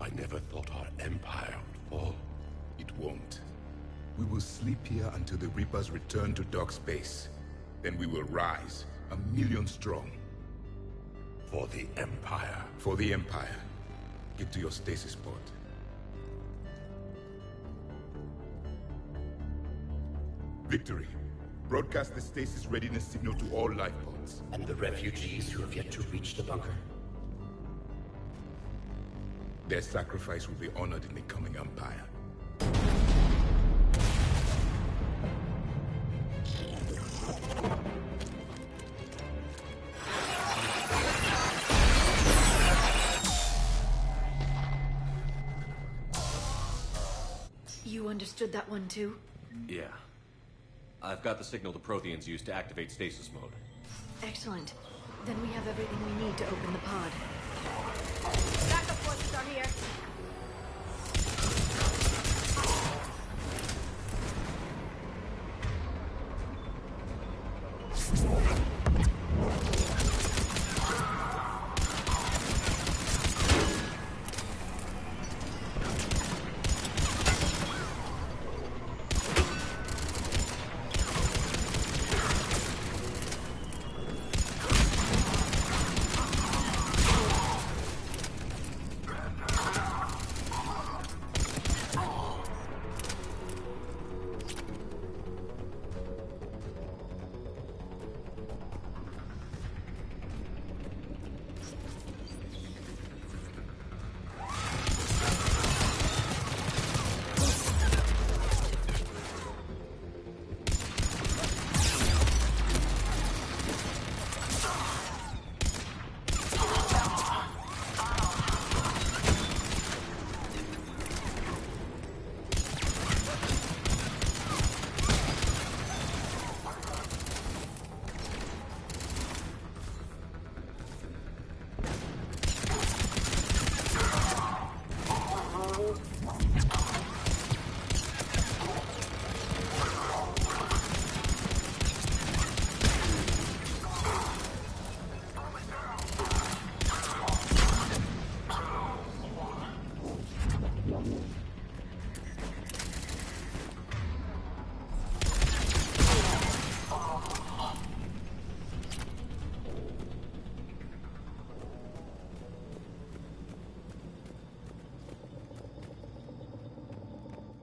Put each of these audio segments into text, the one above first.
I never thought our empire would fall. It won't. We will sleep here until the Reapers return to dark space. Then we will rise, 1,000,000 strong. For the Empire. For the Empire. Get to your stasis pod. Victory. Broadcast the stasis readiness signal to all life pods. And the refugees who have yet to reach the bunker. Their sacrifice will be honored in the coming Empire. You understood that one too? Yeah. I've got the signal the Protheans use to activate stasis mode. Excellent. Then we have everything we need to open the pod. Backup forces are here.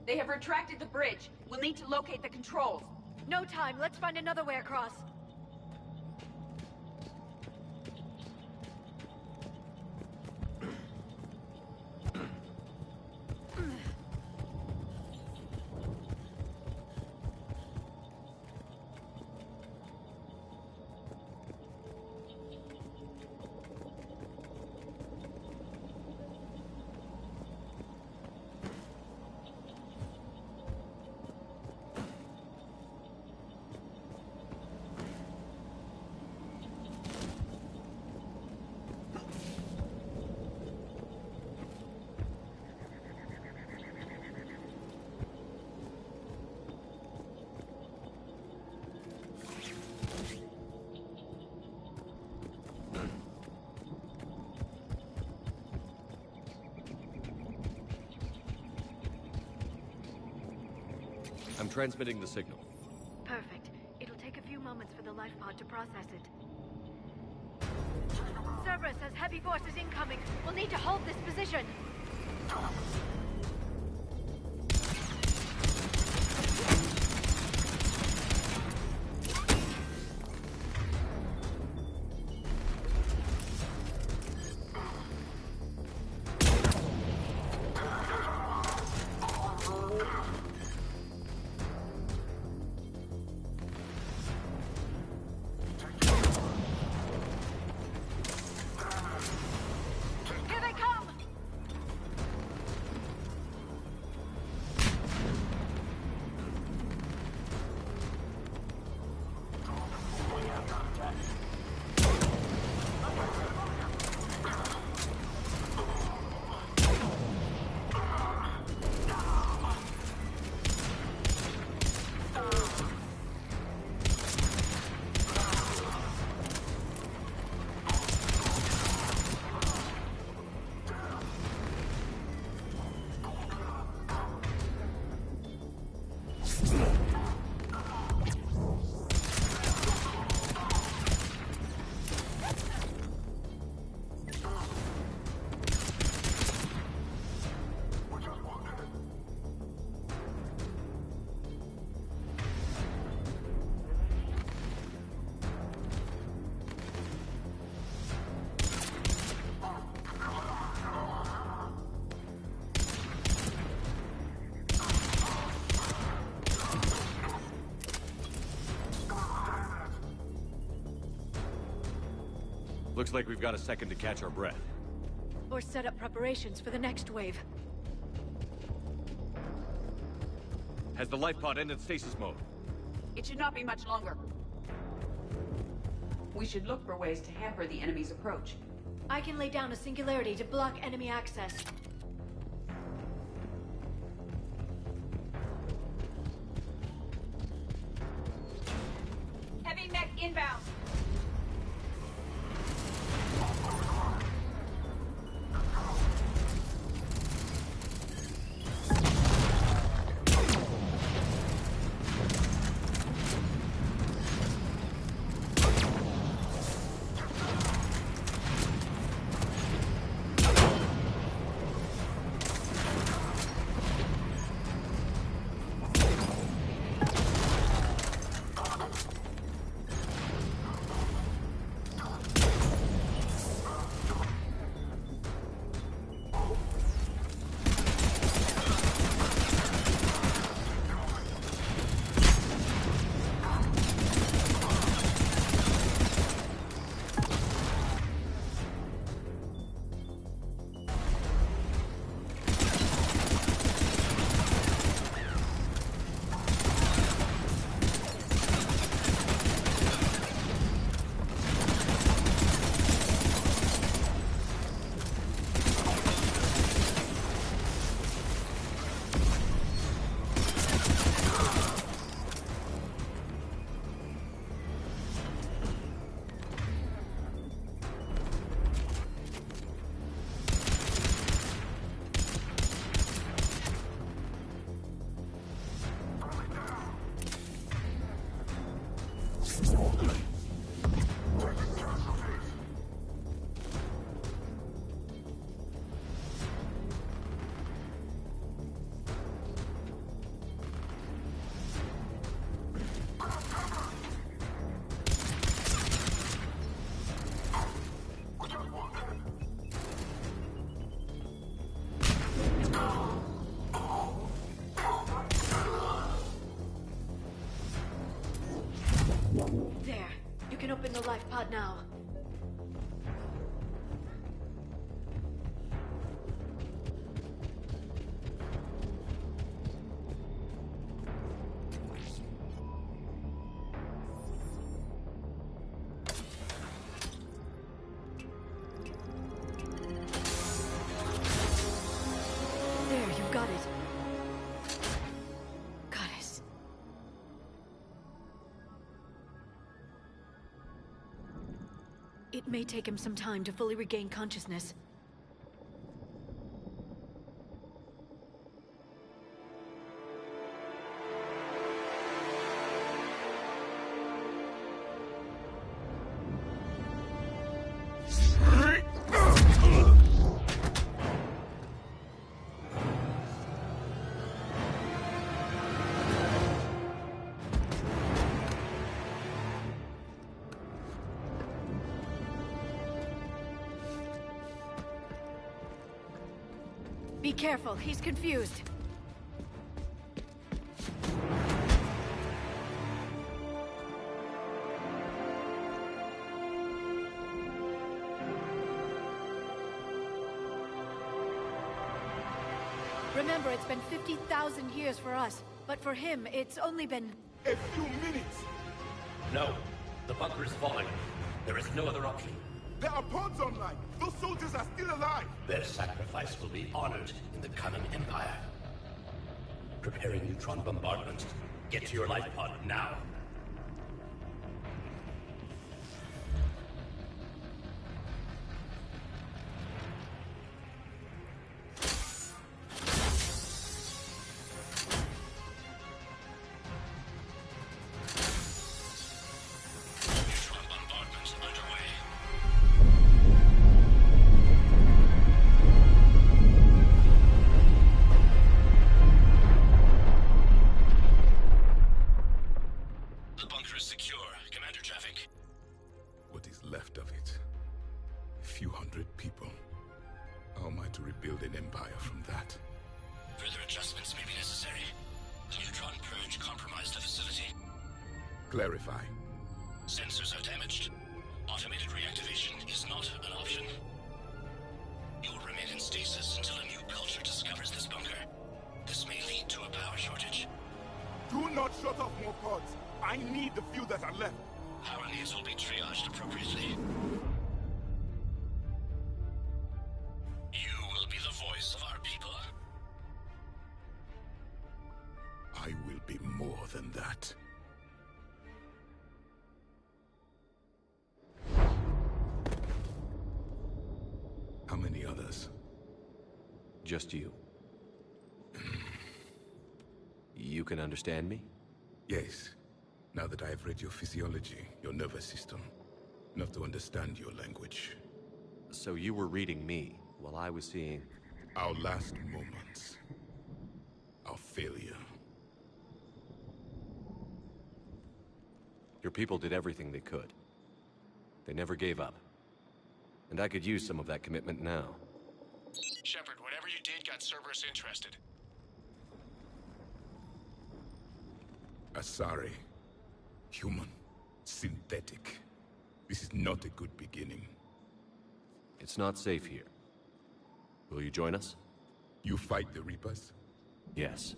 They have retracted the bridge. We'll need to locate the controls. No time. Let's find another way across. I'm transmitting the signal. Perfect. It'll take a few moments for the life pod to process it. Cerberus has heavy forces incoming. We'll need to hold this position. Looks like we've got a second to catch our breath. Or set up preparations for the next wave. Has the life pod ended stasis mode? It should not be much longer. We should look for ways to hamper the enemy's approach. I can lay down a singularity to block enemy access. Heavy mech inbound! There. You can open the life pod now. There, you got it. Goddess. It may take him some time to fully regain consciousness. Be careful, he's confused. Remember, it's been 50,000 years for us, but for him, it's only been... A few minutes! No. The bunker is falling. There is no other option. There are pods online! Those soldiers are still alive! Their sacrifice will be honored in the coming Empire. Preparing neutron bombardment. Get to your life pod now. Neutron bombardment underway. The bunker is secure. Commander Traffic. What is left of it? A few hundred people. How am I to rebuild an empire from that? Further adjustments may be necessary. The neutron purge compromised the facility. Clarify. Sensors are damaged. Automated reactivation is not an option. You'll remain in stasis until a new culture discovers this bunker. This may lead to a power shortage. Do not shut off more pods. I need the few that are left. Power needs will be triaged appropriately. You will be the voice of our people. I will be more than that. How many others? Just you. You can understand me? Yes. Now that I have read your physiology, your nervous system, enough to understand your language. So you were reading me while I was seeing... Our last moments. Our failure. Your people did everything they could. They never gave up. And I could use some of that commitment now. Shepard, whatever you did got Cerberus interested. Asari. Human. Synthetic. This is not a good beginning. It's not safe here. Will you join us? You fight the Reapers? Yes.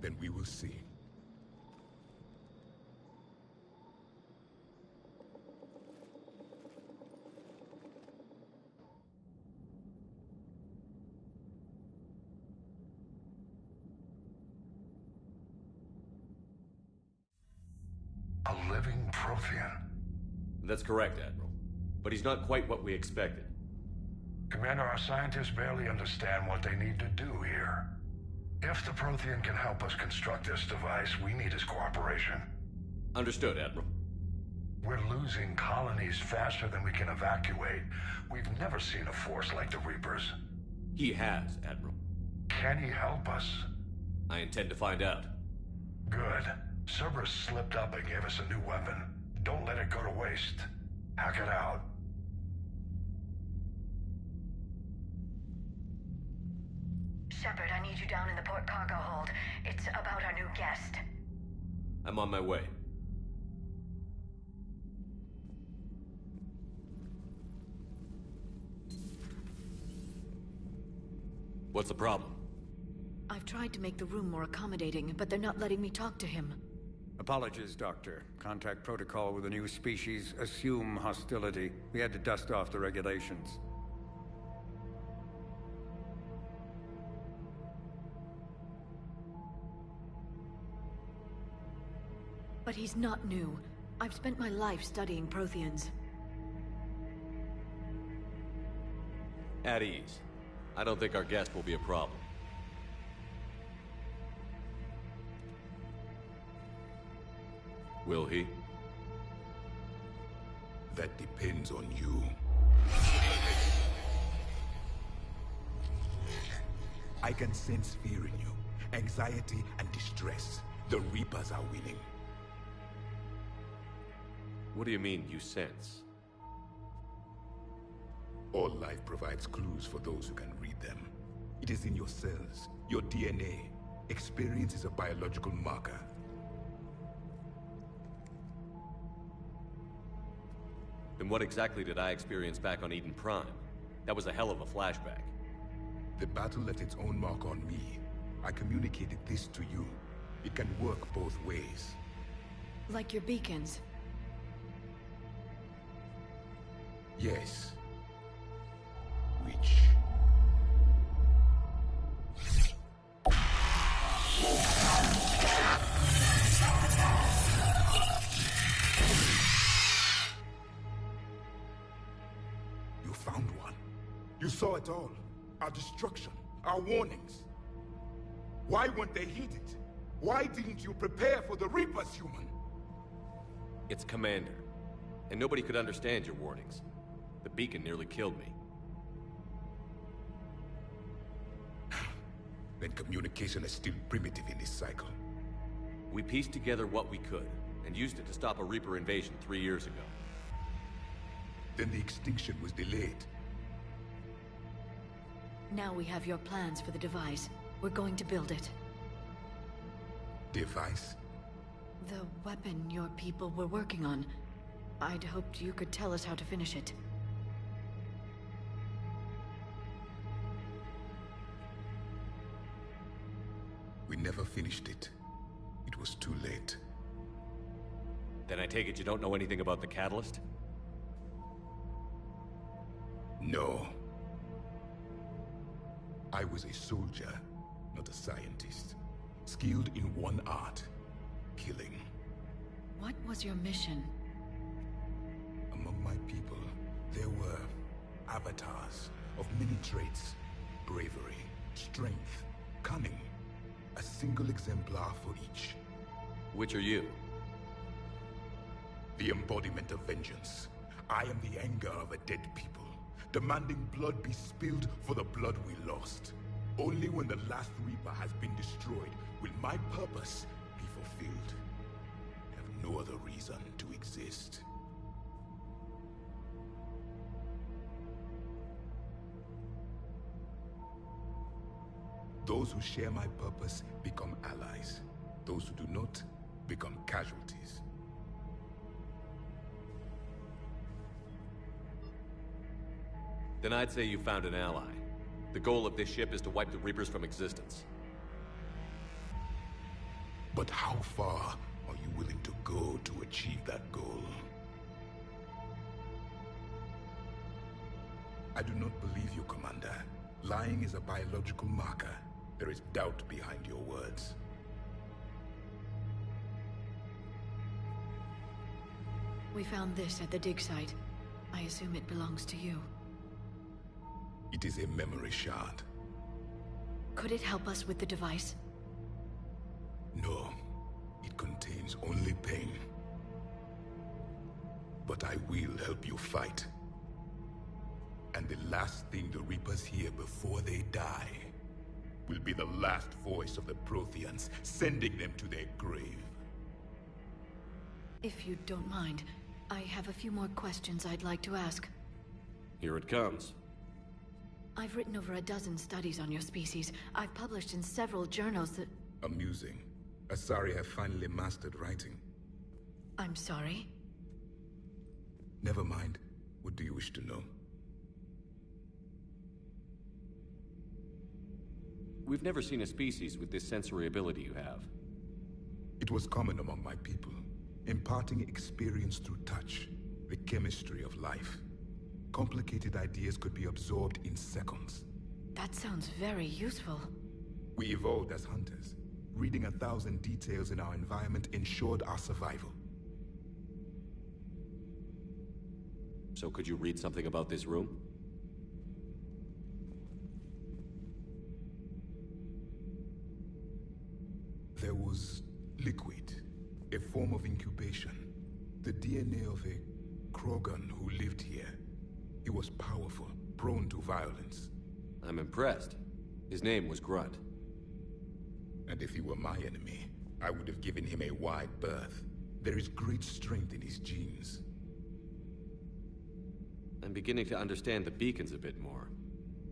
Then we will see. A living Prothean. That's correct, Admiral. But he's not quite what we expected. Commander, our scientists barely understand what they need to do here. If the Prothean can help us construct this device, we need his cooperation. Understood, Admiral. We're losing colonies faster than we can evacuate. We've never seen a force like the Reapers. He has, Admiral. Can he help us? I intend to find out. Good. Cerberus slipped up and gave us a new weapon. Don't let it go to waste. Hack it out. Shepard, I need you down in the port cargo hold. It's about our new guest. I'm on my way. What's the problem? I've tried to make the room more accommodating, but they're not letting me talk to him. Apologies, Doctor. Contact protocol with a new species. Assume hostility. We had to dust off the regulations. But he's not new. I've spent my life studying Protheans. At ease. I don't think our guest will be a problem. Will he? That depends on you. I can sense fear in you. Anxiety and distress. The Reapers are winning. What do you mean, you sense? All life provides clues for those who can read them. It is in your cells, your DNA. Experience is a biological marker. Then what exactly did I experience back on Eden Prime? That was a hell of a flashback. The battle left its own mark on me. I communicated this to you. It can work both ways. Like your beacons. Yes. Which? You found one. You saw it all. Our destruction, our warnings. Why weren't they heeded? Why didn't you prepare for the Reapers, human? It's Commander. And nobody could understand your warnings. The beacon nearly killed me. Then communication is still primitive in this cycle. We pieced together what we could, and used it to stop a Reaper invasion 3 years ago. Then the extinction was delayed. Now we have your plans for the device. We're going to build it. Device? The weapon your people were working on. I'd hoped you could tell us how to finish it. We never finished it. It was too late. Then I take it you don't know anything about the catalyst? No. I was a soldier, not a scientist. Skilled in one art, killing. What was your mission? Among my people, there were avatars of many traits. Bravery, strength, cunning. A single exemplar for each. Which are you? The embodiment of vengeance. I am the anger of a dead people, demanding blood be spilled for the blood we lost. Only when the last Reaper has been destroyed will my purpose be fulfilled. I have no other reason to exist. Those who share my purpose become allies. Those who do not become casualties. Then I'd say you found an ally. The goal of this ship is to wipe the Reapers from existence. But how far are you willing to go to achieve that goal? I do not believe you, Commander. Lying is a biological marker. There is doubt behind your words. We found this at the dig site. I assume it belongs to you. It is a memory shard. Could it help us with the device? No. It contains only pain. But I will help you fight. And the last thing the Reapers hear before they die will be the last voice of the Protheans, sending them to their grave. If you don't mind, I have a few more questions I'd like to ask. Here it comes. I've written over a dozen studies on your species. I've published in several journals that... Amusing. Asari have finally mastered writing. I'm sorry? Never mind. What do you wish to know? We've never seen a species with this sensory ability you have. It was common among my people, imparting experience through touch, the chemistry of life. Complicated ideas could be absorbed in seconds. That sounds very useful. We evolved as hunters. Reading 1,000 details in our environment ensured our survival. So could you read something about this room? There was liquid, a form of incubation. The DNA of a Krogan who lived here. He was powerful, prone to violence. I'm impressed. His name was Grunt. And if he were my enemy, I would have given him a wide berth. There is great strength in his genes. I'm beginning to understand the beacons a bit more.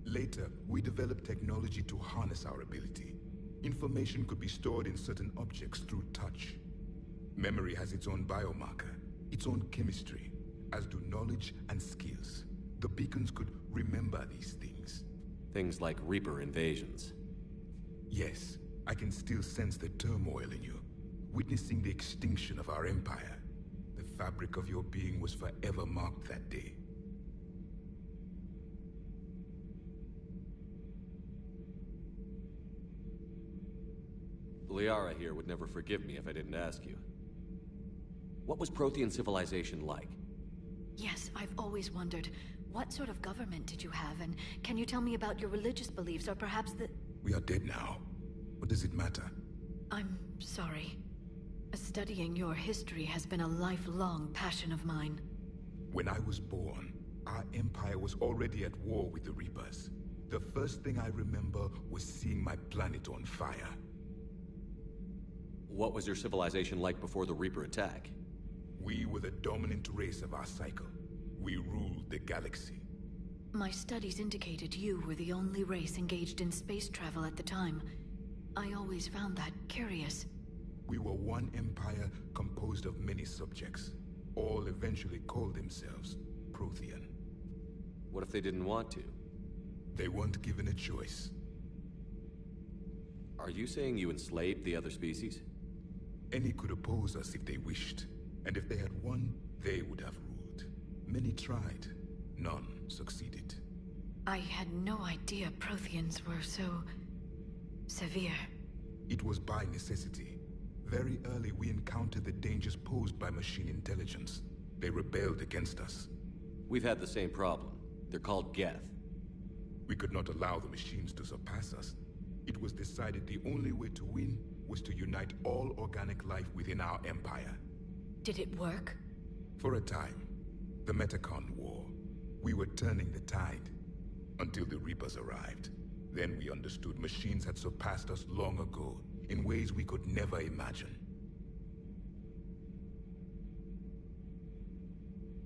Later, we developed technology to harness our ability. Information could be stored in certain objects through touch. Memory has its own biomarker, its own chemistry, as do knowledge and skills. The beacons could remember these things. Things like Reaper invasions. Yes, I can still sense the turmoil in you, witnessing the extinction of our empire. The fabric of your being was forever marked that day. Liara here would never forgive me if I didn't ask you. What was Prothean civilization like? Yes, I've always wondered. What sort of government did you have, and can you tell me about your religious beliefs, or perhaps the... We are dead now. What does it matter? I'm sorry. Studying your history has been a lifelong passion of mine. When I was born, our empire was already at war with the Reapers. The first thing I remember was seeing my planet on fire. What was your civilization like before the Reaper attack? We were the dominant race of our cycle. We ruled the galaxy. My studies indicated you were the only race engaged in space travel at the time. I always found that curious. We were one empire composed of many subjects, all eventually called themselves Prothean. What if they didn't want to? They weren't given a choice. Are you saying you enslaved the other species? Any could oppose us if they wished, and if they had won, they would have ruled. Many tried. None succeeded. I had no idea Protheans were so... severe. It was by necessity. Very early we encountered the dangers posed by machine intelligence. They rebelled against us. We've had the same problem. They're called Geth. We could not allow the machines to surpass us. It was decided the only way to win was to unite all organic life within our empire. Did it work? For a time. The Metacon War. We were turning the tide. Until the Reapers arrived. Then we understood machines had surpassed us long ago, in ways we could never imagine.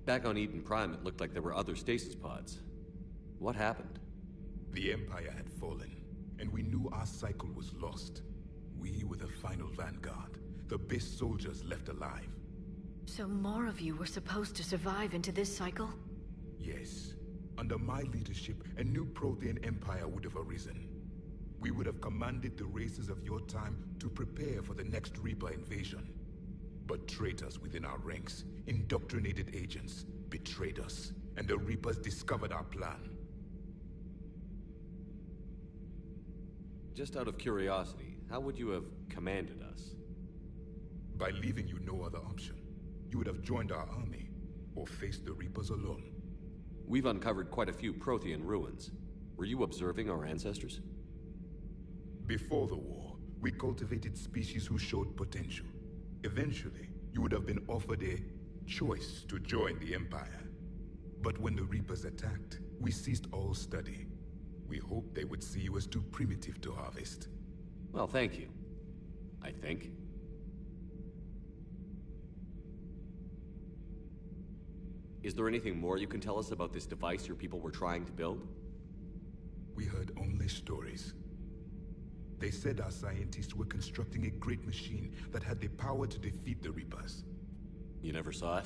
Back on Eden Prime, it looked like there were other stasis pods. What happened? The Empire had fallen, and we knew our cycle was lost. We were the final vanguard, the best soldiers left alive. So more of you were supposed to survive into this cycle? Yes. Under my leadership, a new Prothean empire would have arisen. We would have commanded the races of your time to prepare for the next Reaper invasion. But traitors within our ranks, indoctrinated agents, betrayed us, and the Reapers discovered our plan. Just out of curiosity, how would you have commanded us? By leaving you no other option. You would have joined our army, or faced the Reapers alone. We've uncovered quite a few Prothean ruins. Were you observing our ancestors? Before the war, we cultivated species who showed potential. Eventually, you would have been offered a choice to join the Empire. But when the Reapers attacked, we ceased all study. We hoped they would see you as too primitive to harvest. Well, thank you. I think. Is there anything more you can tell us about this device your people were trying to build? We heard only stories. They said our scientists were constructing a great machine that had the power to defeat the Reapers. You never saw it?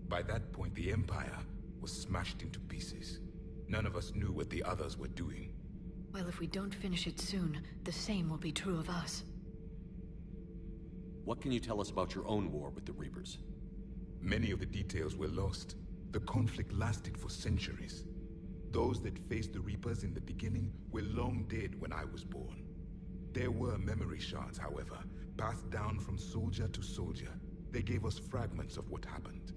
By that point, the Empire was smashed into pieces. None of us knew what the others were doing. Well, if we don't finish it soon, the same will be true of us. What can you tell us about your own war with the Reapers? Many of the details were lost. The conflict lasted for centuries. Those that faced the Reapers in the beginning were long dead when I was born. There were memory shards, however, passed down from soldier to soldier. They gave us fragments of what happened.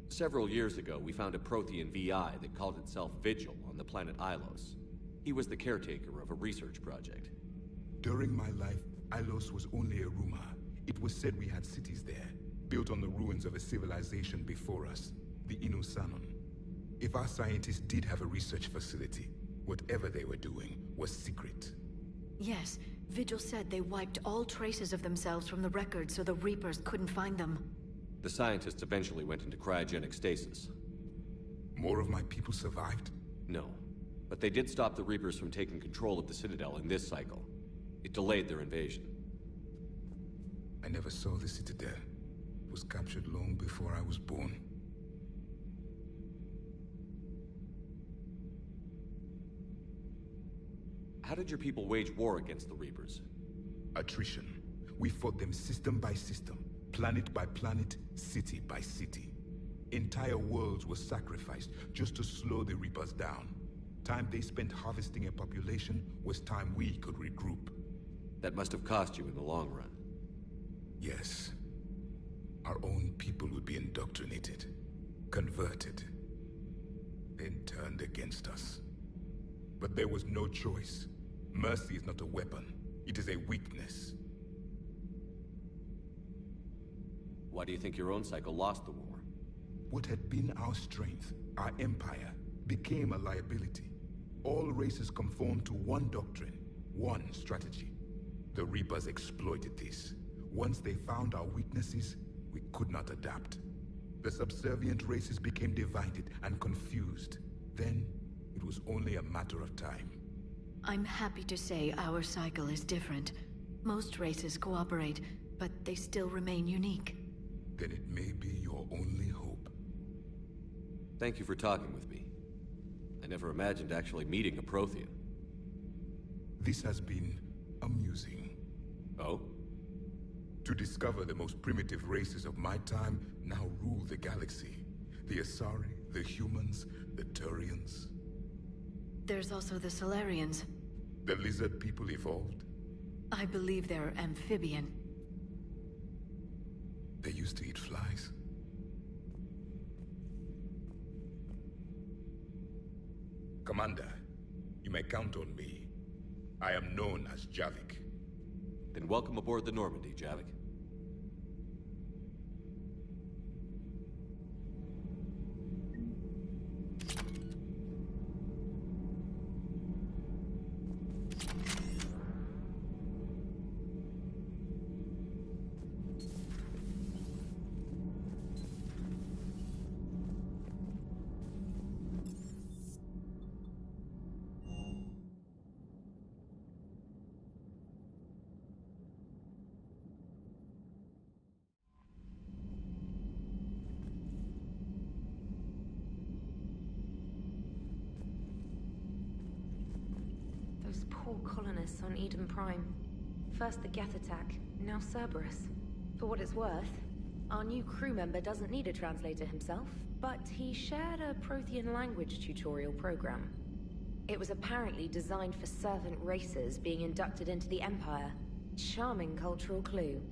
Several years ago, we found a Prothean VI that called itself Vigil on the planet Ilos. He was the caretaker of a research project. During my life, Ilos was only a rumor. It was said we had cities there, built on the ruins of a civilization before us, the Inusanon. If our scientists did have a research facility, whatever they were doing was secret. Yes, Vigil said they wiped all traces of themselves from the records so the Reapers couldn't find them. The scientists eventually went into cryogenic stasis. More of my people survived? No, but they did stop the Reapers from taking control of the Citadel in this cycle. It delayed their invasion. I never saw the Citadel. It was captured long before I was born. How did your people wage war against the Reapers? Attrition. We fought them system by system, planet by planet, city by city. Entire worlds were sacrificed just to slow the Reapers down. Time they spent harvesting a population was time we could regroup. That must have cost you in the long run. Yes. Our own people would be indoctrinated, converted, then turned against us. But there was no choice. Mercy is not a weapon. It is a weakness. Why do you think your own cycle lost the war? What had been our strength, our empire, became a liability. All races conformed to one doctrine, one strategy. The Reapers exploited this. Once they found our weaknesses, we could not adapt. The subservient races became divided and confused. Then, It was only a matter of time. I'm happy to say our cycle is different. Most races cooperate, but they still remain unique. Then it may be your only hope. Thank you for talking with me. I never imagined actually meeting a Prothean. This has been amusing. Oh? To discover the most primitive races of my time now rule the galaxy. The Asari, the humans, the Turians. There's also the Solarians. The lizard people evolved. I believe they're amphibian. They used to eat flies. Commander, you may count on me. I am known as Javik. Then welcome aboard the Normandy, Javik. Those poor colonists on Eden Prime. First the Geth attack, now Cerberus. For what it's worth, our new crew member doesn't need a translator himself, but he shared a Prothean language tutorial program. It was apparently designed for servant races being inducted into the Empire. Charming cultural clue.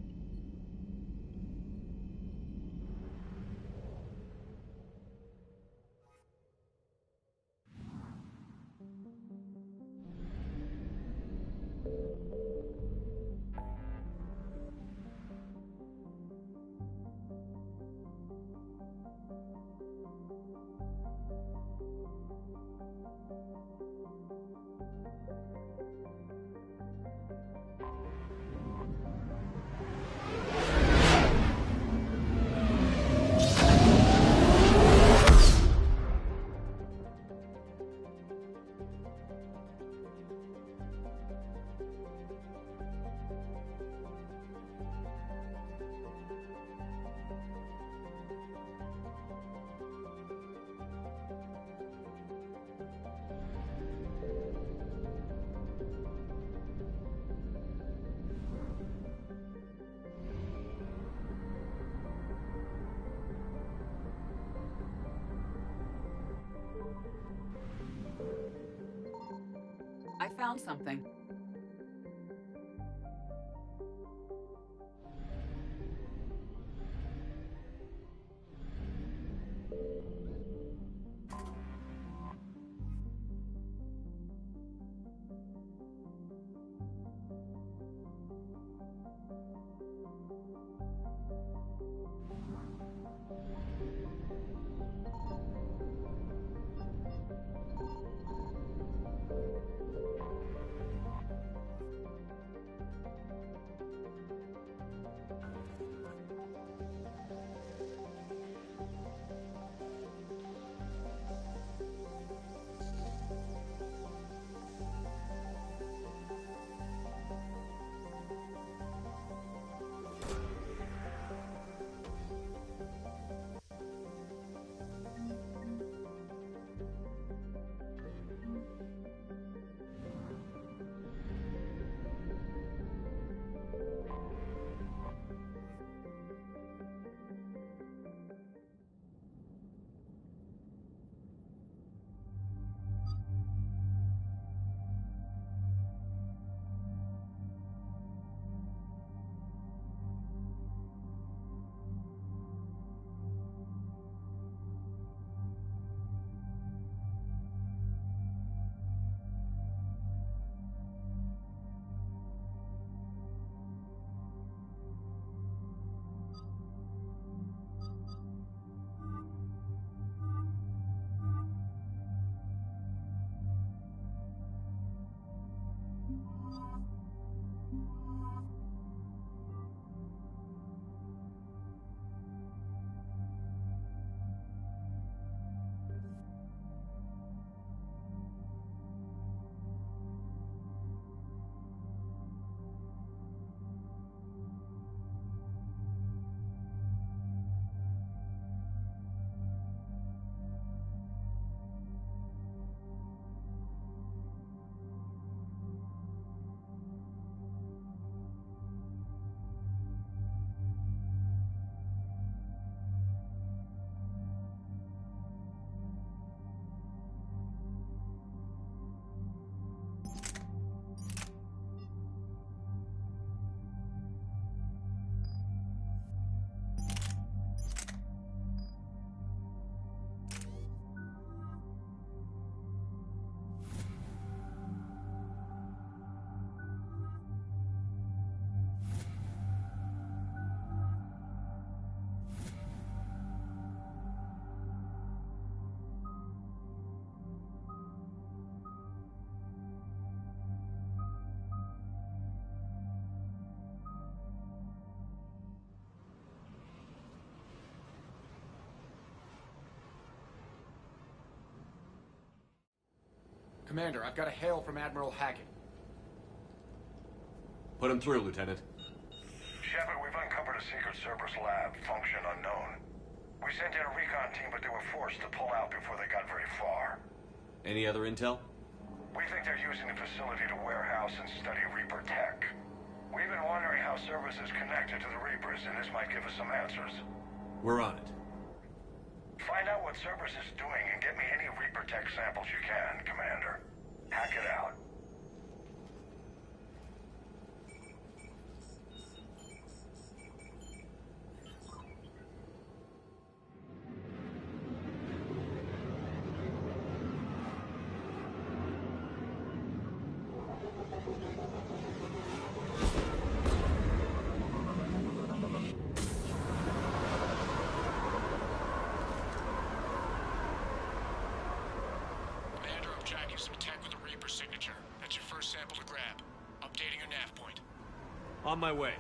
I found something. Commander, I've got a hail from Admiral Hackett. Put him through, Lieutenant. Shepard, we've uncovered a secret Cerberus lab, function unknown. We sent in a recon team, but they were forced to pull out before they got very far. Any other intel? We think they're using the facility to warehouse and study Reaper tech. We've been wondering how Cerberus is connected to the Reapers, and this might give us some answers. We're on it. Find out what Cerberus is doing and get me any Reaper tech samples you can, Commander. Hack it out. On my way.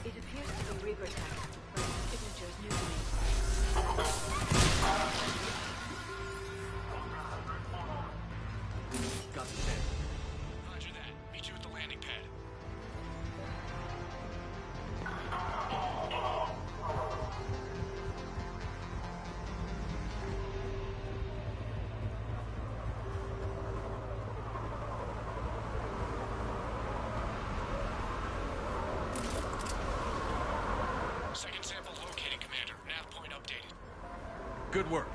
It appears to be Reaper tech, but the signature is new to me. Got the sample. Roger that. Meet you at the landing pad. Second sample located, Commander. Nav point updated. Good work.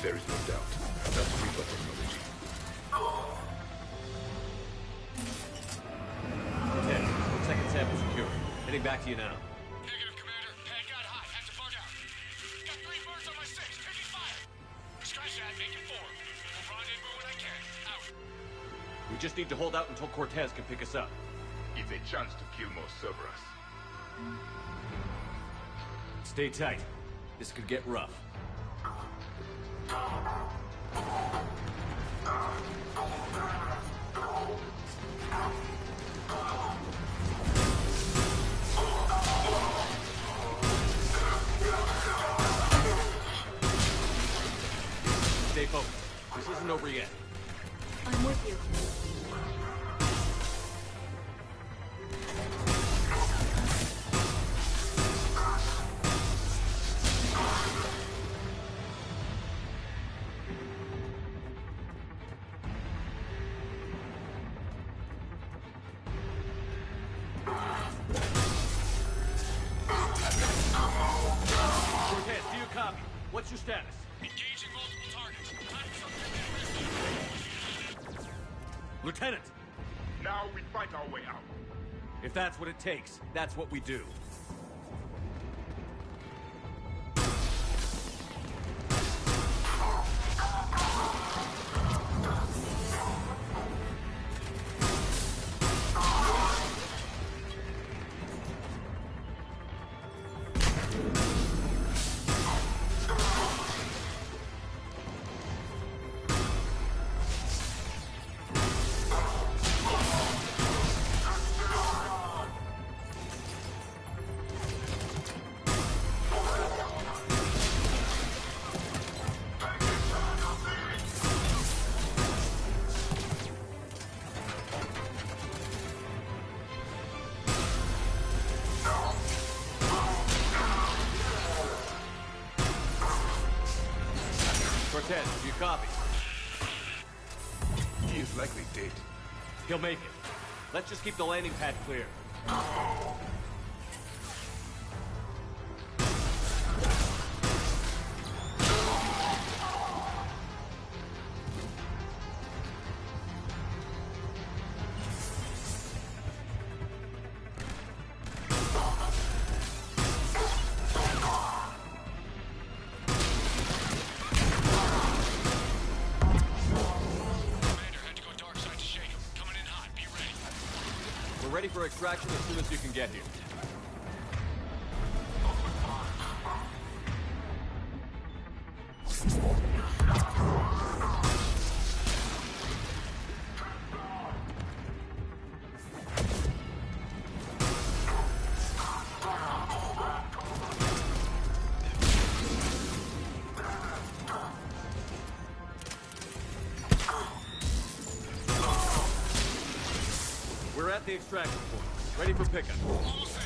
There is no doubt. That's Reaper technology. Okay, second sample secure. Heading back to you now. Negative, Commander. Pad got hot. Have to bug out. Got 3 birds on my 6. Taking fire. Scratch that. Make it 4. We'll rendezvous when I can. Out. We just need to hold out until Cortez can pick us up. It's a chance to kill more Cerberus. Stay tight. This could get rough. Stay focused. This isn't over yet. I'm with you. Cortez, do you copy? What's your status? Engaging multiple targets. Time for some Lieutenant! Now we fight our way out. If that's what it takes, that's what we do. Cortez, do you copy? He is likely dead. He'll make it. Let's just keep the landing pad clear. Ready for extraction as soon as you can get here. We're at the extraction point. Ready for pickup. Almost there.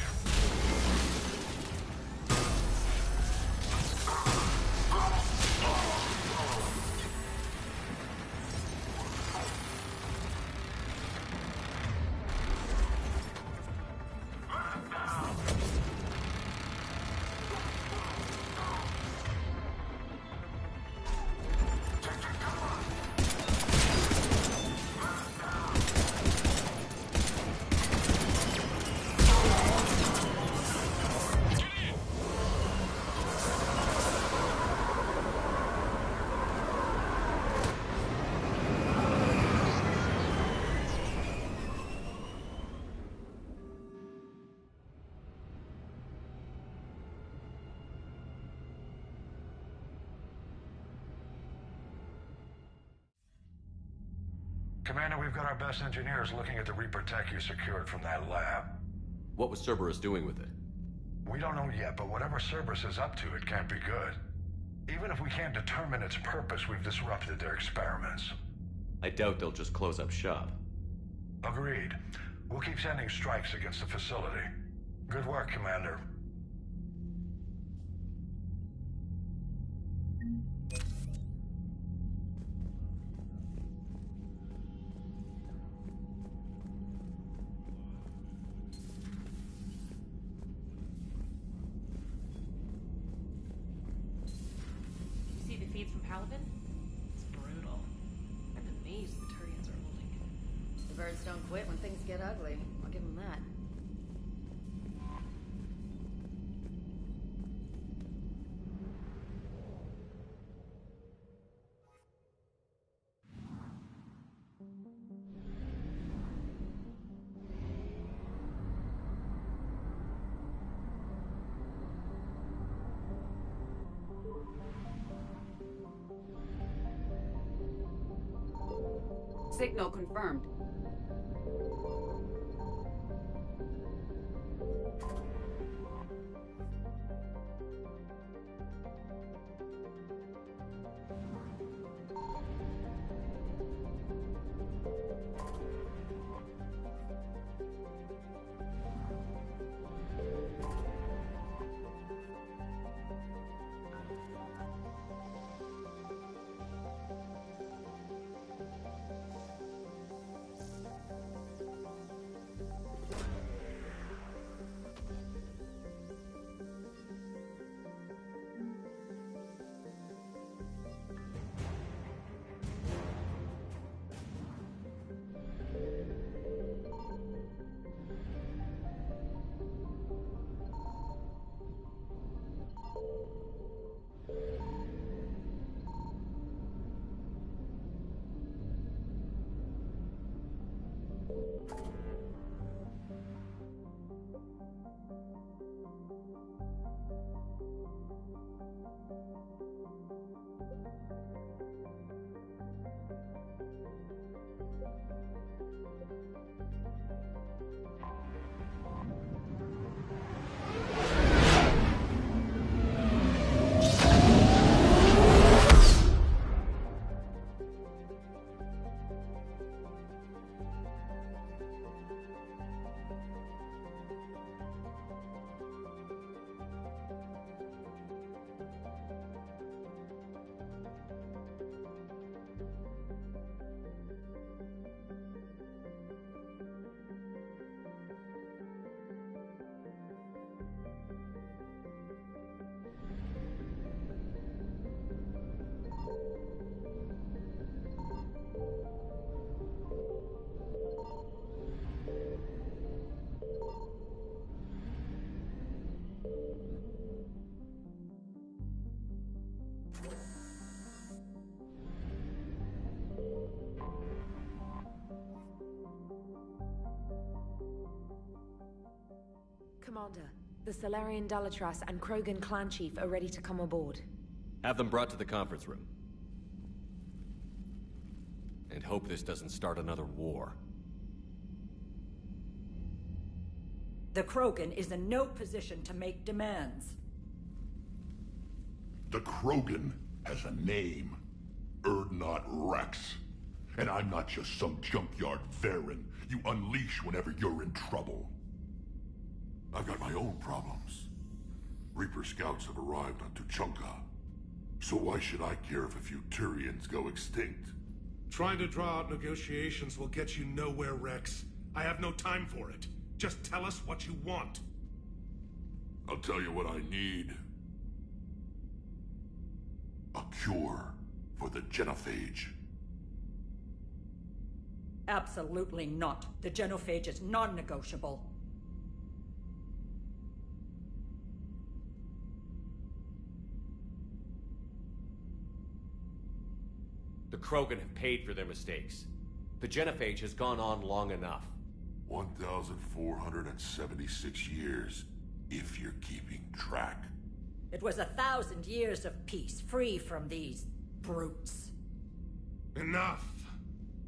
Commander, we've got our best engineers looking at the Reaper tech you secured from that lab. What was Cerberus doing with it? We don't know yet, but whatever Cerberus is up to, it can't be good. Even if we can't determine its purpose, we've disrupted their experiments. I doubt they'll just close up shop. Agreed. We'll keep sending strikes against the facility. Good work, Commander. Feeds from Paladin? It's brutal. I'm amazed the Turians are holding it. The birds don't quit when things get ugly. I'll give them that. Signal confirmed. Commander. The Salarian Dalatras and Krogan clan chief are ready to come aboard. Have them brought to the conference room. And hope this doesn't start another war. The Krogan is in no position to make demands. The Krogan has a name. Urdnot Rex. And I'm not just some junkyard Varen you unleash whenever you're in trouble. I've got my own problems. Reaper scouts have arrived on Tuchanka. So why should I care if a few Turians go extinct? Trying to draw out negotiations will get you nowhere, Rex. I have no time for it. Just tell us what you want. I'll tell you what I need. A cure for the Genophage. Absolutely not. The Genophage is non-negotiable. The Krogan have paid for their mistakes. The Genophage has gone on long enough. 1,476 years, if you're keeping track. It was 1,000 years of peace, free from these brutes. Enough!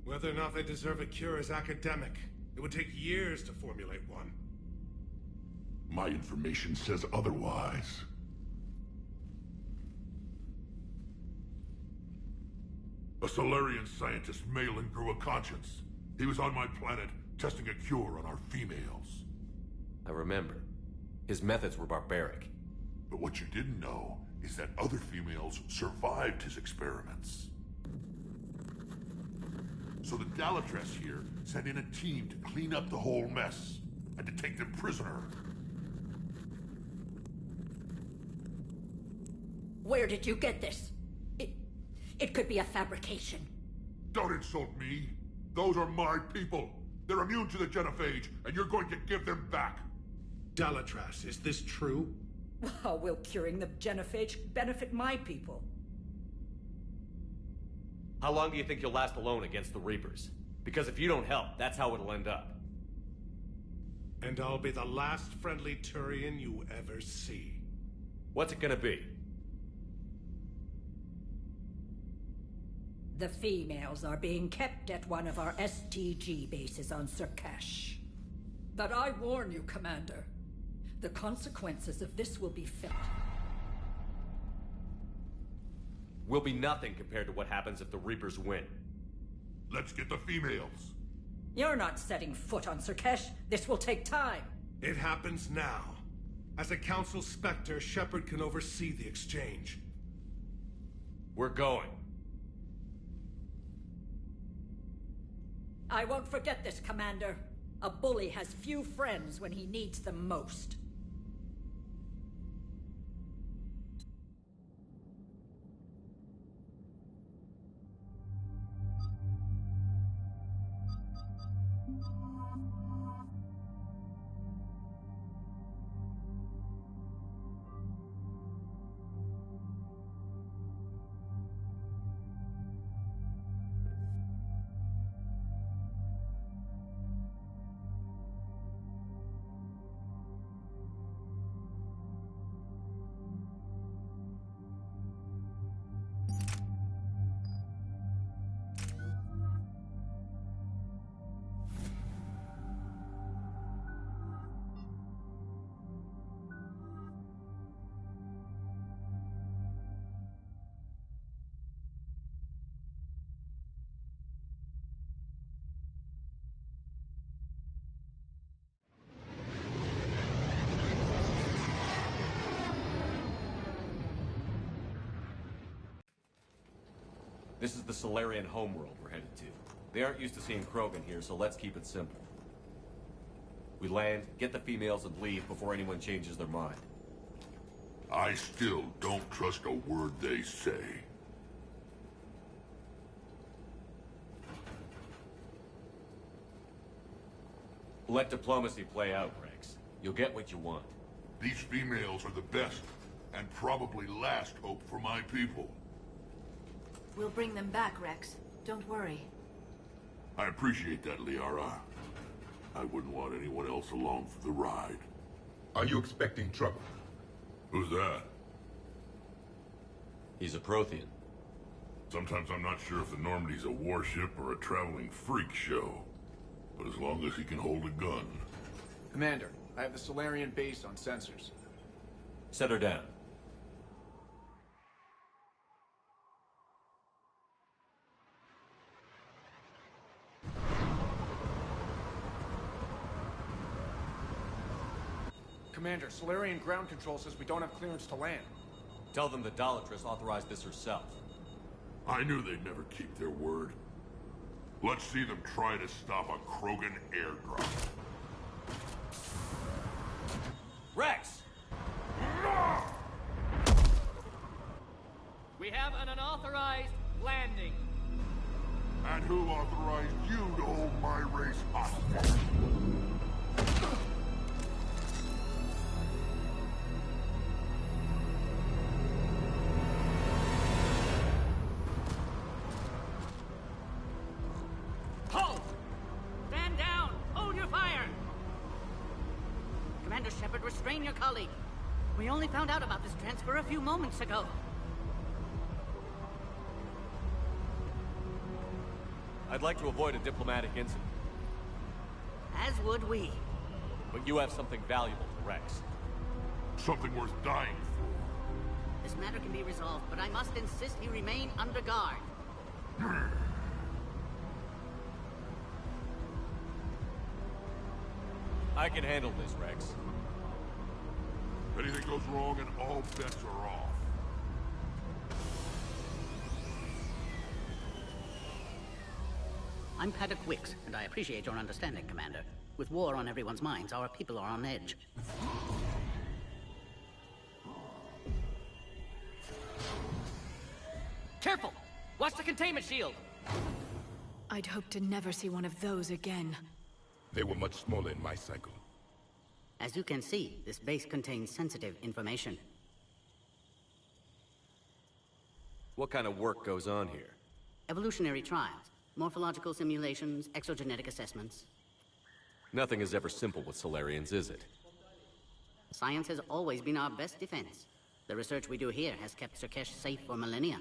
Whether or not they deserve a cure is academic. It would take years to formulate one. My information says otherwise. A Salarian scientist, Malin, grew a conscience. He was on my planet, testing a cure on our females. I remember. His methods were barbaric. But what you didn't know is that other females survived his experiments. So the Dalatras here sent in a team to clean up the whole mess and to take them prisoner. Where did you get this? It could be a fabrication. Don't insult me. Those are my people. They're immune to the Genophage, and you're going to give them back. Dalatras, is this true? How will curing the Genophage benefit my people? How long do you think you'll last alone against the Reapers? Because if you don't help, that's how it'll end up. And I'll be the last friendly Turian you ever see. What's it gonna be? The females are being kept at one of our STG bases on Surkash. But I warn you, Commander. The consequences of this will be felt. Will be nothing compared to what happens if the Reapers win. Let's get the females. You're not setting foot on Surkash. This will take time. It happens now. As a Council Spectre, Shepard can oversee the exchange. We're going. I won't forget this, Commander. A bully has few friends when he needs them most. This is the Salarian homeworld we're headed to. They aren't used to seeing Krogan here, so let's keep it simple. We land, get the females, and leave before anyone changes their mind. I still don't trust a word they say. Let diplomacy play out, Rex. You'll get what you want. These females are the best, and probably last hope for my people. We'll bring them back, Rex. Don't worry. I appreciate that, Liara. I wouldn't want anyone else along for the ride. Are you expecting trouble? Who's that? He's a Prothean. Sometimes I'm not sure if the Normandy's a warship or a traveling freak show. But as long as he can hold a gun. Commander, I have the Solarian base on sensors. Set her down. Commander, Solarian ground control says we don't have clearance to land. Tell them the Dalatrass authorized this herself. I knew they'd never keep their word. Let's see them try to stop a Krogan airdrop. Rex! We have an unauthorized landing. And who authorized you to hold my race hostage? Halt! Stand down! Hold your fire! Commander Shepard, restrain your colleague. We only found out about this transfer a few moments ago. I'd like to avoid a diplomatic incident. As would we. But you have something valuable to Rex. Something worth dying for. This matter can be resolved, but I must insist he remain under guard. I can handle this, Rex. If anything goes wrong, and all bets are off. I'm Paddock Wicks, and I appreciate your understanding, Commander. With war on everyone's minds, our people are on edge. Careful! Watch the containment shield! I'd hoped to never see one of those again. They were much smaller in my cycle. As you can see, this base contains sensitive information. What kind of work goes on here? Evolutionary trials, morphological simulations, exogenetic assessments. Nothing is ever simple with Solarians, is it? Science has always been our best defense. The research we do here has kept Surkesh safe for millennia.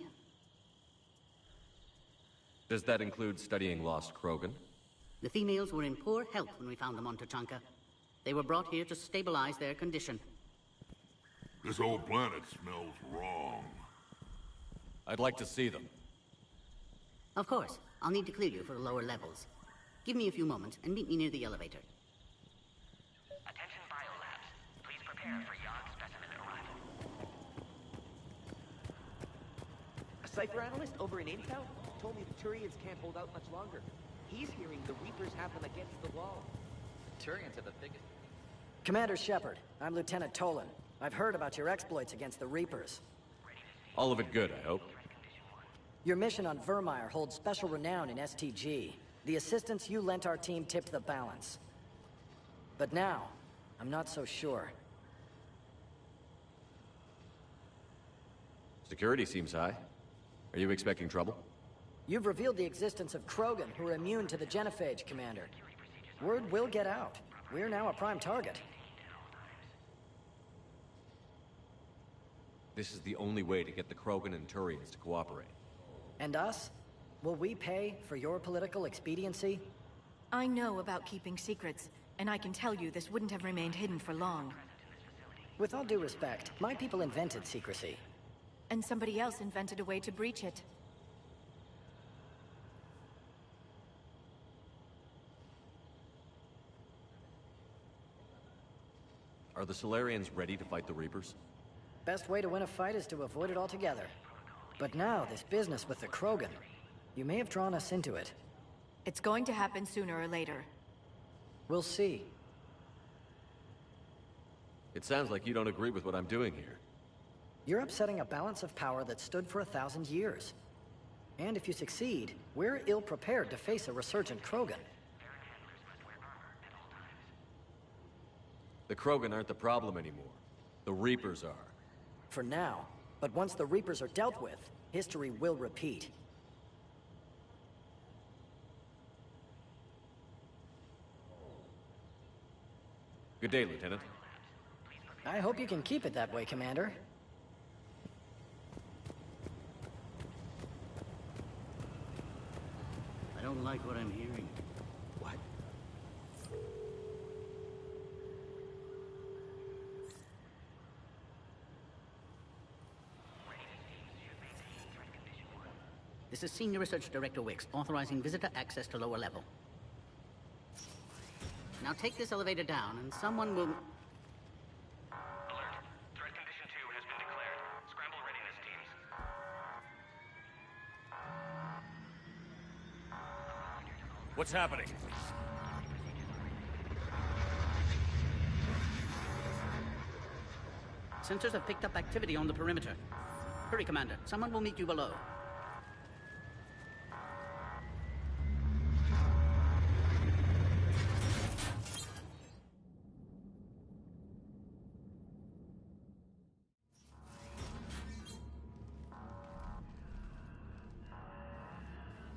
Does that include studying lost Krogan? The females were in poor health when we found them on Tuchanka. They were brought here to stabilize their condition. This whole planet smells wrong. I'd like to see them. Of course. I'll need to clear you for lower levels. Give me a few moments and meet me near the elevator. Attention biolabs. Please prepare for Yon specimen arrival. A Cypher analyst over in Intel told me the Turians can't hold out much longer. He's hearing the Reapers have them against the wall. Turians are the biggest. Commander Shepard, I'm Lieutenant Tolan. I've heard about your exploits against the Reapers. All of it good, I hope. Your mission on Vermeer holds special renown in STG. The assistance you lent our team tipped the balance. But now, I'm not so sure. Security seems high. Are you expecting trouble? You've revealed the existence of Krogan who are immune to the genophage, Commander. Word will get out. We're now a prime target. This is the only way to get the Krogan and Turians to cooperate. And us? Will we pay for your political expediency? I know about keeping secrets, and I can tell you this wouldn't have remained hidden for long. With all due respect, my people invented secrecy. And somebody else invented a way to breach it. Are the Solarians ready to fight the Reapers? Best way to win a fight is to avoid it altogether. But now, this business with the Krogan, you may have drawn us into it. It's going to happen sooner or later. We'll see. It sounds like you don't agree with what I'm doing here. You're upsetting a balance of power that stood for 1,000 years. And if you succeed, we're ill-prepared to face a resurgent Krogan. The Krogan aren't the problem anymore. The Reapers are. For now. But once the Reapers are dealt with, history will repeat. Good day, Lieutenant. I hope you can keep it that way, Commander. I don't like what I'm hearing. What? This is Senior Research Director Wicks, authorizing visitor access to lower level. Now take this elevator down, and someone will... Alert. Threat condition 2 has been declared. Scramble readiness teams. What's happening? Sensors have picked up activity on the perimeter. Hurry, Commander. Someone will meet you below.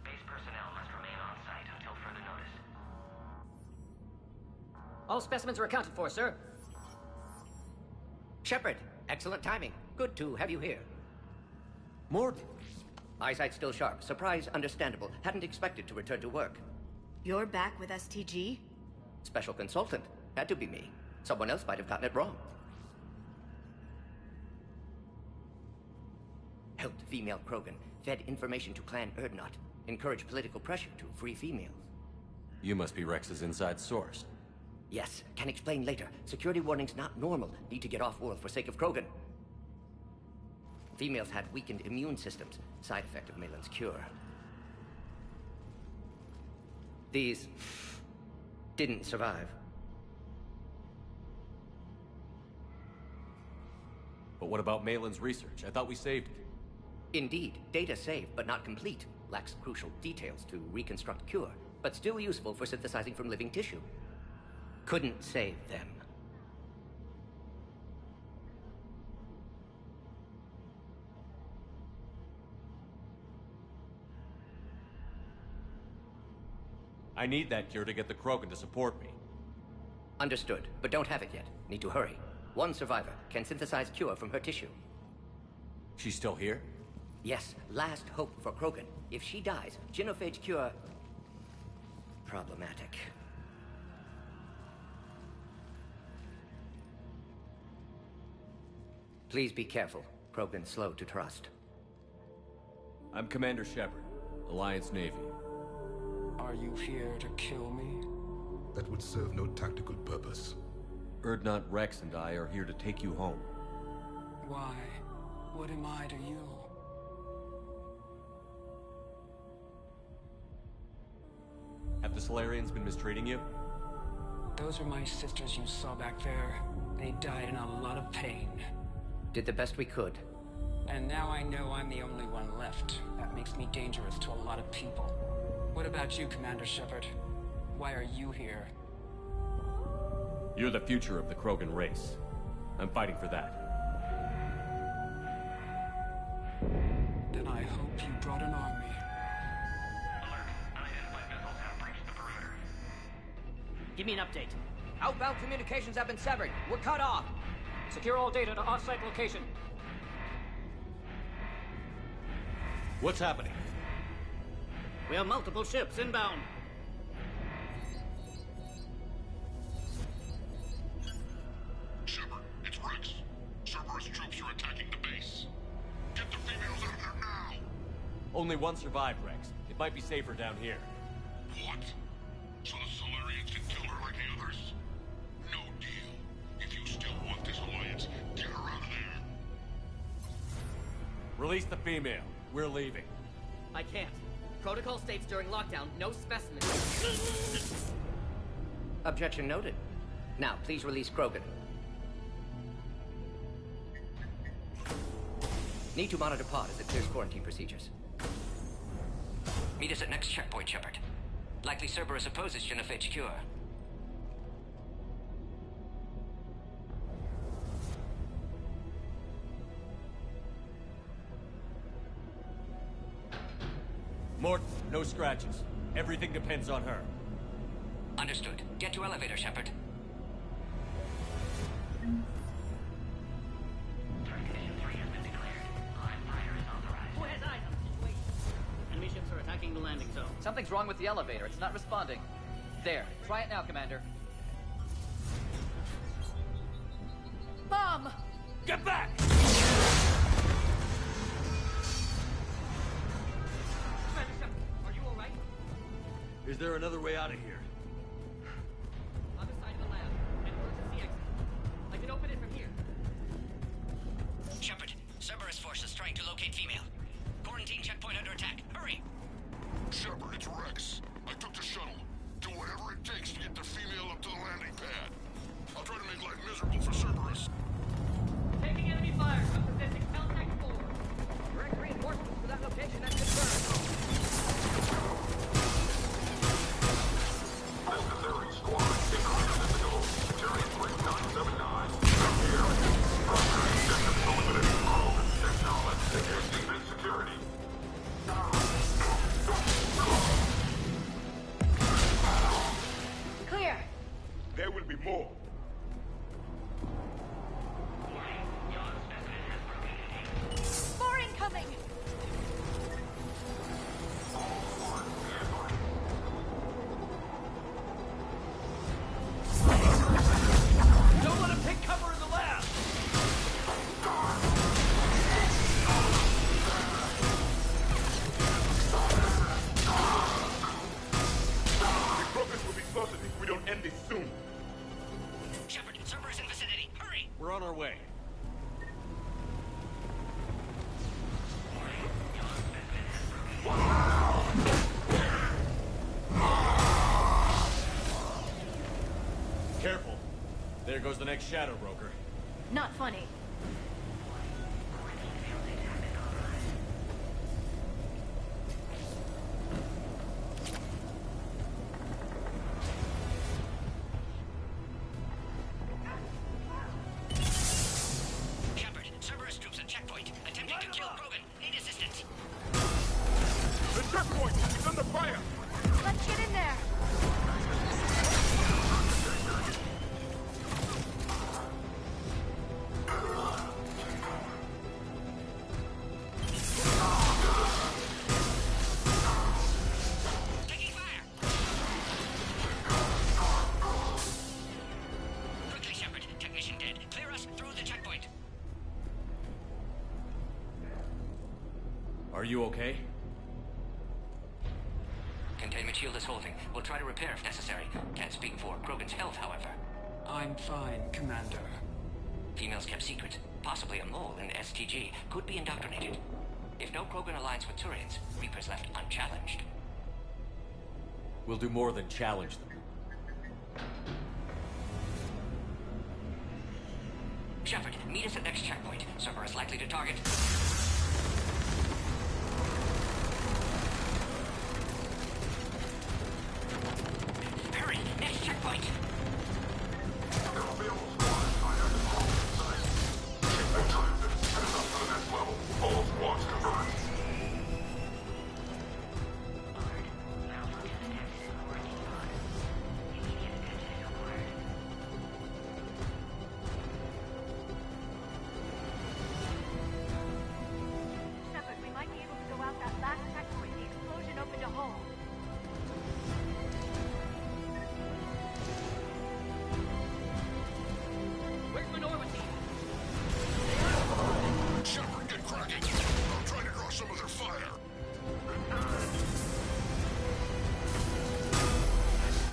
Base personnel must remain on site until further notice. All specimens are accounted for, sir. Shepard, excellent timing. Good to have you here. Mort? Eyesight still sharp. Surprise understandable. Hadn't expected to return to work. You're back with STG? Special consultant. Had to be me. Someone else might have gotten it wrong. Helped female Krogan. Fed information to Clan Urdnot. Encouraged political pressure to free females. You must be Rex's inside source. Yes, can explain later. Security warnings not normal. Need to get off-world for sake of Krogan. Females had weakened immune systems. Side effect of Malin's cure. These didn't survive. But what about Malin's research? I thought we saved it. Indeed, data saved, but not complete. Lacks crucial details to reconstruct cure, but still useful for synthesizing from living tissue. Couldn't save them. I need that cure to get the Krogan to support me. Understood, but don't have it yet. Need to hurry. One survivor can synthesize cure from her tissue. She's still here? Yes, last hope for Krogan. If she dies, genophage cure... problematic. Please be careful. Krogan's slow to trust. I'm Commander Shepard, Alliance Navy. Are you here to kill me? That would serve no tactical purpose. Urdnot, Rex, and I are here to take you home. Why? What am I to you? Have the Solarians been mistreating you? Those are my sisters you saw back there. They died in a lot of pain. Did the best we could. And now I know I'm the only one left. That makes me dangerous to a lot of people. What about you, Commander Shepard? Why are you here? You're the future of the Krogan race. I'm fighting for that. Then I hope you brought an army. Alert. Unidentified missiles have breached the perimeter. Give me an update. Outbound communications have been severed. We're cut off. Secure all data to off-site location. What's happening? We have multiple ships inbound. Shepard, it's Rex. Cerberus troops are attacking the base. Get the females out of there now! Only one survived, Rex. It might be safer down here. What? So the Solarians can kill her like the others? No deal. If you still want this alliance, get her out of there. Release the female. We're leaving. I can't. Protocol states during lockdown, no specimens. Objection noted. Now, please release Krogan. Need to monitor pod as it clears quarantine procedures. Meet us at next checkpoint, Shepard. Likely Cerberus opposes genophage cure. Mort, no scratches. Everything depends on her. Understood. Get to elevator, Shepard. Something's wrong with the elevator. It's not responding. There. Try it now, Commander. Mom! Get back! Are you alright? Is there another way out of here? Other side of the lab. And towards the exit. I can open it from here. Shepard, Cerberus forces trying to locate female. Quarantine checkpoint under attack. Hurry! Shepard, it's Rex. I took the shuttle. Do whatever it takes to get the female up to the landing pad. I'll try to make life miserable for Cerberus. Taking enemy fire. I'm possessing Caltech 4. Direct reinforcements for that location has confirmed. Necessary squad. Increase physical. Turian 3979. Here. Primary objective to eliminate Krogan technology. Engaging security. Clear! There will be more. More incoming! Don't let him take cover in the lab! The progress will be slaughtered if we don't end this soon. Shepard, Cerberus in vicinity. Hurry! We're on our way. Careful. There goes the next Shadow Broker. Not funny. Shepard, Cerberus troops at checkpoint. Attempting to kill Krogan. Need assistance. The checkpoint is under fire. Let's get in there! Taking fire! Quickly, Shepard. Technician dead. Clear us through the checkpoint. Are you okay? Containment shield is holding. We'll try to repair if necessary. Can't speak for Krogan's health, however. I'm fine, Commander. Females kept secret. Possibly a mole in STG. Could be indoctrinated. If no Krogan aligns with Turians, Reaper's left unchallenged. We'll do more than challenge them. Shepard, meet us at next checkpoint. Cerberus likely to target. Hurry! Next checkpoint! All squads converge. Shepard, we might be able to go out that last checkpoint. The explosion opened a hole. Where's Minority? Shepard, get cracking. I'm trying to draw some of their fire.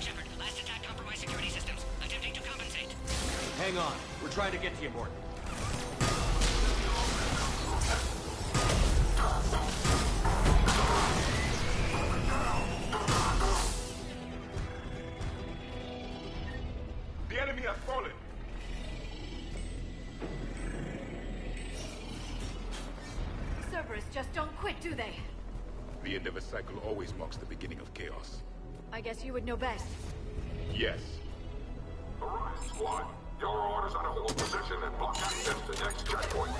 Shepard, last attack compromised security systems. Attempting to compensate. Hang on. We're trying to get to you, Morton. The enemy has fallen. Cerberus just don't quit, do they? The end of a cycle always marks the beginning of chaos. I guess you would know best. Yes. Alright, squad. Your orders are to hold position and block access to next checkpoint.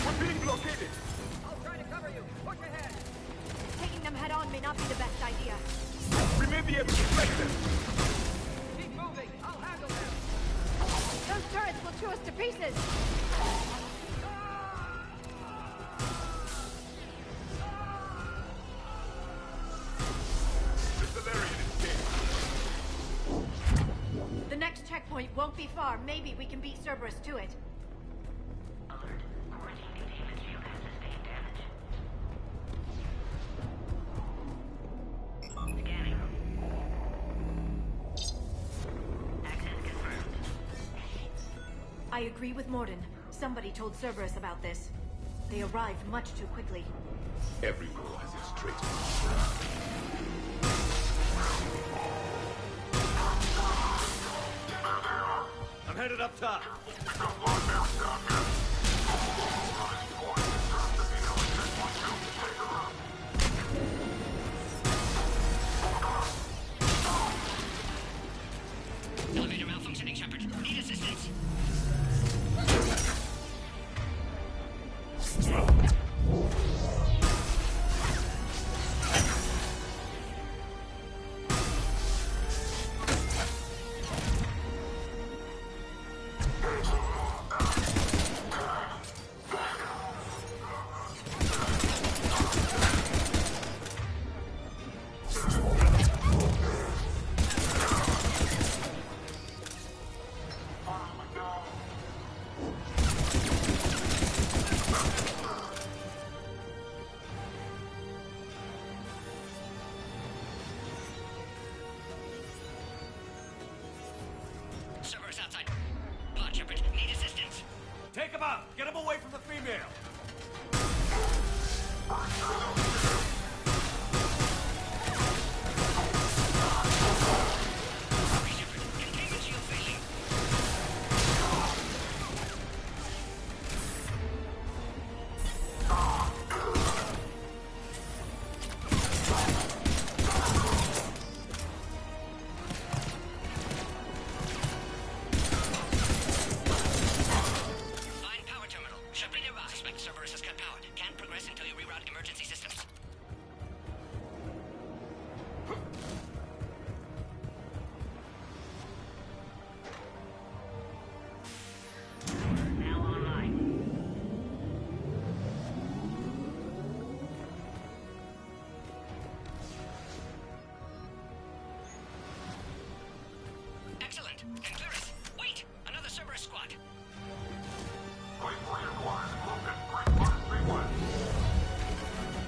We're being blockaded. I'll try to cover you. Push ahead. Taking them head on may not be the best idea. We may be able to flank them. Keep moving. I'll handle them. Those turrets will chew us to pieces! The next checkpoint won't be far. Maybe we can beat Cerberus to it. Alert. Quarantine containment shield has sustained damage. Scanning. Access confirmed. I agree with Mordin. Somebody told Cerberus about this. They arrived much too quickly. Every war has its traitors. I'm headed up top. Elevator malfunctioning, Shepard. Need assistance. Cerberus outside. Come on, Shepard. Need assistance. Take him out! Get him away from the female! Containment shield failing. Find power terminal. Shepard nearby. Suspect Cerberus has cut power. Can't progress until you reroute emergency systems. Now online. Excellent. And clearance. Wait! Another Cerberus squad.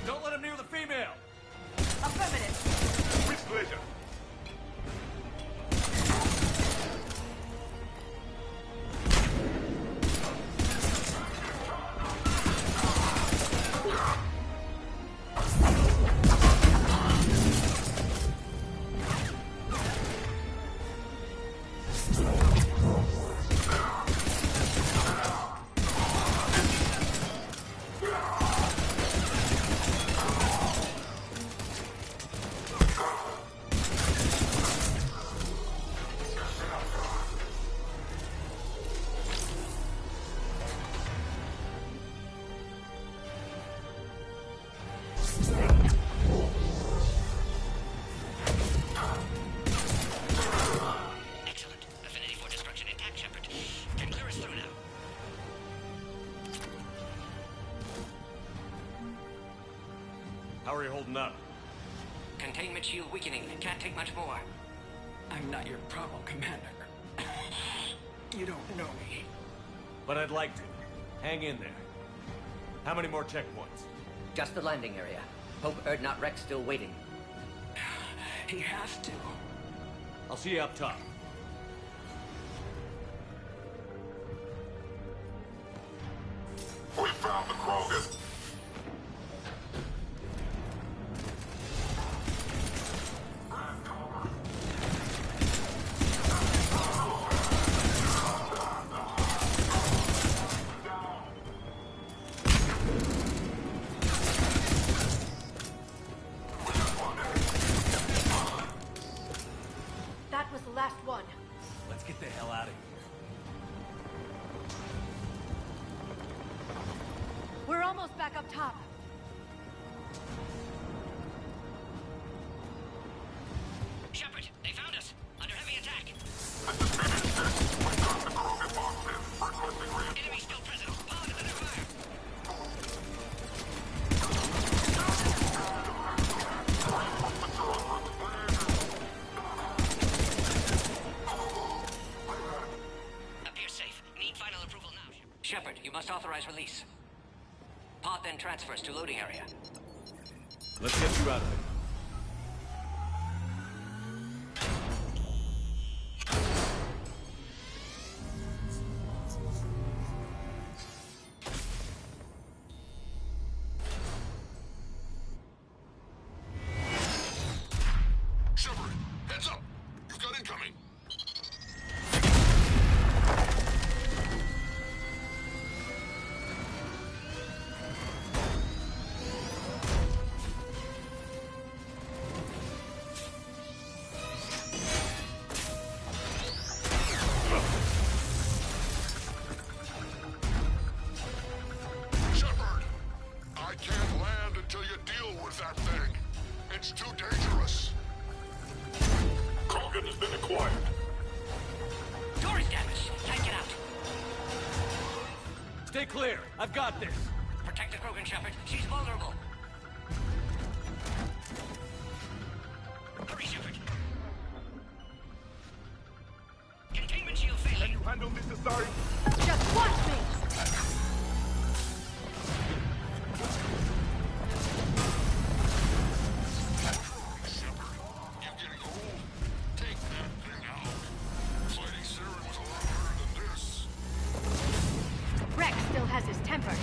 Don't let him near the female! Affirmative. With pleasure. Excellent. Affinity for destruction intact, Shepard. Can clear us through now. How are you holding up? Containment shield weakening. Can't take much more. I'm not your problem, Commander. You don't know me. But I'd like to. Hang in there. How many more checkpoints? Just the landing area. Hope Erdnot Rex still waiting. He has to. I'll see you up top. We found the Krogan. That was the last one. Let's get the hell out of here. We're almost back up top. Shepard, they found us. Under heavy attack. We got the Krogan box. Send transfers to loading area. Let's get you out of it. Shepard, heads up! You've got incoming! Shepard! I can't land until you deal with that thing. It's too dangerous. Krogan has been acquired. Door is damaged. Can't get out. Stay clear. I've got this. Protect the Krogan, Shepard. She's vulnerable. Hurry, Shepard. Containment shield failing. Can you handle this, Asari? Just watch me! Shepard, you're getting old. Take that thing out. Fighting Saren was a lot harder than this. Rex still has his temper.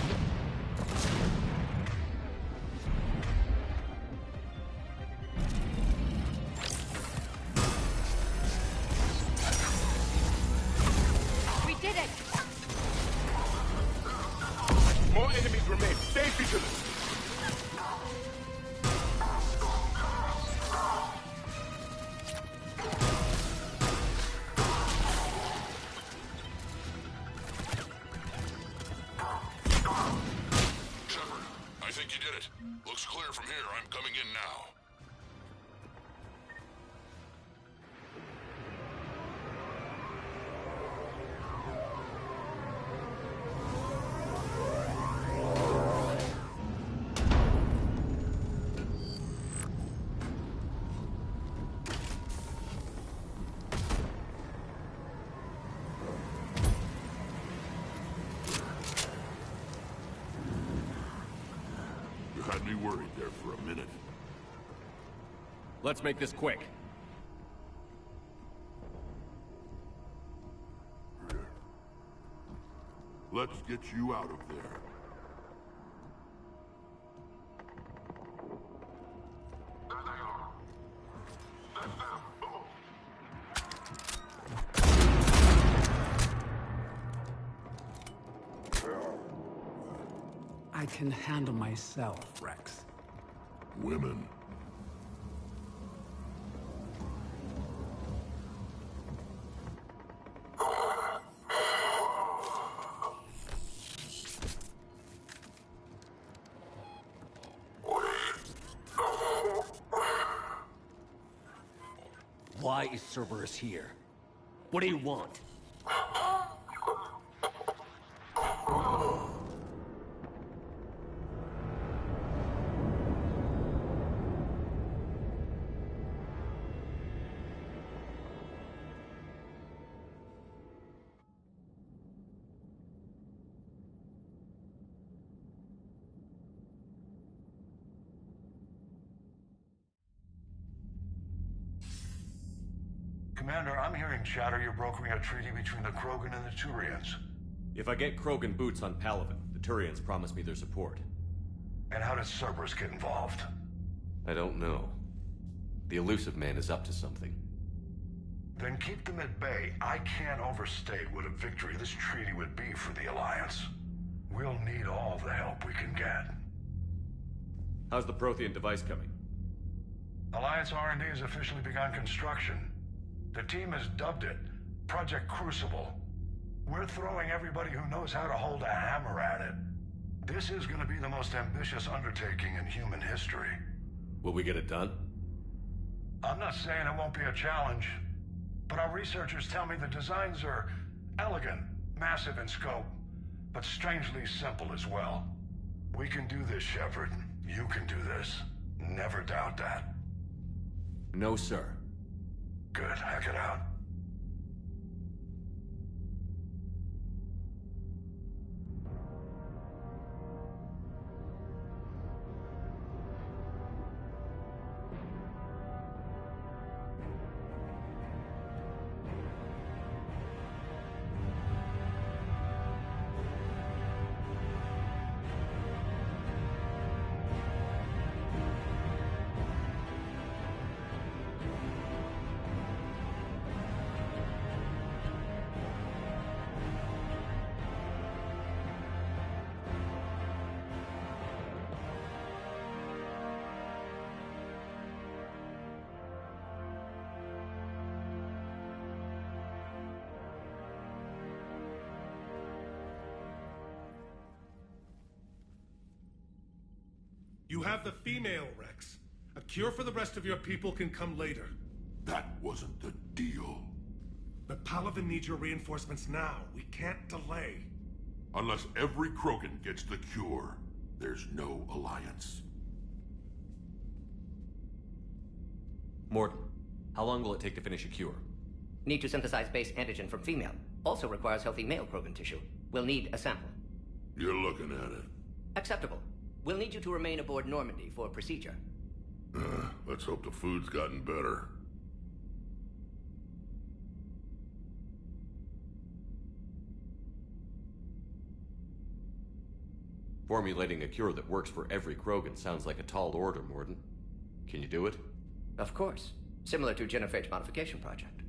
We did it! More enemies remain. Stay vigilant. Shepard, I think you did it. Looks clear from here. I'm coming in now. You had me worried there for a minute. Let's make this quick. Let's get you out of there. I can handle myself, Rex. Women. Why is Cerberus here? What do you want? Commander, I'm hearing chatter you're brokering a treaty between the Krogan and the Turians. If I get Krogan boots on Palaven, the Turians promise me their support. And how does Cerberus get involved? I don't know. The Elusive Man is up to something. Then keep them at bay. I can't overstate what a victory this treaty would be for the Alliance. We'll need all the help we can get. How's the Prothean device coming? Alliance R&D has officially begun construction. The team has dubbed it Project Crucible. We're throwing everybody who knows how to hold a hammer at it. This is going to be the most ambitious undertaking in human history. Will we get it done? I'm not saying it won't be a challenge, but our researchers tell me the designs are elegant, massive in scope, but strangely simple as well. We can do this, Shepard. You can do this. Never doubt that. No, sir. Good. Hack it out. You have the female, Rex. A cure for the rest of your people can come later. That wasn't the deal. But Palaven needs your reinforcements now. We can't delay. Unless every Krogan gets the cure, there's no alliance. Mordin, how long will it take to finish a cure? Need to synthesize base antigen from female. Also requires healthy male Krogan tissue. We'll need a sample. You're looking at it. Acceptable. We'll need you to remain aboard Normandy for procedure. Let's hope the food's gotten better. Formulating a cure that works for every Krogan sounds like a tall order, Mordin. Can you do it? Of course. Similar to Genophage Modification Project.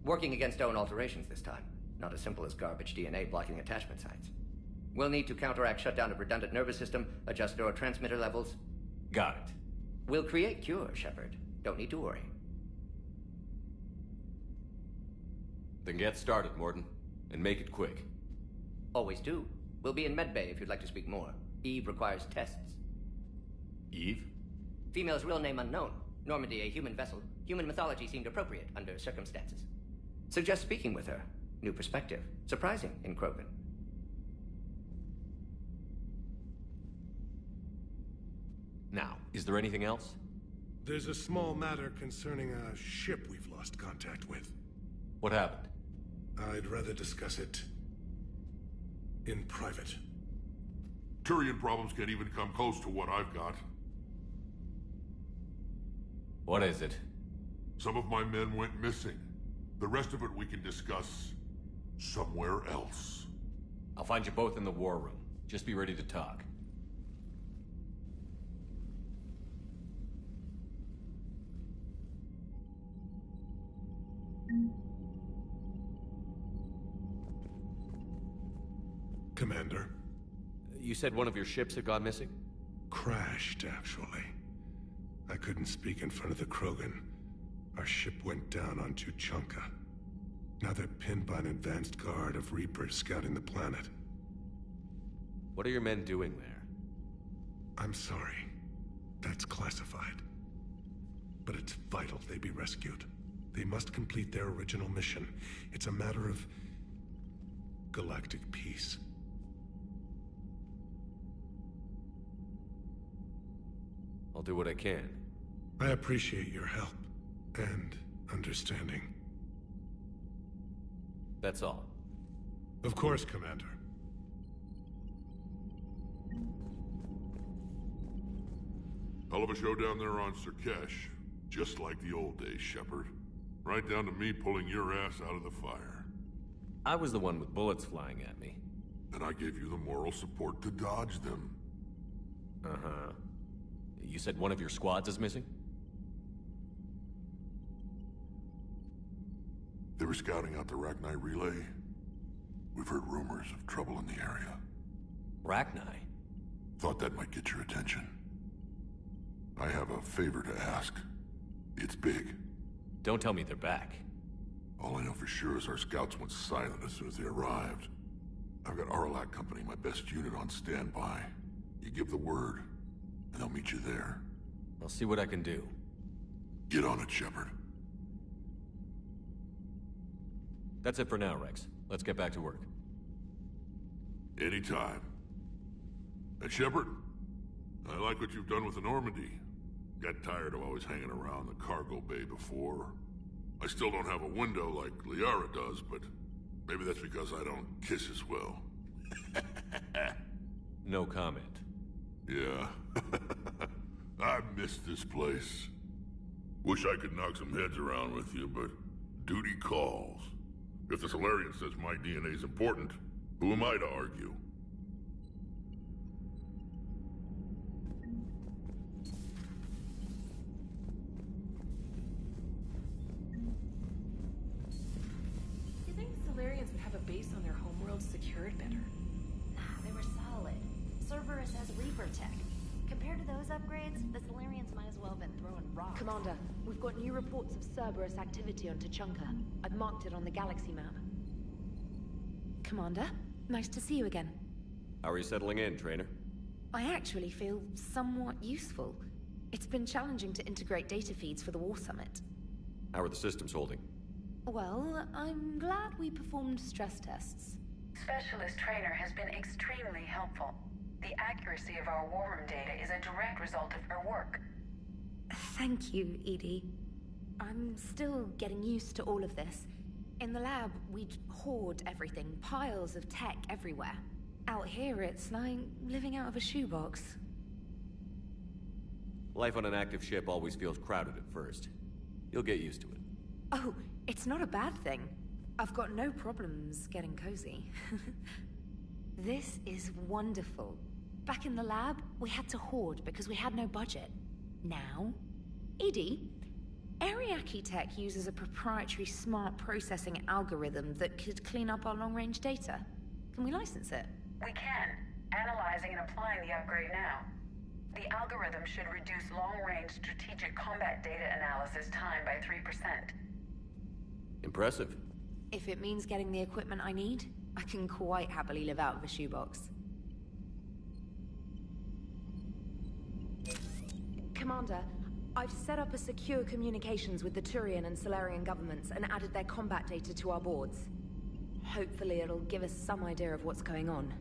Working against own alterations this time. Not as simple as garbage DNA blocking attachment sites. We'll need to counteract shutdown of redundant nervous system, adjust neurotransmitter levels. Got it. We'll create cure, Shepard. Don't need to worry. Then get started, Mordin. And make it quick. Always do. We'll be in medbay if you'd like to speak more. Eve requires tests. Eve? Female's real name unknown. Normandy, a human vessel. Human mythology seemed appropriate under circumstances. Suggest speaking with her. New perspective. Surprising in Krogan. Now, is there anything else? There's a small matter concerning a ship we've lost contact with. What happened? I'd rather discuss it in private. Turian problems can't even come close to what I've got. What is it? Some of my men went missing. The rest of it we can discuss somewhere else. I'll find you both in the war room. Just be ready to talk. Commander. You said one of your ships had gone missing? Crashed, actually. I couldn't speak in front of the Krogan. Our ship went down on Tuchanka. Now they're pinned by an advanced guard of Reapers scouting the planet. What are your men doing there? I'm sorry. That's classified. But it's vital they be rescued. They must complete their original mission. It's a matter of galactic peace. I'll do what I can. I appreciate your help and understanding. That's all. Of course, Commander. Hell of a show down there on Surkesh. Just like the old days, Shepard. Right down to me pulling your ass out of the fire. I was the one with bullets flying at me. And I gave you the moral support to dodge them. Uh-huh. You said one of your squads is missing? They were scouting out the Rachni relay. We've heard rumors of trouble in the area. Rachni? Thought that might get your attention. I have a favor to ask. It's big. Don't tell me they're back. All I know for sure is our scouts went silent as soon as they arrived. I've got Aralak Company, my best unit, on standby. You give the word, and they'll meet you there. I'll see what I can do. Get on it, Shepard. That's it for now, Rex. Let's get back to work. Anytime. And Shepard, I like what you've done with the Normandy. Got tired of always hanging around the cargo bay before. I still don't have a window like Liara does, but maybe that's because I don't kiss as well. No comment. Yeah. I miss this place. Wish I could knock some heads around with you, but duty calls. If the Salarian says my DNA's important, who am I to argue? You think the Salarians would have a base on their homeworld secured better? Nah, they were solid. Cerberus has Reaper tech. Compared to those upgrades, the Salarians might as well have been throwing rocks. Commander, we've got new reports of Cerberus activity on Tuchanka. I've marked it on the galaxy map. Commander, nice to see you again. How are you settling in, Trainer? I actually feel somewhat useful. It's been challenging to integrate data feeds for the War Summit. How are the systems holding? Well, I'm glad we performed stress tests. Specialist Trainer has been extremely helpful. The accuracy of our war room data is a direct result of her work. Thank you, Edie. I'm still getting used to all of this. In the lab, we'd hoard everything, piles of tech everywhere. Out here, it's like living out of a shoebox. Life on an active ship always feels crowded at first. You'll get used to it. Oh, it's not a bad thing. I've got no problems getting cozy. This is wonderful. Back in the lab, we had to hoard because we had no budget. Now, Edie, Ariake Tech uses a proprietary smart processing algorithm that could clean up our long-range data. Can we license it? We can. Analyzing and applying the upgrade now. The algorithm should reduce long-range strategic combat data analysis time by 3%. Impressive. If it means getting the equipment I need, I can quite happily live out of a shoebox. Commander, I've set up a secure communications with the Turian and Solarian governments and added their combat data to our boards. Hopefully it'll give us some idea of what's going on.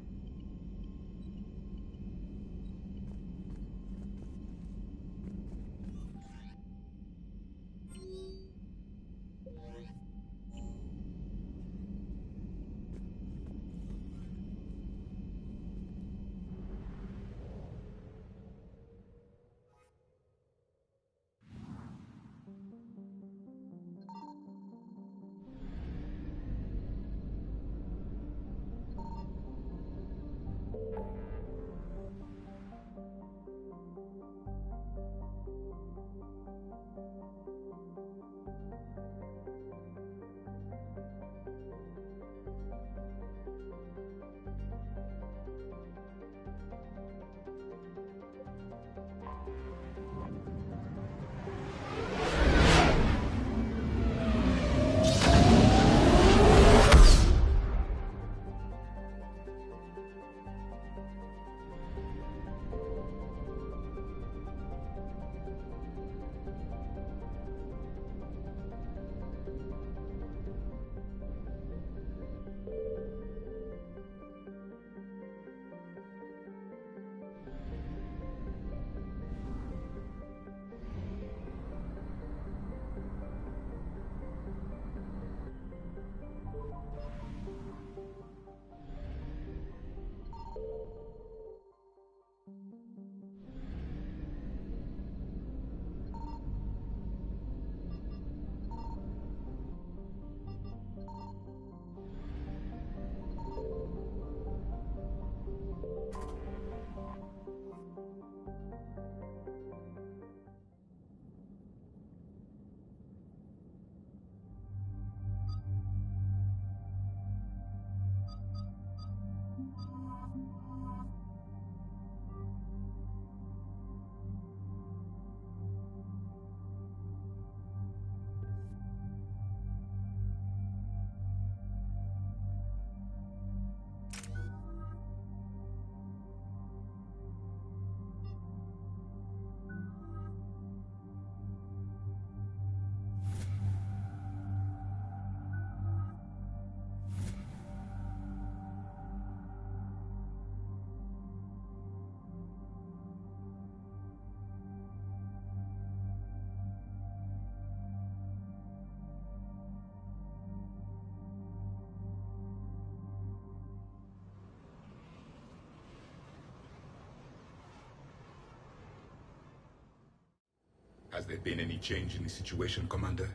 Has there been any change in the situation, Commander?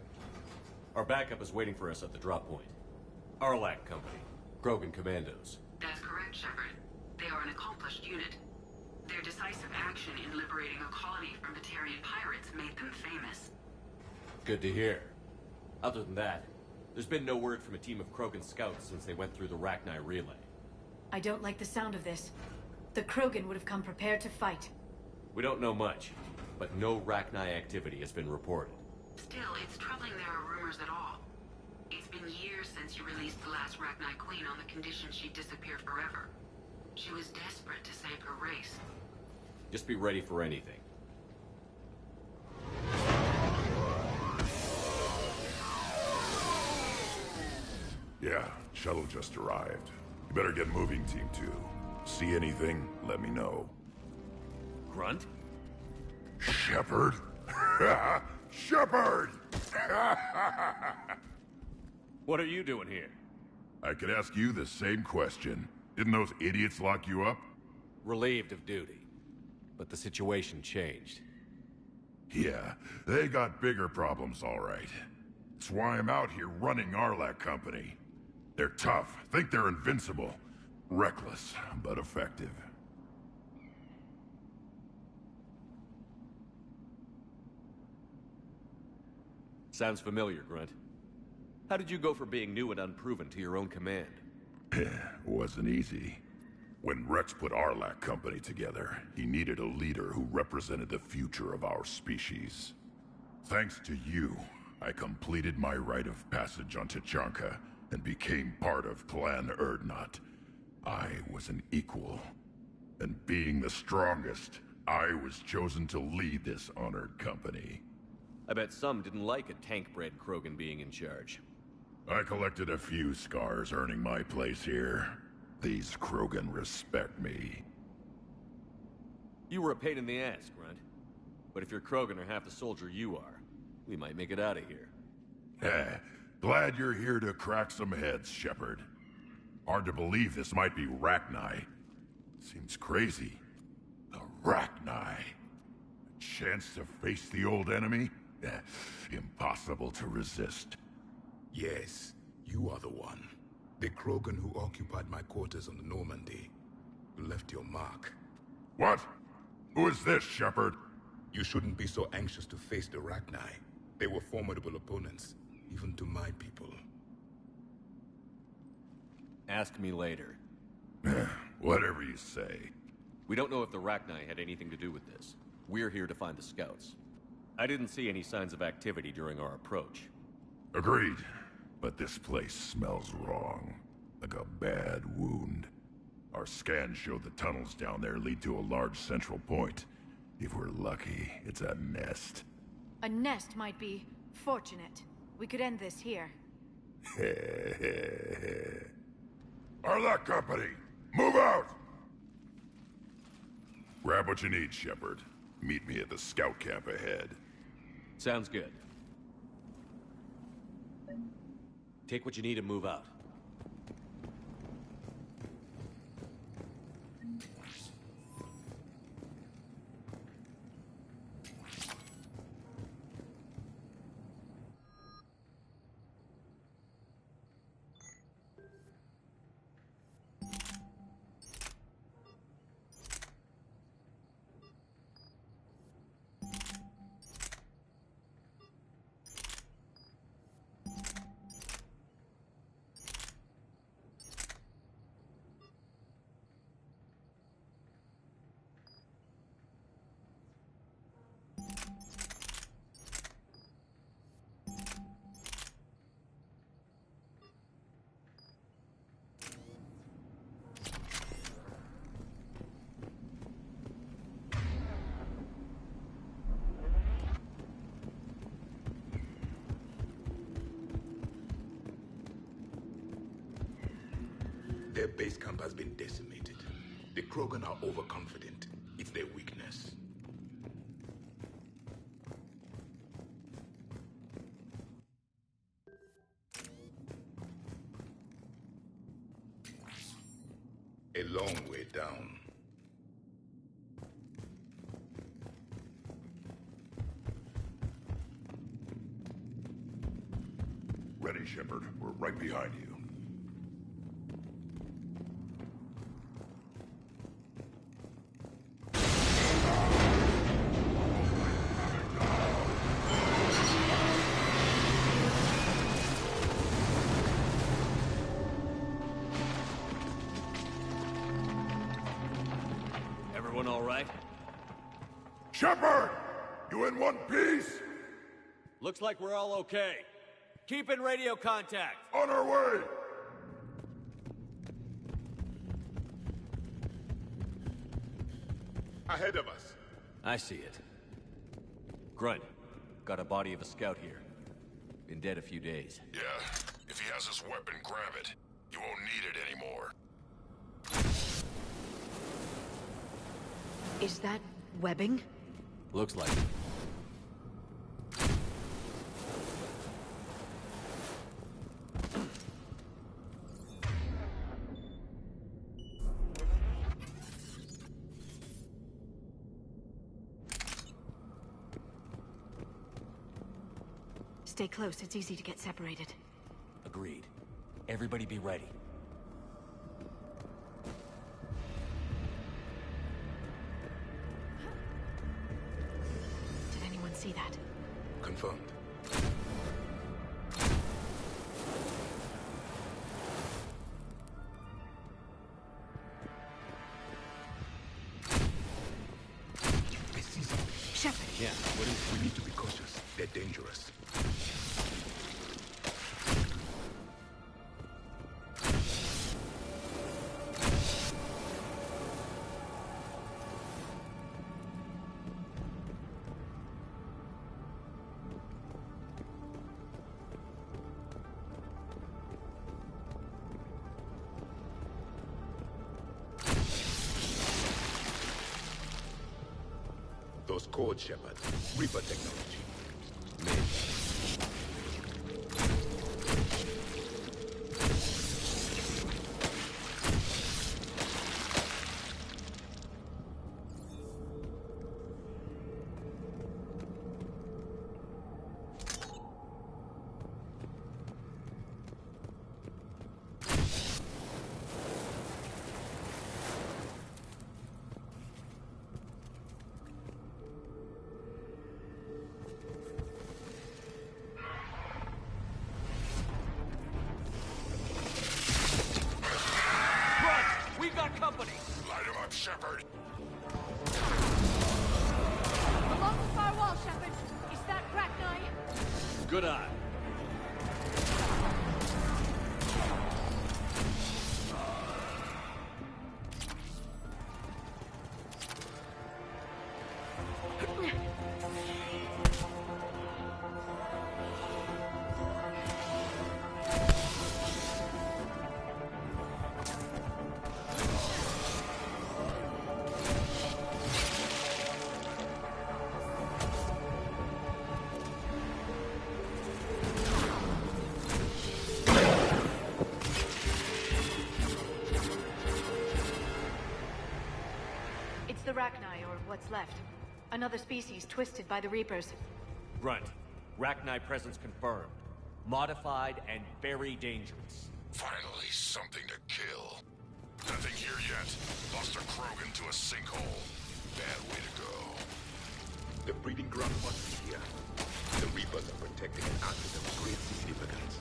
Our backup is waiting for us at the drop point. Arlac Company. Krogan Commandos. That's correct, Shepard. They are an accomplished unit. Their decisive action in liberating a colony from Batarian pirates made them famous. Good to hear. Other than that, there's been no word from a team of Krogan scouts since they went through the Rachni relay. I don't like the sound of this. The Krogan would have come prepared to fight. We don't know much, but no Rachni activity has been reported. Still, it's troubling there are rumors at all. It's been years since you released the last Rachni Queen on the condition she'd disappear forever. She was desperate to save her race, Just be ready for anything. Yeah, shuttle just arrived. You better get moving, Team 2. See anything, let me know. Grunt? Shepard? Shepard! What are you doing here? I could ask you the same question. Didn't those idiots lock you up? Relieved of duty. But the situation changed. Yeah, they got bigger problems, all right. That's why I'm out here running Arlac Company. They're tough, think they're invincible. Reckless, but effective. Sounds familiar, Grunt. How did you go from being new and unproven to your own command? Wasn't easy. When Rex put Arlac Company together, he needed a leader who represented the future of our species. Thanks to you, I completed my rite of passage on Tuchanka and became part of Clan Urdnot. I was an equal. And being the strongest, I was chosen to lead this honored company. I bet some didn't like a tank-bred Krogan being in charge. I collected a few scars earning my place here. These Krogan respect me. You were a pain in the ass, Grunt. But if you're Krogan or half the soldier you are, we might make it out of here. Glad you're here to crack some heads, Shepard. Hard to believe this might be Rachni. Seems crazy. The Rachni. A chance to face the old enemy? Impossible to resist. Yes, you are the one. The Krogan who occupied my quarters on the Normandy. You left your mark. What? Who is this, Shepard? You shouldn't be so anxious to face the Rachni. They were formidable opponents, even to my people. Ask me later. Whatever you say. We don't know if the Rachni had anything to do with this. We're here to find the scouts. I didn't see any signs of activity during our approach. Agreed. But this place smells wrong. Like a bad wound. Our scans show the tunnels down there lead to a large central point. If we're lucky, it's a nest. A nest might be fortunate. We could end this here. Arlac Company, move out! Grab what you need, Shepard. Meet me at the scout camp ahead. Sounds good. Take what you need and move out. Their base camp has been decimated. The Krogan are overconfident. It's their weakness. A long way down. Ready, Shepard. We're right behind you. Everyone all right? Shepard! You in one piece? Looks like we're all okay. Keep in radio contact. On our way! Ahead of us. I see it. Grunt, got a body of a scout here. Been dead a few days. Yeah, if he has his weapon, grab it. You won't need it anymore. Is that webbing? Looks like it. Stay close, it's easy to get separated. Agreed. Everybody be ready. Did anyone see that? Confirmed. I see something. Shepard! Yeah, what is it? We need to be cautious. They're dangerous. Those codes, Shepard. Reaper technology. Company! Light him up, Shepard! Along the far wall, Shepard. Is that Rachni? Good eye. The Rachni, or what's left. Another species twisted by the Reapers. Grunt, Rachni presence confirmed. Modified and very dangerous. Finally, something to kill. Nothing here yet. Lost a Krogan to a sinkhole. Bad way to go. The breeding ground must be here. The Reapers are protecting an asset of great significance.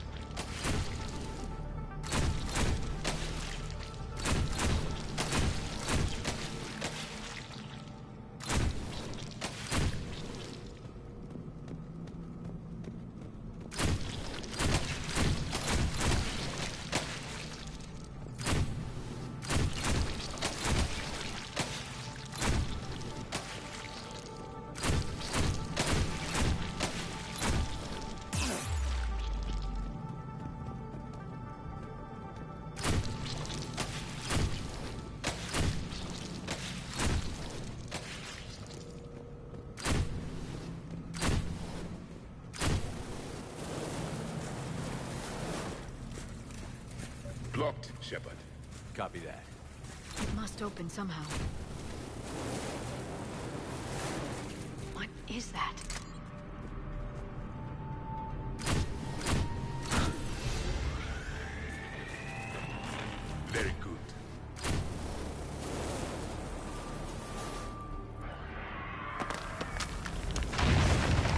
Blocked, Shepard. Copy that. It must open somehow. What is that? Very good.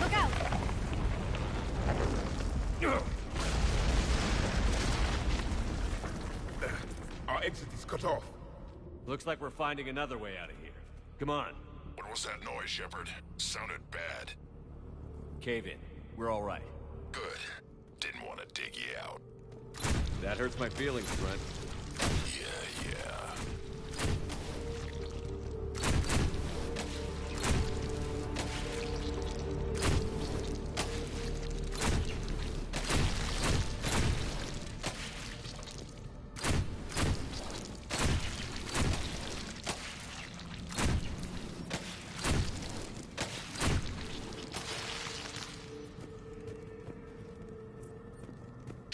Look out! Our exit is cut off. Looks like we're finding another way out of here. Come on. What was that noise, Shepard? Sounded bad. Cave in. We're all right. Good. Didn't want to dig you out. That hurts my feelings, Grunt. Yeah.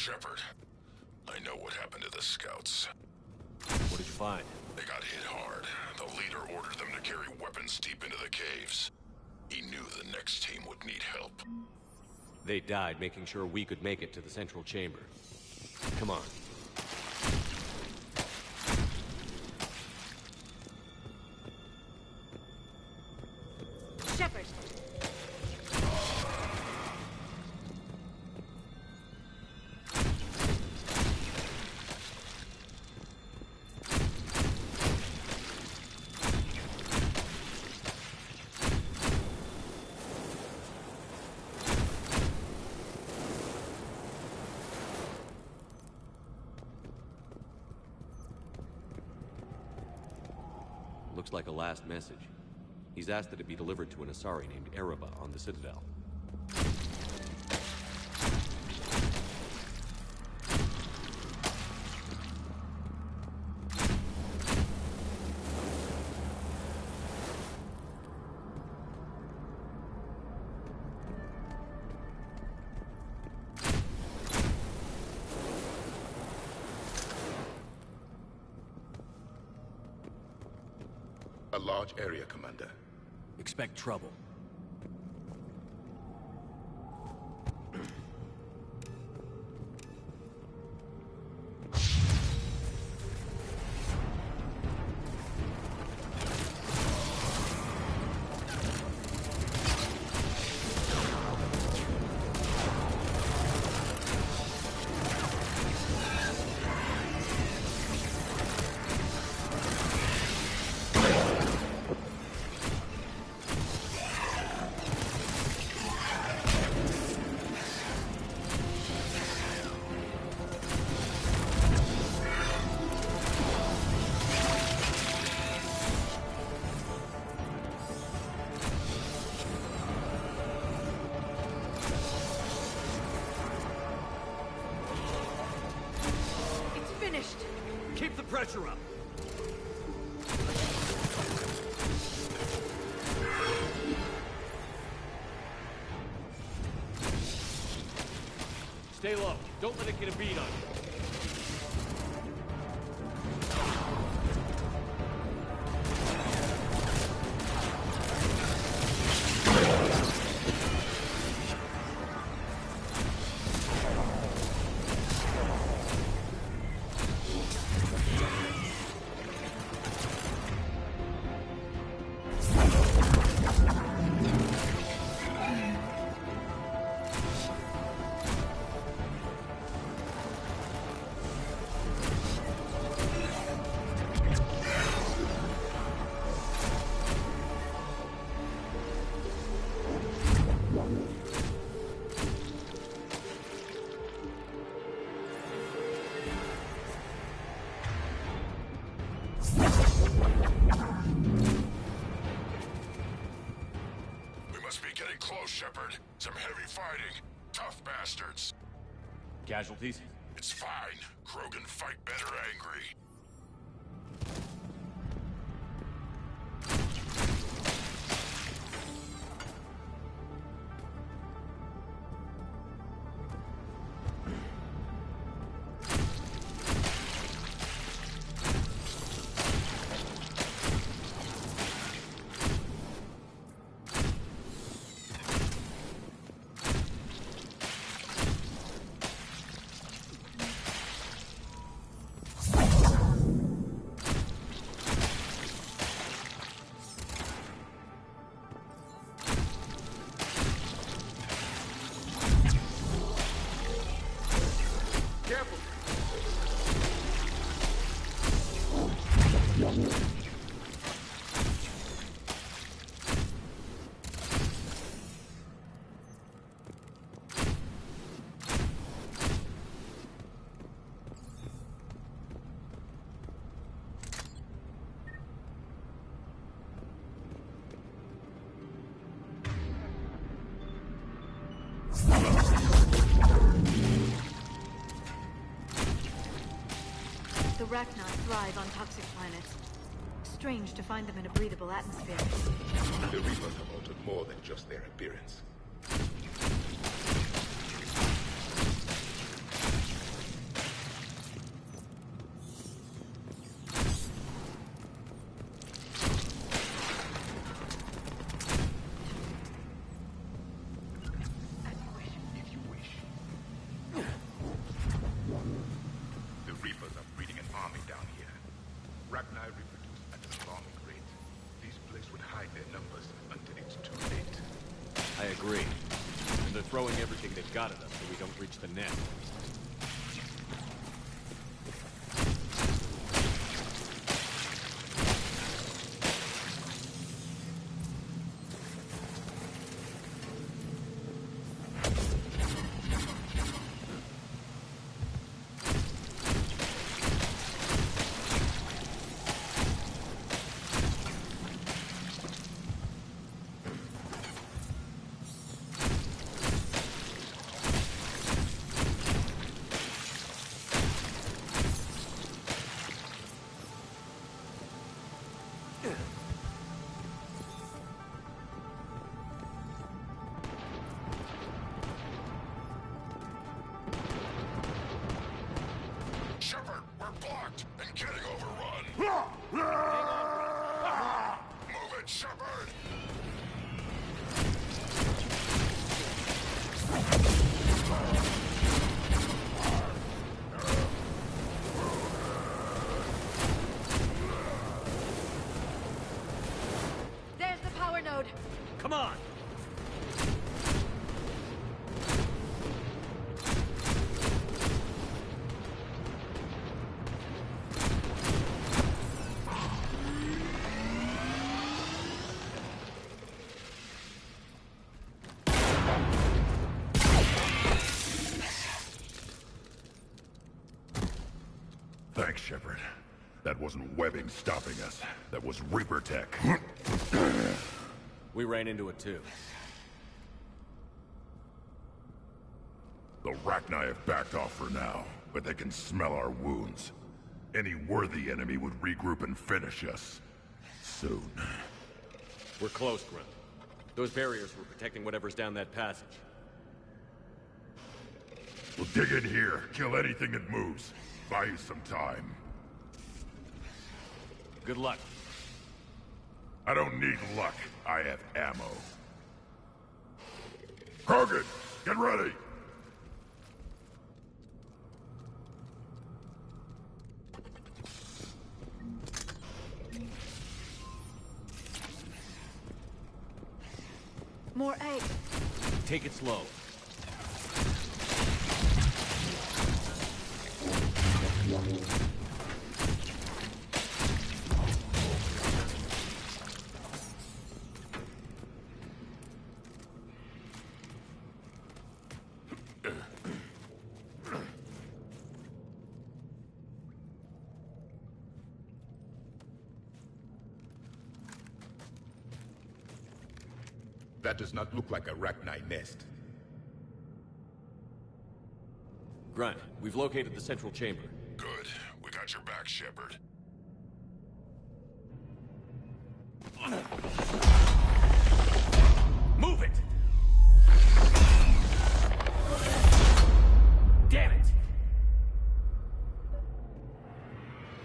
Shepard, I know what happened to the scouts. What did you find? They got hit hard. The leader ordered them to carry weapons deep into the caves. He knew the next team would need help. They died making sure we could make it to the central chamber. Come on. Shepard! Looks like a last message. He's asked that it be delivered to an Asari named Ereba on the Citadel. A large area, Commander. Expect trouble. Keep the pressure up. Stay low. Don't let it get a beat on you. Close, Shepard. Some heavy fighting. Tough bastards. Casualties? It's fine. Krogan fight better angry. The Rachni thrive on toxic planets. Strange to find them in a breathable atmosphere. The Reapers have altered more than just their appearance. agree. And they're throwing everything they've got at us so we don't reach the net. Shepard, we're blocked and getting overrun. Move it, Shepard! There's the power node. Come on! Thanks, Shepard. That wasn't webbing stopping us. That was Reaper tech. We ran into it too. The Rachni have backed off for now, but they can smell our wounds. Any worthy enemy would regroup and finish us. Soon. We're close, Grunt. Those barriers were protecting whatever's down that passage. We'll dig in here, kill anything that moves. Buy you some time. Good luck. I don't need luck. I have ammo. Krogan, get ready! More eggs. Take it slow. That does not look like a Rachni nest. Grunt, we've located the central chamber. Good. We got your back, Shepard. Move it! Damn it!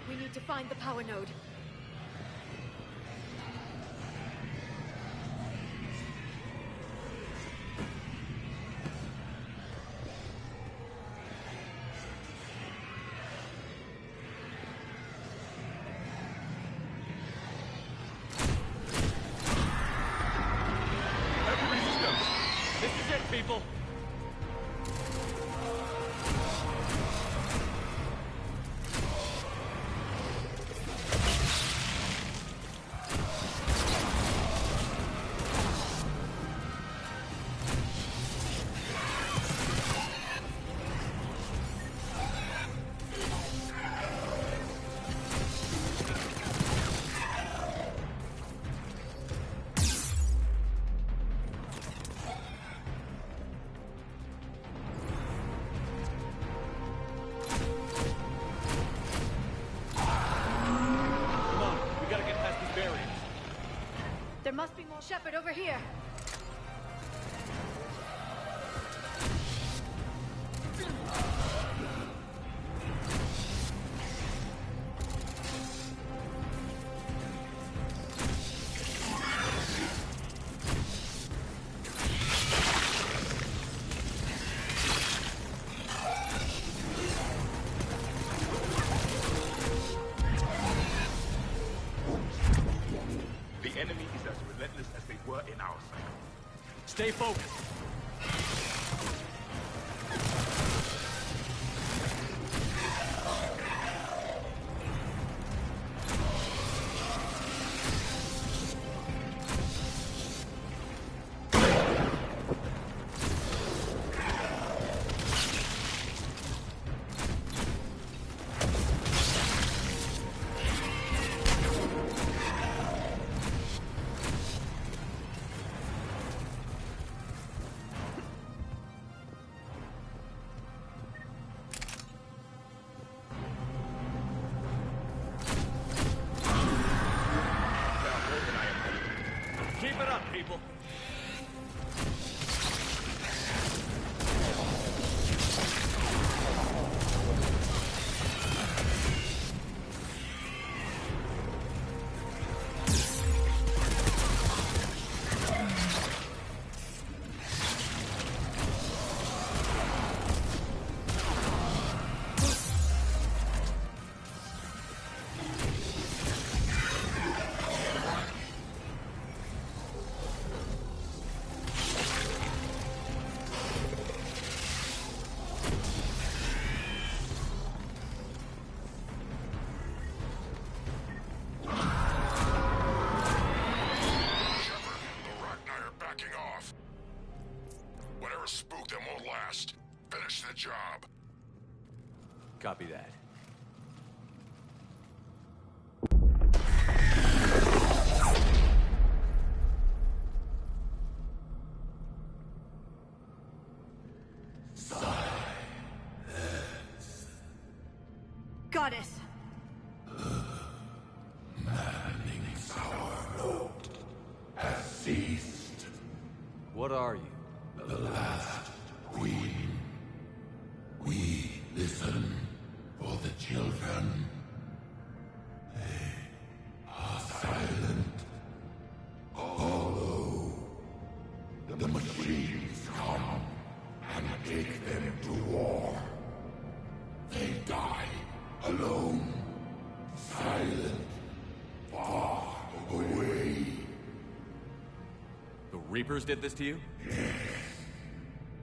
We need to find the power node. People! There must be more Shepard over here. The enemy is as relentless as they were in our sight. Stay focused. Keep it up, people. Spook them won't last. Finish the job. Copy that. Goddess! Maddening's our note has ceased. What are you? The last queen. We listen for the children. They are silent. Although the machines come and take them to war, they die alone, silent, far away. The Reapers did this to you? Yes.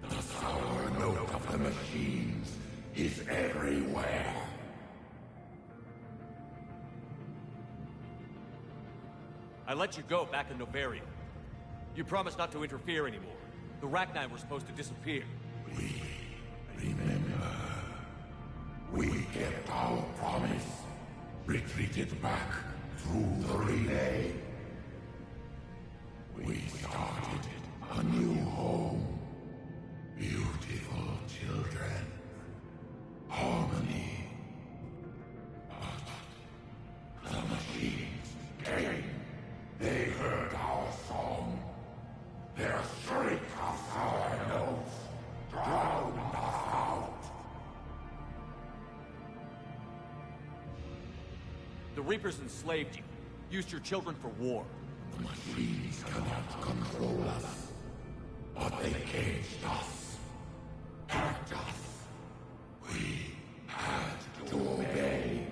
The sour note of the machines is everywhere. I let you go back in Noveria. You promised not to interfere anymore. The Rachni were supposed to disappear. We remember. We kept our promise. Retreated back through the relay. We started a new home. Beautiful children. Harmony. But the machines came. They heard our song. Their shriek of sour notes drowned us out. The Reapers enslaved you. Used your children for war. The machines cannot control us. But they caged us. Hacked us. We had to obey.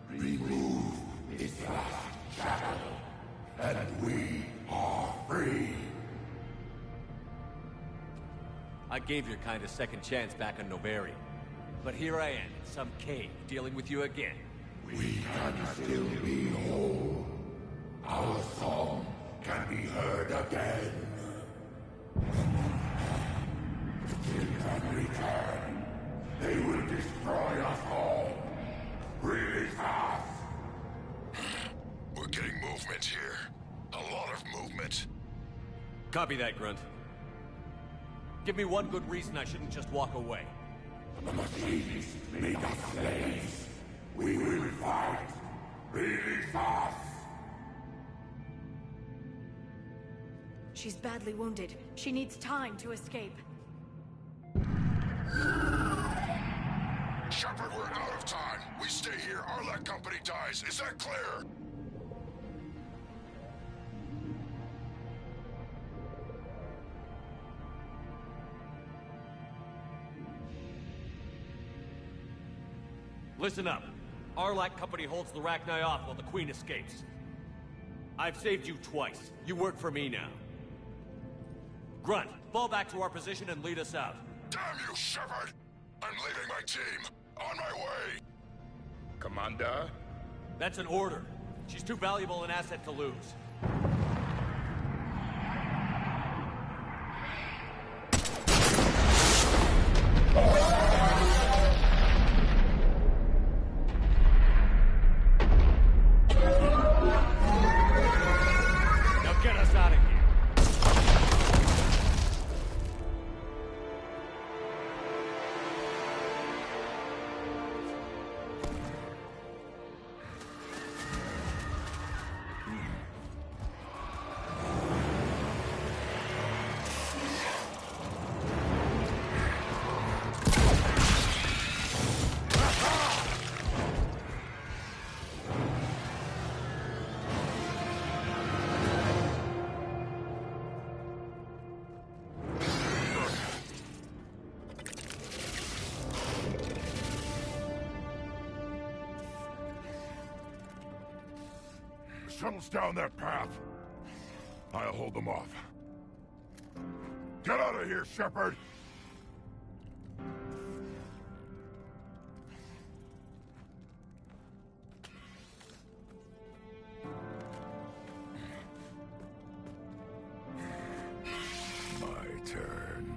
Remove this last shackle, and we are free. I gave your kind a second chance back in Noveria. But here I am, in some cave, dealing with you again. We can still be whole. Our song can be heard again. The children return. They will destroy us all. Really fast. We're getting movement here. A lot of movement. Copy that, Grunt. Give me one good reason I shouldn't just walk away. The machines make us slaves. We will fight. Really fast. She's badly wounded. She needs time to escape. Shepard, we're out of time. We stay here, Arlec Company dies. Is that clear? Listen up. Arlec Company holds the Rachni off while the Queen escapes. I've saved you twice. You work for me now. Grunt, fall back to our position and lead us out. Damn you, Shepard! I'm leaving my team. On my way! Commander? That's an order. She's too valuable an asset to lose. Now get us out of here. Shuttle's down that path. I'll hold them off. Get out of here, Shepard! My turn.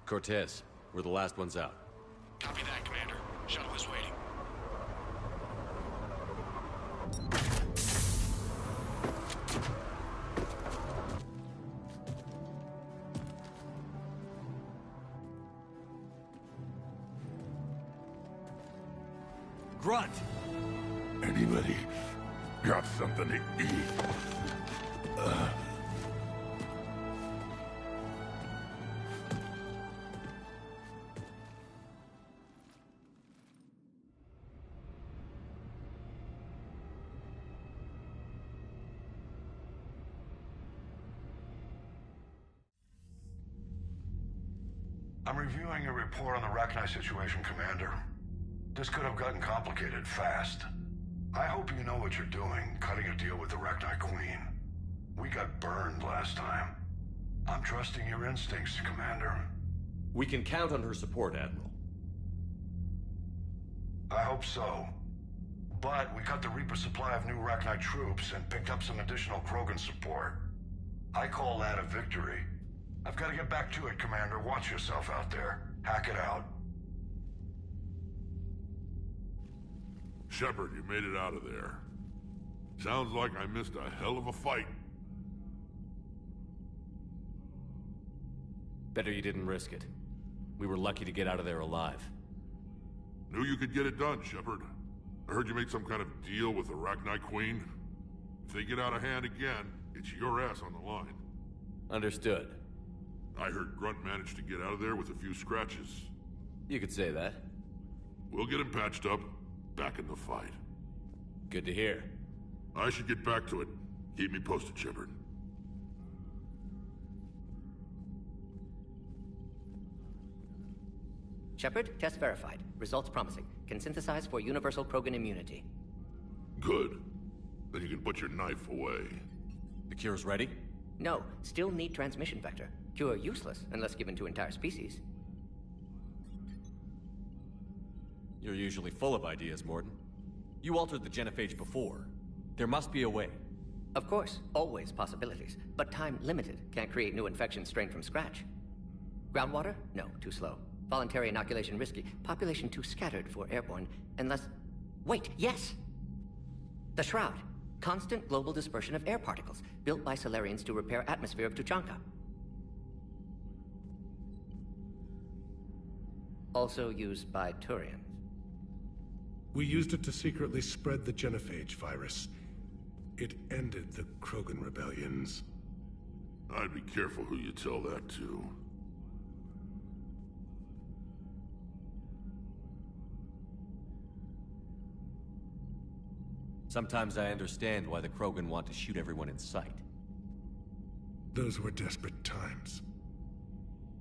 Cortez, we're the last ones out. Copy that, Commander. Shuttle is waiting. Grunt! Anybody got something to eat? I'm reviewing your report on the Rachni situation, Commander. This could have gotten complicated fast. I hope you know what you're doing, cutting a deal with the Rachni Queen. We got burned last time. I'm trusting your instincts, Commander. We can count on her support, Admiral. I hope so. But we cut the Reaper supply of new Rachni troops and picked up some additional Krogan support. I call that a victory. I've got to get back to it, Commander. Watch yourself out there. Hack it out. Shepard, you made it out of there. Sounds like I missed a hell of a fight. Better you didn't risk it. We were lucky to get out of there alive. Knew you could get it done, Shepard. I heard you made some kind of deal with the Rachni Queen. If they get out of hand again, it's your ass on the line. Understood. I heard Grunt managed to get out of there with a few scratches. You could say that. We'll get him patched up, back in the fight. Good to hear. I should get back to it. Keep me posted, Shepard. Shepard, test verified. Results promising. Can synthesize for universal Krogan immunity. Good. Then you can put your knife away. The cure's ready? No, still need transmission vector. Cure useless unless given to entire species. You're usually full of ideas, Mordin. You altered the genophage before. There must be a way. Of course, always possibilities. But time limited. Can't create new infections strained from scratch. Groundwater? No, too slow. Voluntary inoculation risky. Population too scattered for airborne. Unless... Wait, yes! The Shroud. Constant global dispersion of air particles, built by Solarians to repair atmosphere of Tuchanka. Also used by Turians. We used it to secretly spread the genophage virus. It ended the Krogan rebellions. I'd be careful who you tell that to. Sometimes I understand why the Krogan want to shoot everyone in sight. Those were desperate times.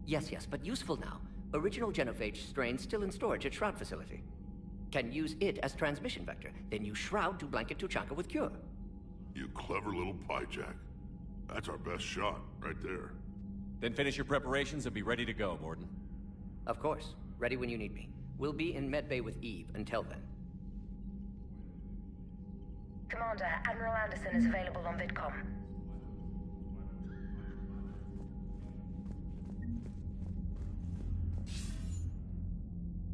Yes, but useful now. Original genophage strain still in storage at Shroud facility. Can use it as transmission vector, then use Shroud to blanket Tuchanka with cure. You clever little pyjak. That's our best shot, right there. Then finish your preparations and be ready to go, Mordin. Of course. Ready when you need me. We'll be in Medbay with Eve until then. Commander, Admiral Anderson is available on VidCom.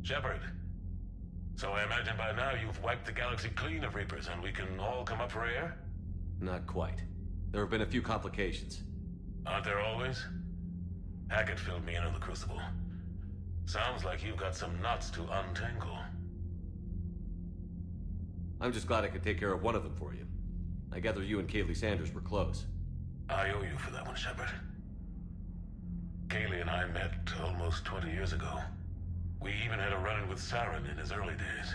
Shepard. So I imagine by now you've wiped the galaxy clean of Reapers and we can all come up for air? Not quite. There have been a few complications. Aren't there always? Hackett filled me in on the Crucible. Sounds like you've got some knots to untangle. I'm just glad I could take care of one of them for you. I gather you and Kaylee Sanders were close. I owe you for that one, Shepard. Kaylee and I met almost 20 years ago. We even had a run-in with Saren in his early days.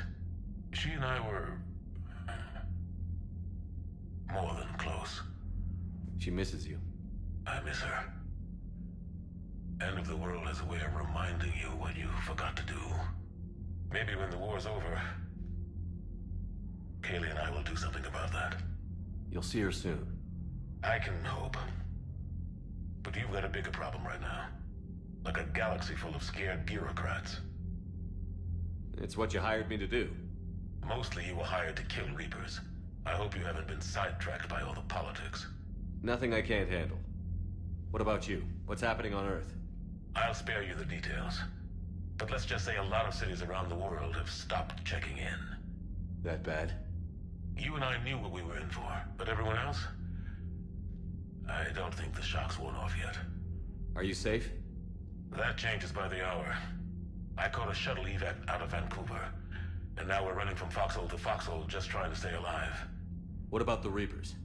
She and I were... more than close. She misses you. I miss her. End of the world has a way of reminding you what you forgot to do. Maybe when the war's over, Kaylee and I will do something about that. You'll see her soon. I can hope. But you've got a bigger problem right now. Like a galaxy full of scared bureaucrats. It's what you hired me to do. Mostly you were hired to kill Reapers. I hope you haven't been sidetracked by all the politics. Nothing I can't handle. What about you? What's happening on Earth? I'll spare you the details. But let's just say a lot of cities around the world have stopped checking in. That bad? You and I knew what we were in for, but everyone else? I don't think the shock's worn off yet. Are you safe? That changes by the hour. I caught a shuttle evac out of Vancouver, and now we're running from foxhole to foxhole just trying to stay alive. What about the Reapers?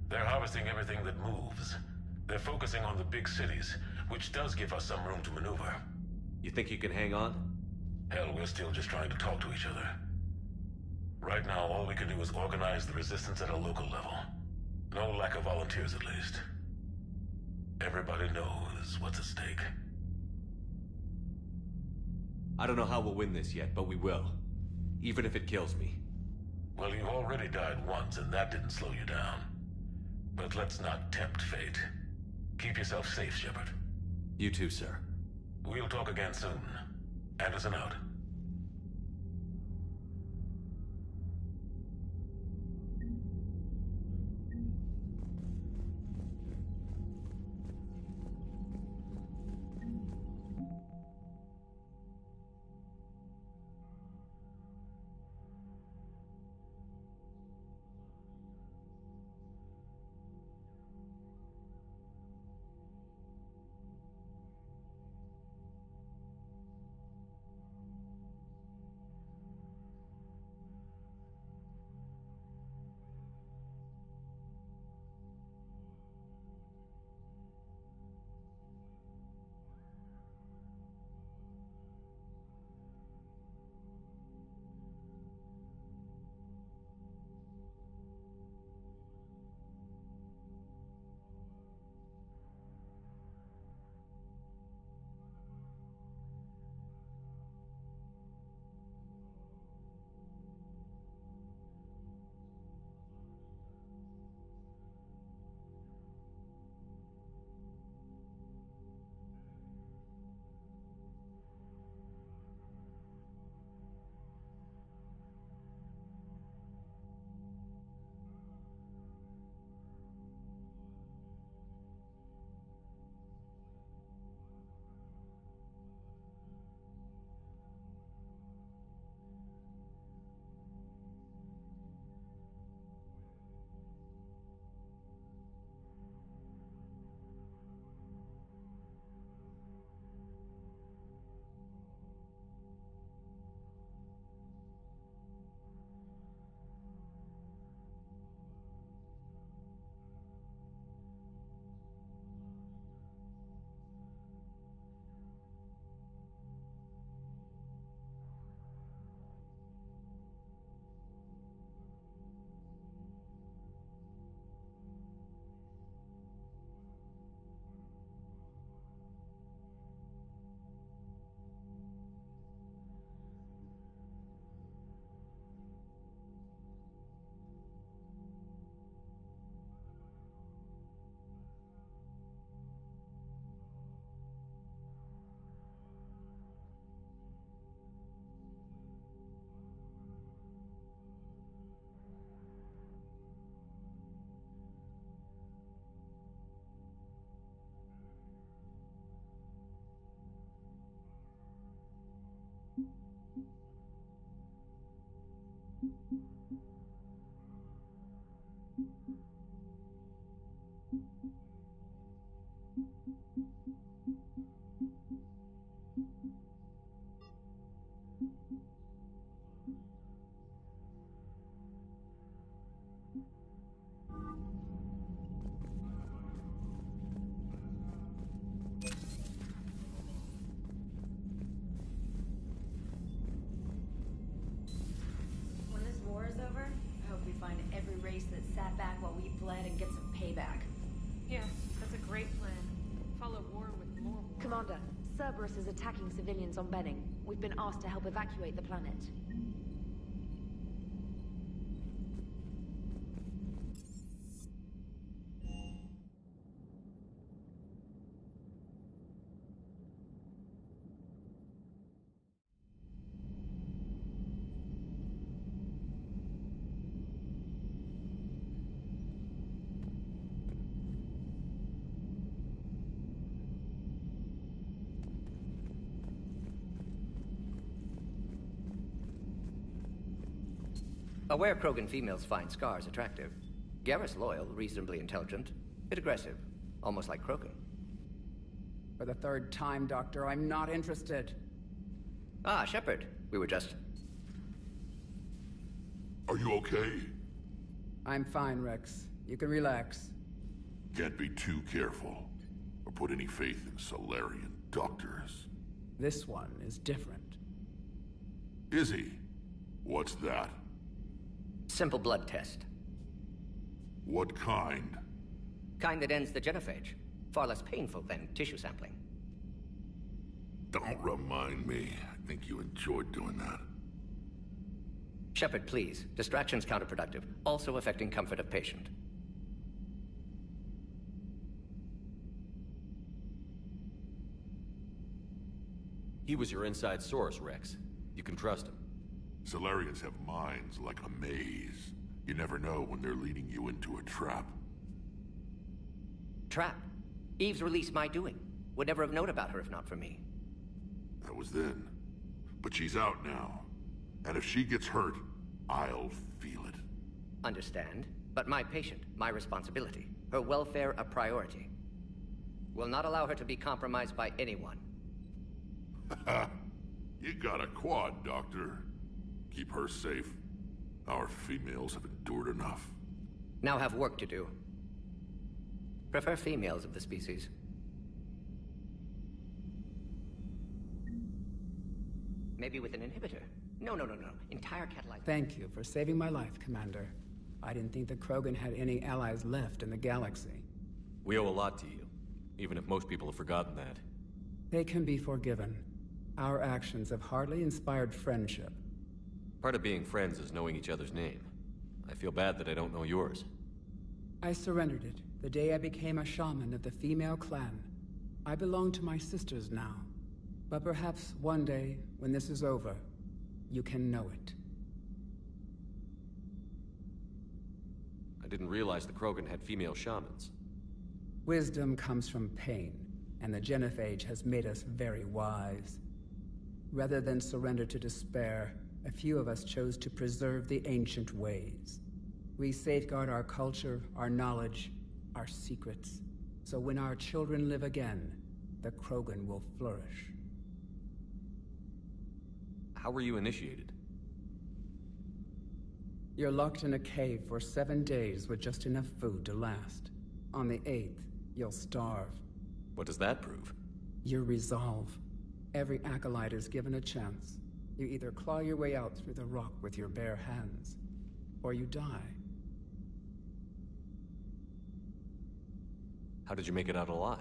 They're harvesting everything that moves. They're focusing on the big cities, which does give us some room to maneuver. You think you can hang on? Hell, we're still just trying to talk to each other. Right now, all we can do is organize the resistance at a local level. No lack of volunteers, at least. Everybody knows what's at stake. I don't know how we'll win this yet, but we will. Even if it kills me. Well, you've already died once, and that didn't slow you down. But let's not tempt fate. Keep yourself safe, Shepard. You too, sir. We'll talk again soon. Anderson out. Commander, Cerberus is attacking civilians on Benning. We've been asked to help evacuate the planet. Aware Krogan females find scars attractive. Garrus loyal, reasonably intelligent, bit aggressive, almost like Krogan. For the third time, Doctor, I'm not interested. Ah, Shepard. We were just... Are you okay? I'm fine, Rex. You can relax. Can't be too careful, or put any faith in Solarian doctors. This one is different. Is he? What's that? Simple blood test. What kind? Kind that ends the genophage. Far less painful than tissue sampling. Don't remind me. I think you enjoyed doing that. Shepard, please. Distraction's counterproductive, also affecting comfort of patient. He was your inside source, Rex. You can trust him. Solarians have minds like a maze. You never know when they're leading you into a trap. Trap? Eve's release my doing. Would never have known about her if not for me. That was then. But she's out now. And if she gets hurt, I'll feel it. Understand. But my patient, my responsibility. Her welfare a priority. Will not allow her to be compromised by anyone. You got a quad, Doctor. Keep her safe. Our females have endured enough. Now have work to do. Prefer females of the species. Maybe with an inhibitor. No. Entire catalyzed... Thank you for saving my life, Commander. I didn't think the Krogan had any allies left in the galaxy. We owe a lot to you, even if most people have forgotten that. They can be forgiven. Our actions have hardly inspired friendship. Part of being friends is knowing each other's name. I feel bad that I don't know yours. I surrendered it the day I became a shaman of the female clan. I belong to my sisters now. But perhaps one day, when this is over, you can know it. I didn't realize the Krogan had female shamans. Wisdom comes from pain, and the genophage has made us very wise. Rather than surrender to despair, a few of us chose to preserve the ancient ways. We safeguard our culture, our knowledge, our secrets. So when our children live again, the Krogan will flourish. How were you initiated? You're locked in a cave for 7 days with just enough food to last. On the 8th, you'll starve. What does that prove? Your resolve. Every acolyte is given a chance. You either claw your way out through the rock with your bare hands, or you die. How did you make it out alive?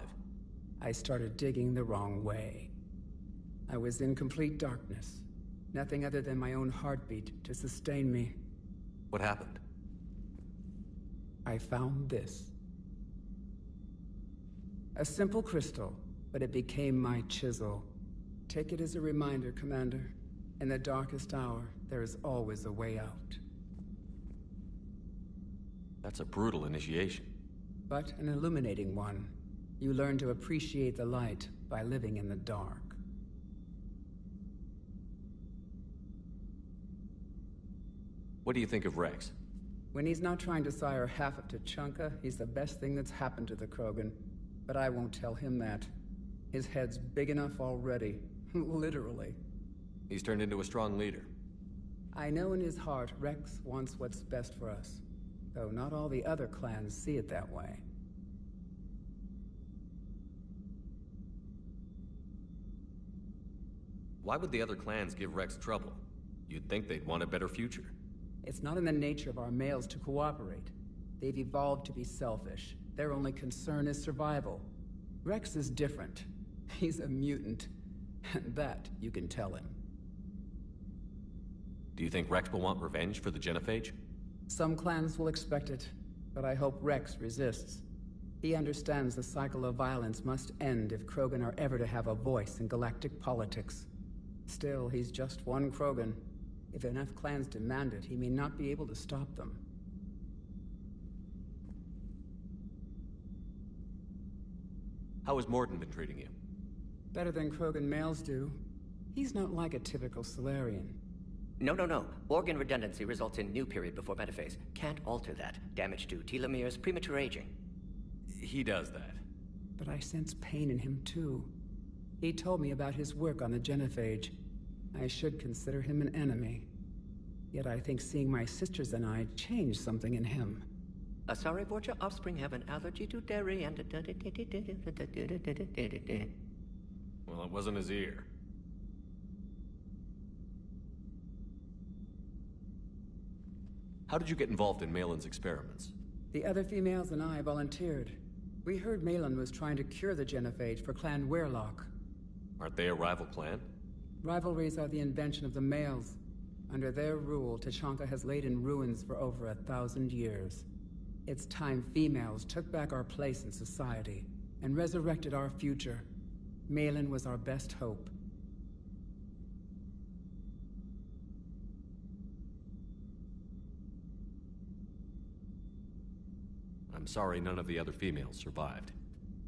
I started digging the wrong way. I was in complete darkness. Nothing other than my own heartbeat to sustain me. What happened? I found this. A simple crystal, but it became my chisel. Take it as a reminder, Commander. In the darkest hour, there is always a way out. That's a brutal initiation. But an illuminating one. You learn to appreciate the light by living in the dark. What do you think of Rex? When he's not trying to sire half of Tuchanka, he's the best thing that's happened to the Krogan. But I won't tell him that. His head's big enough already. Literally. He's turned into a strong leader. I know in his heart Rex wants what's best for us. Though not all the other clans see it that way. Why would the other clans give Rex trouble? You'd think they'd want a better future. It's not in the nature of our males to cooperate. They've evolved to be selfish. Their only concern is survival. Rex is different. He's a mutant. And that you can tell him. Do you think Rex will want revenge for the Genophage? Some clans will expect it, but I hope Rex resists. He understands the cycle of violence must end if Krogan are ever to have a voice in galactic politics. Still, he's just one Krogan. If enough clans demand it, he may not be able to stop them. How has Mordin been treating you? Better than Krogan males do. He's not like a typical Solarian. No. Organ redundancy results in new period before metaphase. Can't alter that. Damage to telomeres, premature aging. He does that. But I sense pain in him too. He told me about his work on the Genophage. I should consider him an enemy. Yet I think seeing my sisters and I changed something in him. Asari Borgia offspring have an allergy to dairy and... Well, it wasn't his ear. How did you get involved in Malin's experiments? The other females and I volunteered. We heard Malin was trying to cure the Genophage for Clan Weirlock. Aren't they a rival clan? Rivalries are the invention of the males. Under their rule, Tuchanka has laid in ruins for over 1,000 years. It's time females took back our place in society and resurrected our future. Malin was our best hope. I'm sorry none of the other females survived.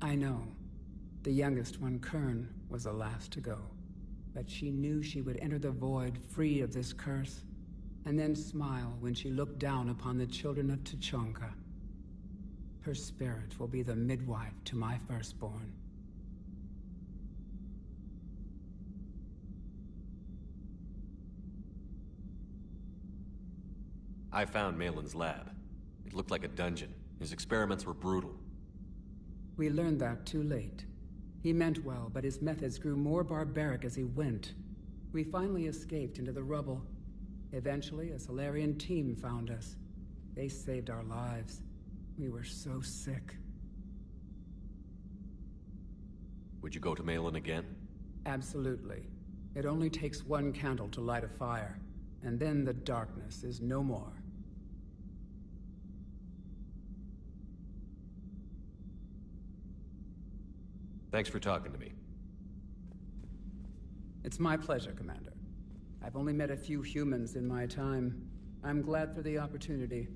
I know. The youngest one, Kern, was the last to go. But she knew she would enter the void free of this curse, and then smile when she looked down upon the children of Tuchanka. Her spirit will be the midwife to my firstborn. I found Malin's lab. It looked like a dungeon. His experiments were brutal. We learned that too late. He meant well, but his methods grew more barbaric as he went. We finally escaped into the rubble. Eventually, a Solarian team found us. They saved our lives. We were so sick. Would you go to Malin again? Absolutely. It only takes one candle to light a fire, and then the darkness is no more. Thanks for talking to me. It's my pleasure, Commander. I've only met a few humans in my time. I'm glad for the opportunity.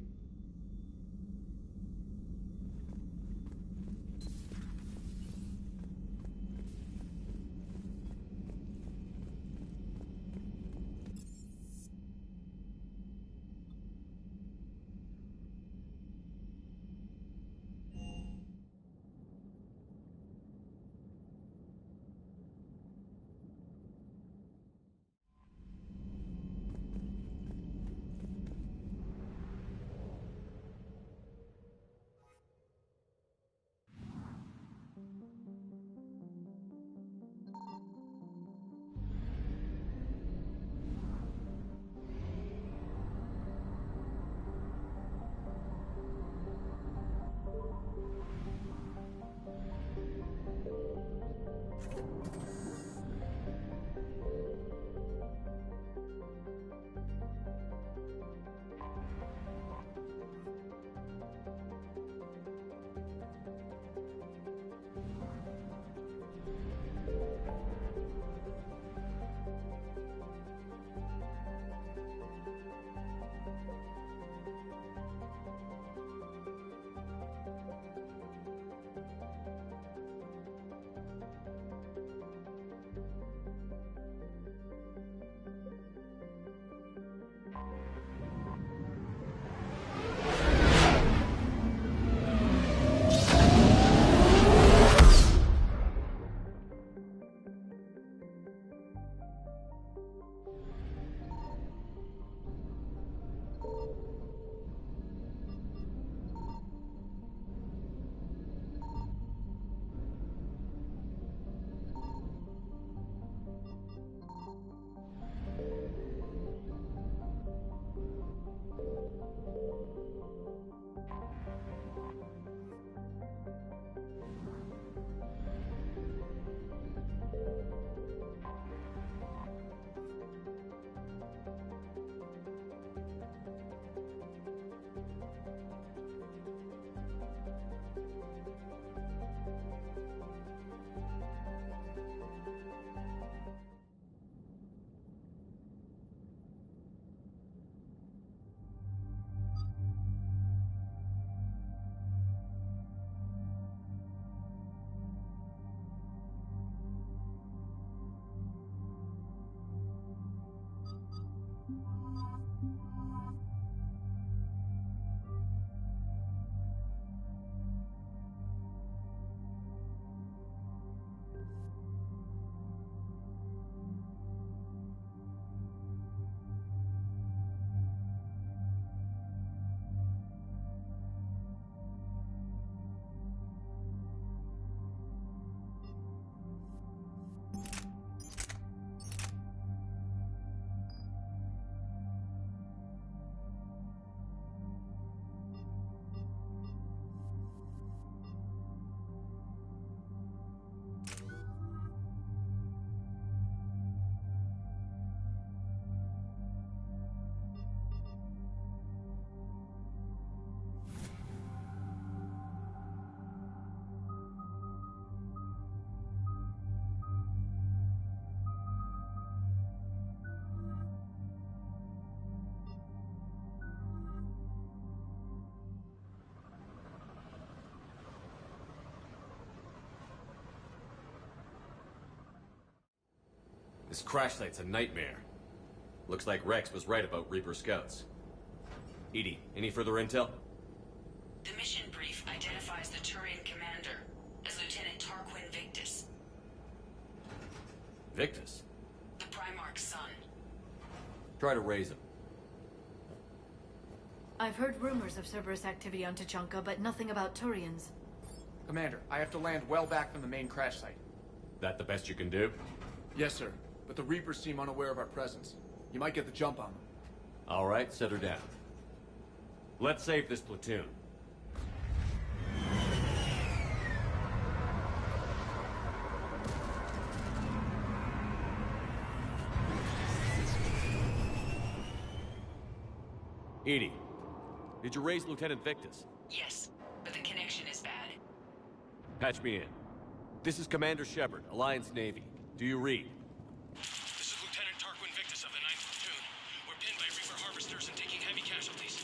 This crash site's a nightmare. Looks like Rex was right about Reaper scouts. EDI, any further intel? The mission brief identifies the Turian commander as Lieutenant Tarquin Victus. Victus? The Primarch's son. Try to raise him. I've heard rumors of Cerberus activity on Tuchanka, but nothing about Turians. Commander, I have to land well back from the main crash site. That the best you can do? Yes, sir. But the Reapers seem unaware of our presence. You might get the jump on them. All right, set her down. Let's save this platoon. EDI, did you raise Lieutenant Victus? Yes, but the connection is bad. Patch me in. This is Commander Shepard, Alliance Navy. Do you read? This is Lieutenant Tarquin Victus of the 9th Platoon. We're pinned by Reaper harvesters and taking heavy casualties.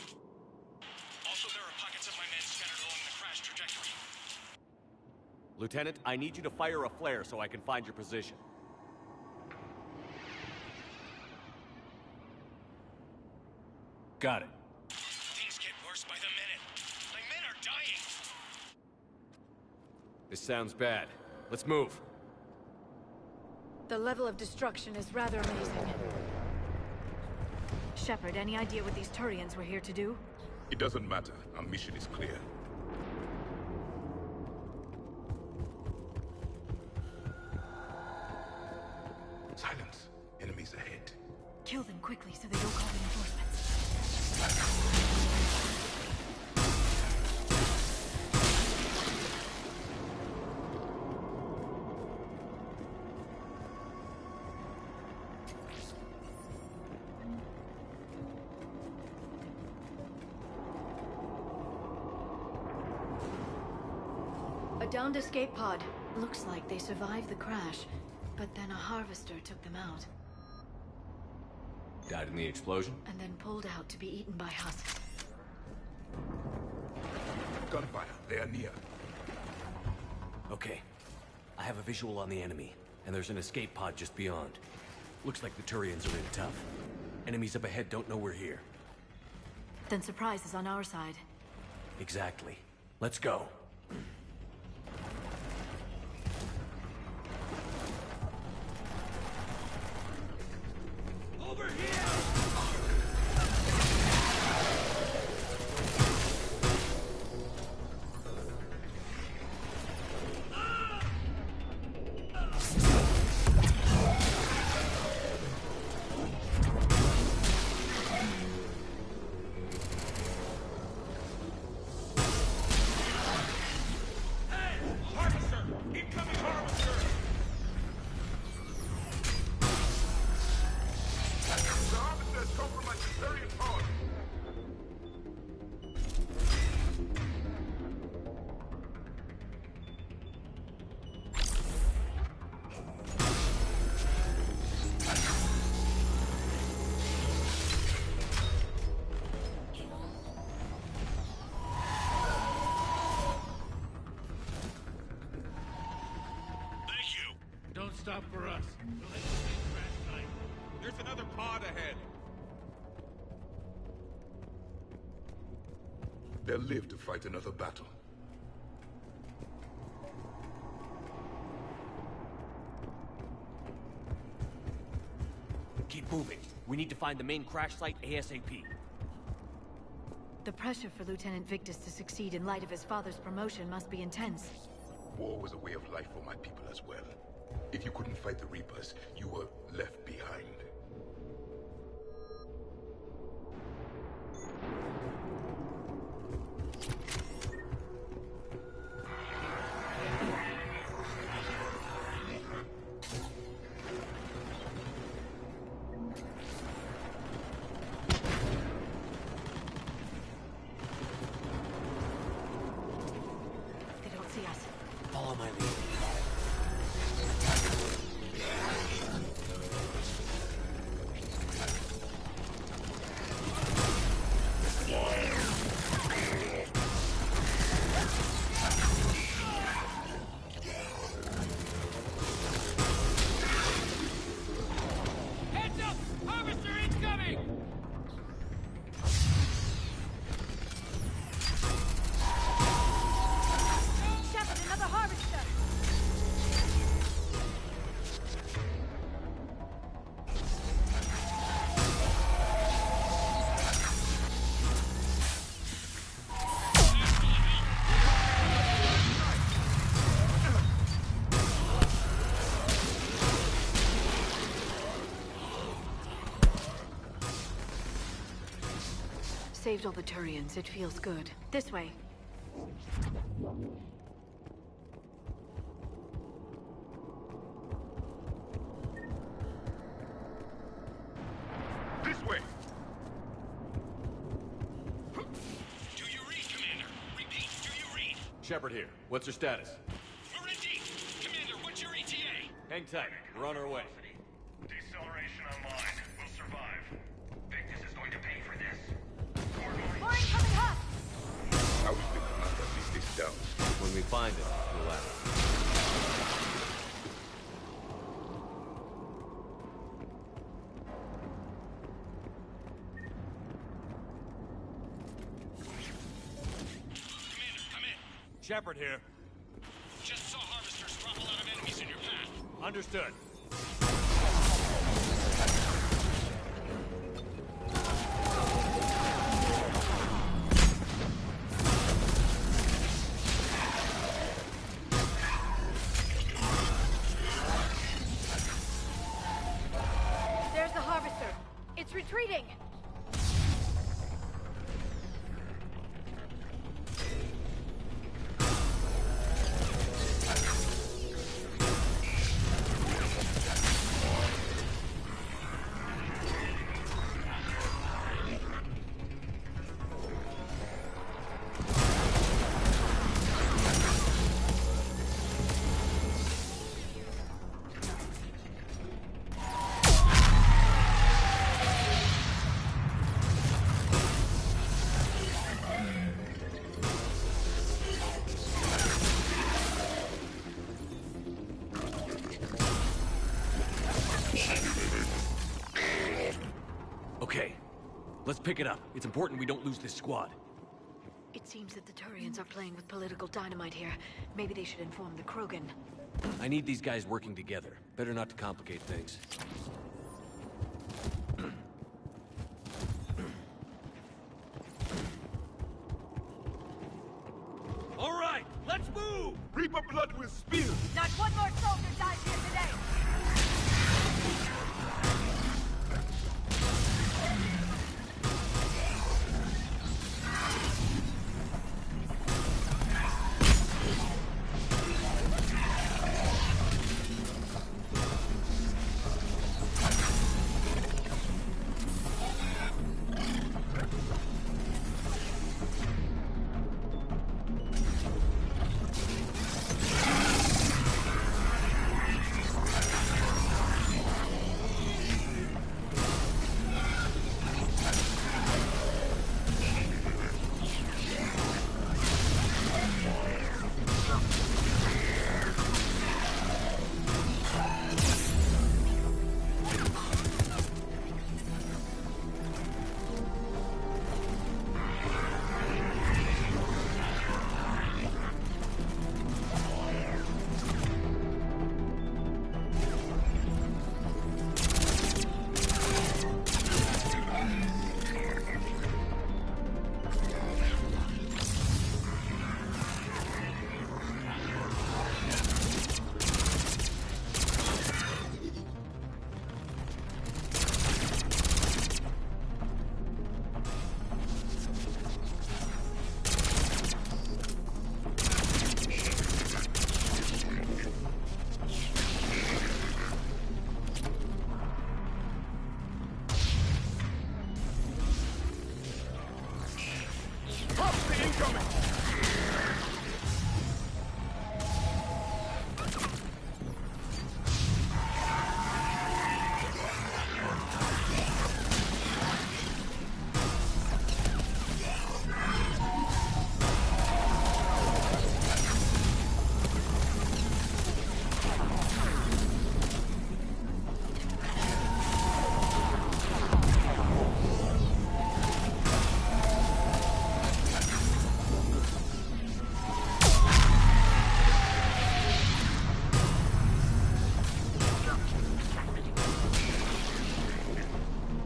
Also, there are pockets of my men scattered along the crash trajectory. Lieutenant, I need you to fire a flare so I can find your position. Got it. Things get worse by the minute. My men are dying. This sounds bad. Let's move. The level of destruction is rather amazing. Shepard, any idea what these Turians were here to do? It doesn't matter. Our mission is clear. Silence. Enemies ahead. Kill them quickly so they don't call reinforcements. A downed escape pod. Looks like they survived the crash, but then a harvester took them out. Died in the explosion? And then pulled out to be eaten by husks. Gunfire. They are near. Okay. I have a visual on the enemy, and there's an escape pod just beyond. Looks like the Turians are in tough. Enemies up ahead don't know we're here. Then surprise is on our side. Exactly. Let's go. Over here! Stop for us. There's another pod ahead. They'll live to fight another battle. Keep moving. We need to find the main crash site ASAP. The pressure for Lieutenant Victus to succeed in light of his father's promotion must be intense. War was a way of life for my people as well. If you couldn't fight the Reapers, you were left behind. They don't see us. Follow my lead. saved all the Turians. It feels good. This way. This way! Do you read, Commander? Repeat, do you read? Shepard here. What's your status? We're in deep. Commander, what's your ETA? Hang tight. We're on our way. Deceleration online. We'll survive. Victus is going to pay for this. Boring coming hot! How is the commander lead this down? When we find it, we'll act. Commander, come in. Shepard here. Just saw harvesters drop a lot of enemies in your path. Understood. There's the harvester. It's retreating. Okay. Let's pick it up. It's important we don't lose this squad. It seems that the Turians are playing with political dynamite here. Maybe they should inform the Krogan. I need these guys working together. Better not to complicate things. All right, let's move! Reaper blood will spill! Not one more soldier dies here today!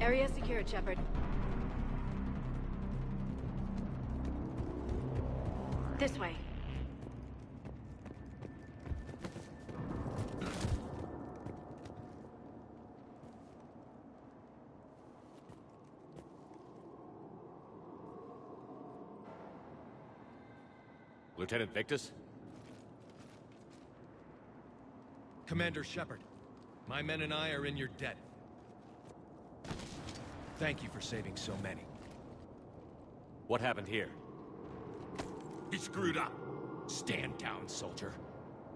Area secured, Shepard. This way. Lieutenant Victus? Commander Shepard, my men and I are in your debt. Thank you for saving so many. What happened here? He screwed up. Stand down, soldier.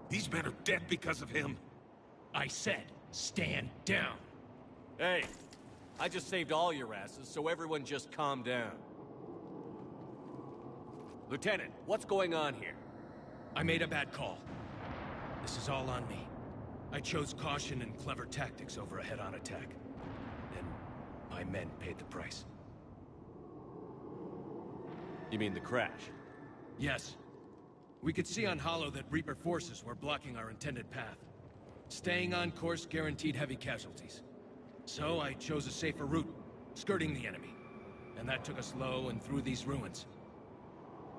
These men are dead because of him. I said, stand down. Hey, I just saved all your asses, so everyone just calm down. Lieutenant, what's going on here? I made a bad call. This is all on me. I chose caution and clever tactics over a head-on attack. And my men paid the price. You mean the crash? Yes. We could see on Hollow that Reaper forces were blocking our intended path. Staying on course guaranteed heavy casualties. So I chose a safer route, skirting the enemy. And that took us low and through these ruins.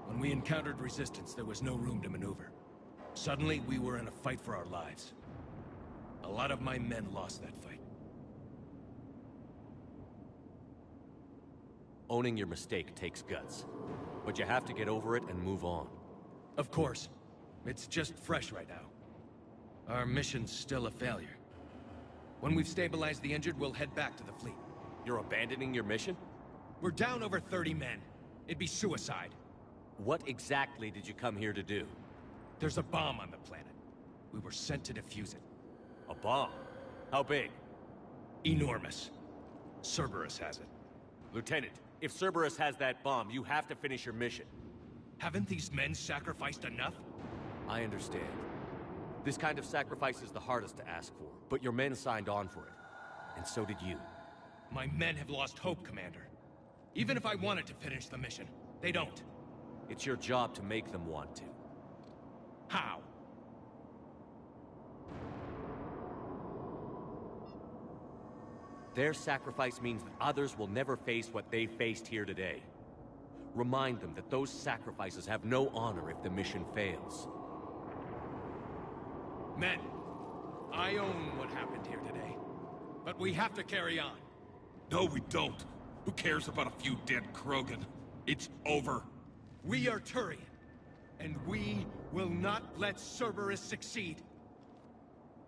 When we encountered resistance, there was no room to maneuver. Suddenly, we were in a fight for our lives. A lot of my men lost that fight. Owning your mistake takes guts. But you have to get over it and move on. Of course. It's just fresh right now. Our mission's still a failure. When we've stabilized the injured, we'll head back to the fleet. You're abandoning your mission? We're down over 30 men. It'd be suicide. What exactly did you come here to do? There's a bomb on the planet. We were sent to defuse it. A bomb? How big? Enormous. Cerberus has it. Lieutenant, if Cerberus has that bomb, you have to finish your mission. Haven't these men sacrificed enough? I understand. This kind of sacrifice is the hardest to ask for, but your men signed on for it. And so did you. My men have lost hope, Commander. Even if I wanted to finish the mission, they don't. It's your job to make them want to. How? Their sacrifice means that others will never face what they faced here today. Remind them that those sacrifices have no honor if the mission fails. Men, I own what happened here today. But we have to carry on. No, we don't. Who cares about a few dead Krogan? It's over. We are Turian, and we will not let Cerberus succeed.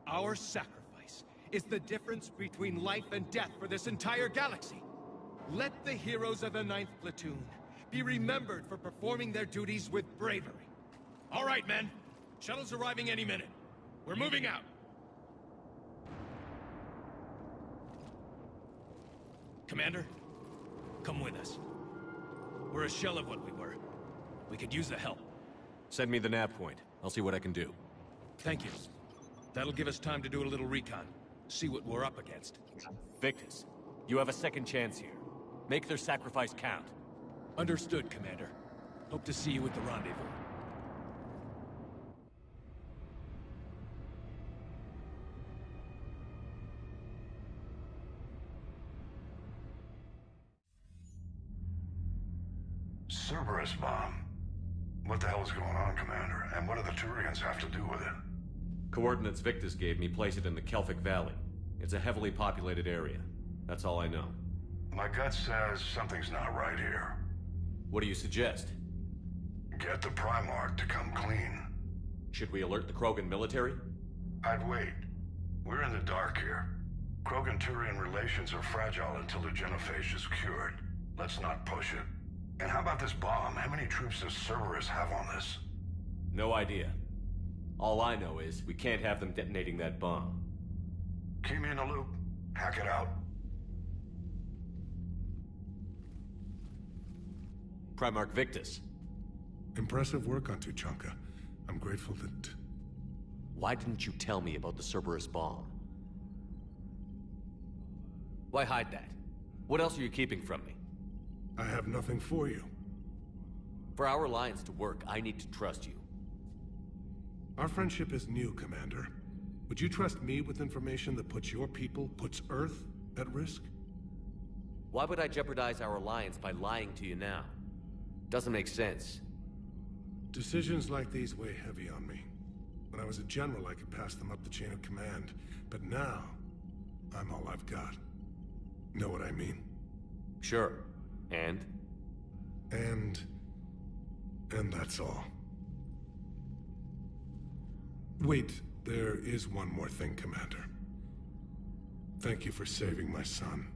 Our sacrifice is the difference between life and death for this entire galaxy. Let the heroes of the 9th Platoon be remembered for performing their duties with bravery. All right, men. Shuttle's arriving any minute. We're moving out. Commander, come with us. We're a shell of what we were. We could use the help. Send me the nav point. I'll see what I can do. Thank you. That'll give us time to do a little recon. See what we're up against. Victus, you have a second chance here. Make their sacrifice count. Understood, Commander. Hope to see you at the rendezvous. Cerberus bomb. What the hell is going on, Commander? And what do the Turians have to do with it? Coordinates Victus gave me place it in the Kelphic Valley. It's a heavily populated area. That's all I know. My gut says something's not right here. What do you suggest? Get the Primarch to come clean. Should we alert the Krogan military? I'd wait. We're in the dark here. Krogan-Turian relations are fragile until the genophage is cured. Let's not push it. And how about this bomb? How many troops does Cerberus have on this? No idea. All I know is we can't have them detonating that bomb. Keep me in the loop. Hack it out. Primarch Victus. Impressive work on Tuchanka. I'm grateful that... Why didn't you tell me about the Cerberus bomb? Why hide that? What else are you keeping from me? I have nothing for you. For our alliance to work, I need to trust you. Our friendship is new, Commander. Would you trust me with information that puts your people, puts Earth, at risk? Why would I jeopardize our alliance by lying to you now? Doesn't make sense. Decisions like these weigh heavy on me. When I was a general, I could pass them up the chain of command. But now, I'm all I've got. Know what I mean? Sure. And? And that's all. Wait, there is one more thing, Commander. Thank you for saving my son.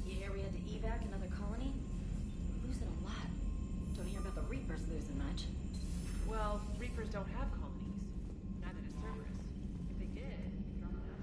You hear we had to evac another colony? Losing a lot. Don't hear about the Reapers losing much. Well, Reapers don't have colonies. Neither does Cerberus. If they did, they'd drop them.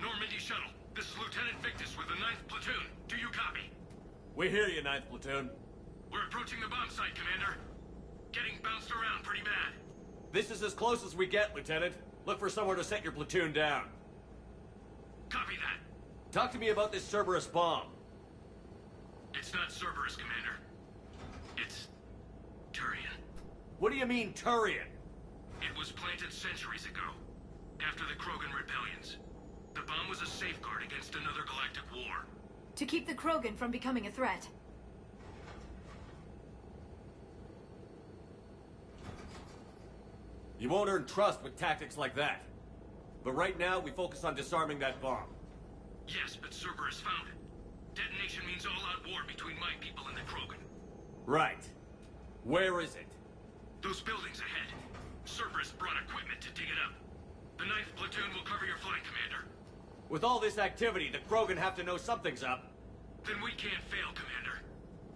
Normandy Shuttle, this is Lieutenant Victus with the 9th Platoon. Do you copy? We hear you, 9th Platoon. We're approaching the bomb site, Commander. Getting bounced around pretty bad. This is as close as we get, Lieutenant. Look for somewhere to set your platoon down. Copy that. Talk to me about this Cerberus bomb. It's not Cerberus, Commander. It's Turian. What do you mean, Turian? It was planted centuries ago, after the Krogan rebellions. The bomb was a safeguard against another galactic war. To keep the Krogan from becoming a threat. You won't earn trust with tactics like that. But right now, we focus on disarming that bomb. Yes, but Cerberus found it. Detonation means all-out war between my people and the Krogan. Right. Where is it? Those buildings ahead. Cerberus brought equipment to dig it up. The 9th platoon will cover your flank, Commander. With all this activity, the Krogan have to know something's up. Then we can't fail, Commander.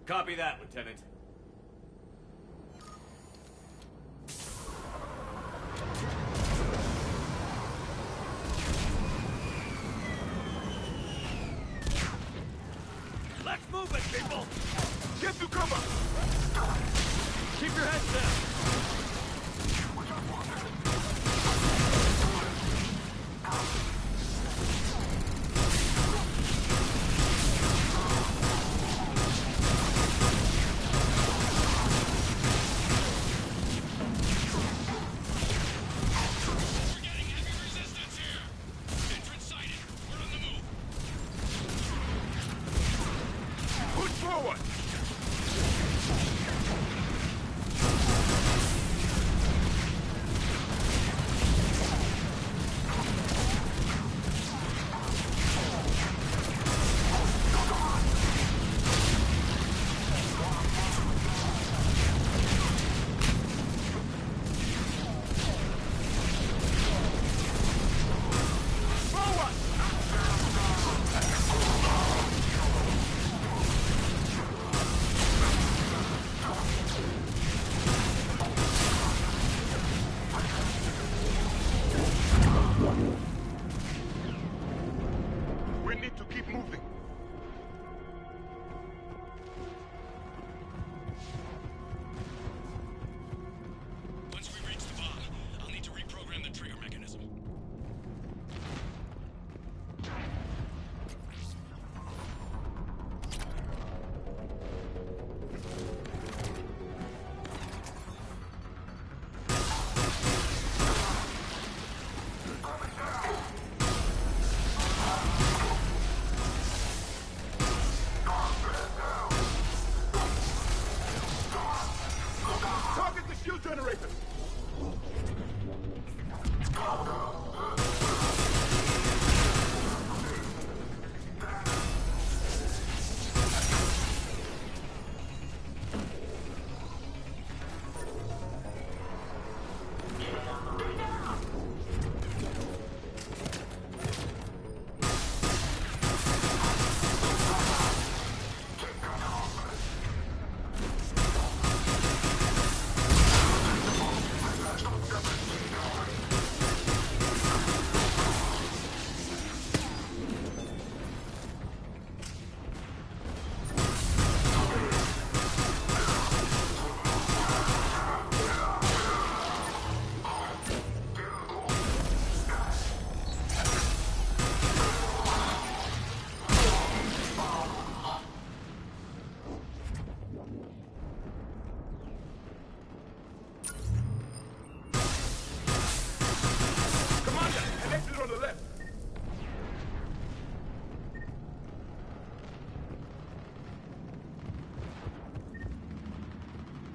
Copy that, Lieutenant. Let's move it, people! Get to cover! Keep your heads down!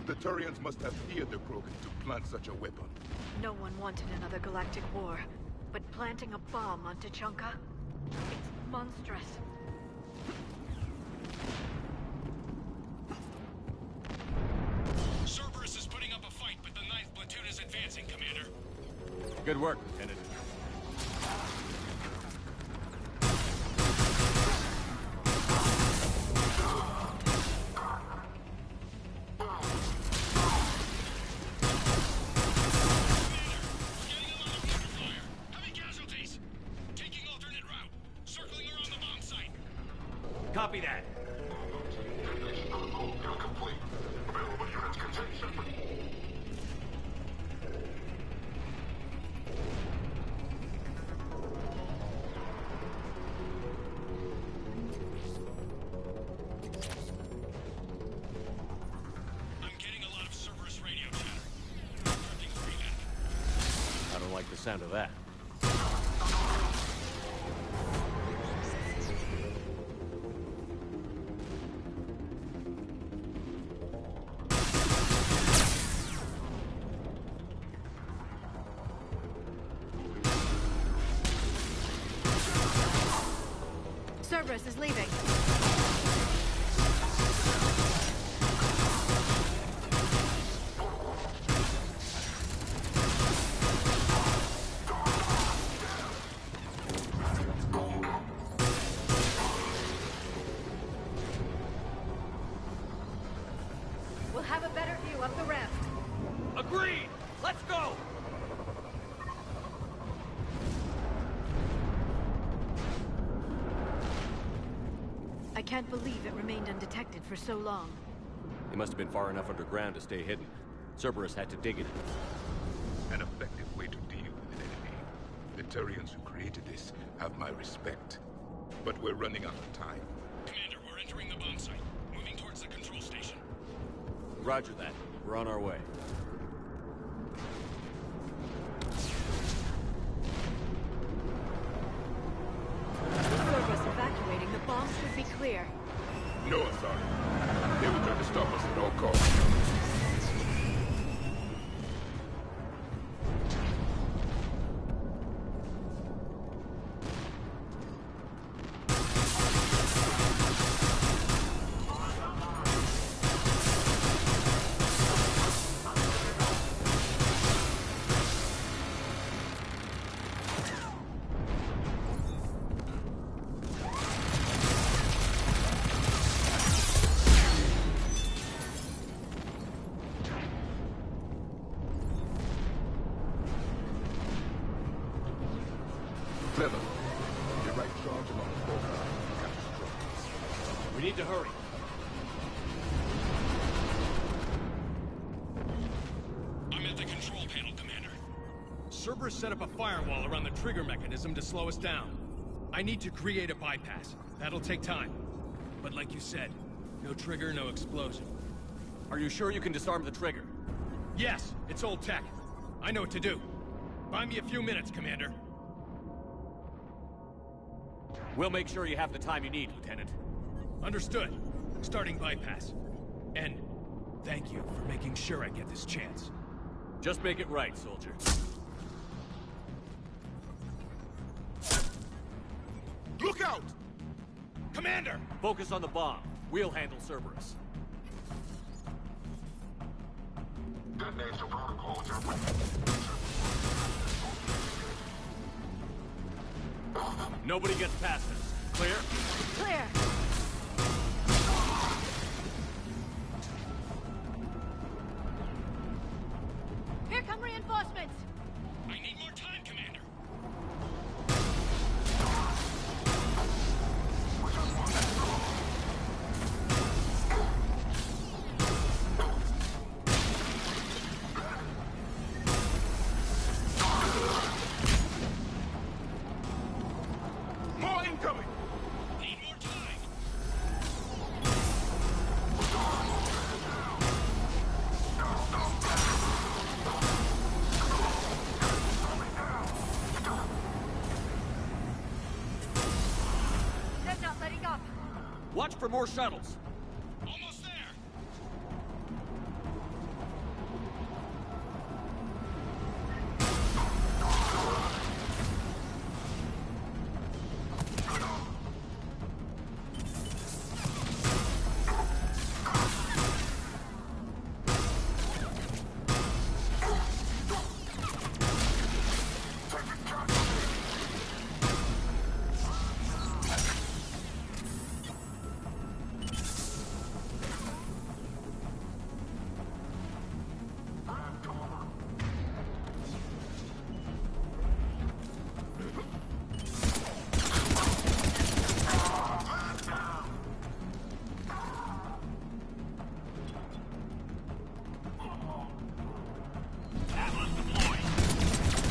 The Turians must have feared the Krogan to plant such a weapon. No one wanted another galactic war, but planting a bomb on Tuchanka? It's monstrous. Cerberus is putting up a fight, but the 9th platoon is advancing, Commander. Good work, Lieutenant. Copy that. I'm getting a lot of Cerberus radio chatter. Encrypting feedback. I don't like the sound of that. Cerberus is leaving. We'll have a better view up the ramp. Agreed! Let's go! I can't believe it remained undetected for so long. They must have been far enough underground to stay hidden. Cerberus had to dig it. An effective way to deal with an enemy. The Turians who created this have my respect. But we're running out of time. Commander, we're entering the bomb site. Moving towards the control station. Roger that. We're on our way. Cerberus evacuating. The bombs should be clear. No authority. They will try to stop us at all costs. Clever. Your right charge along the foreground. We need to hurry. I'm at the control panel, Commander. Cerberus set up a firewall around the trigger mechanism to slow us down. I need to create a bypass. That'll take time. But like you said, no trigger, no explosion. Are you sure you can disarm the trigger? Yes, it's old tech. I know what to do. Buy me a few minutes, Commander. We'll make sure you have the time you need, Lieutenant. Understood. Starting bypass. And thank you for making sure I get this chance. Just make it right, soldier. Look out! Commander! Focus on the bomb. We'll handle Cerberus. Detonate the protocol, Nobody gets past us. Clear? Clear! Here come reinforcements! I need more time, Commander. More incoming! Need more time. They're not letting up! Watch for more shuttles. Almost there.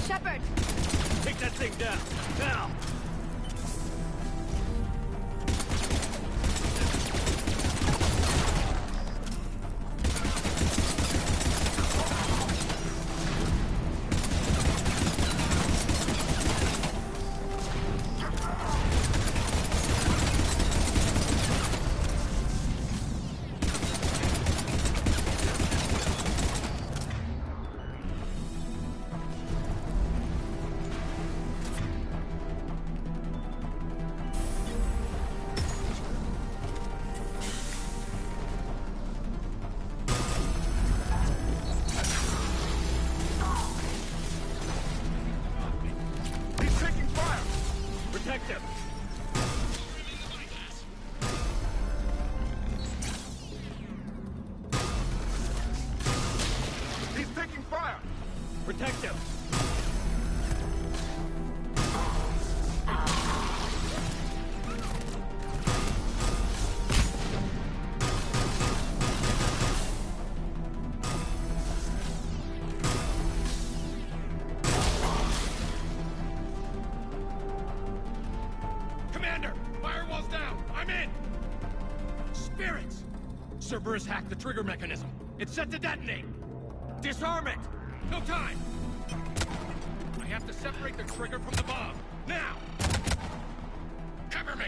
Shepard! Take that thing down. Now! Detective! Commander! Firewall's down! I'm in! Spirits! Cerberus hacked the trigger mechanism. It's set to detonate! Disarm it! No time! I have to separate the trigger from the bomb. Now! Cover me!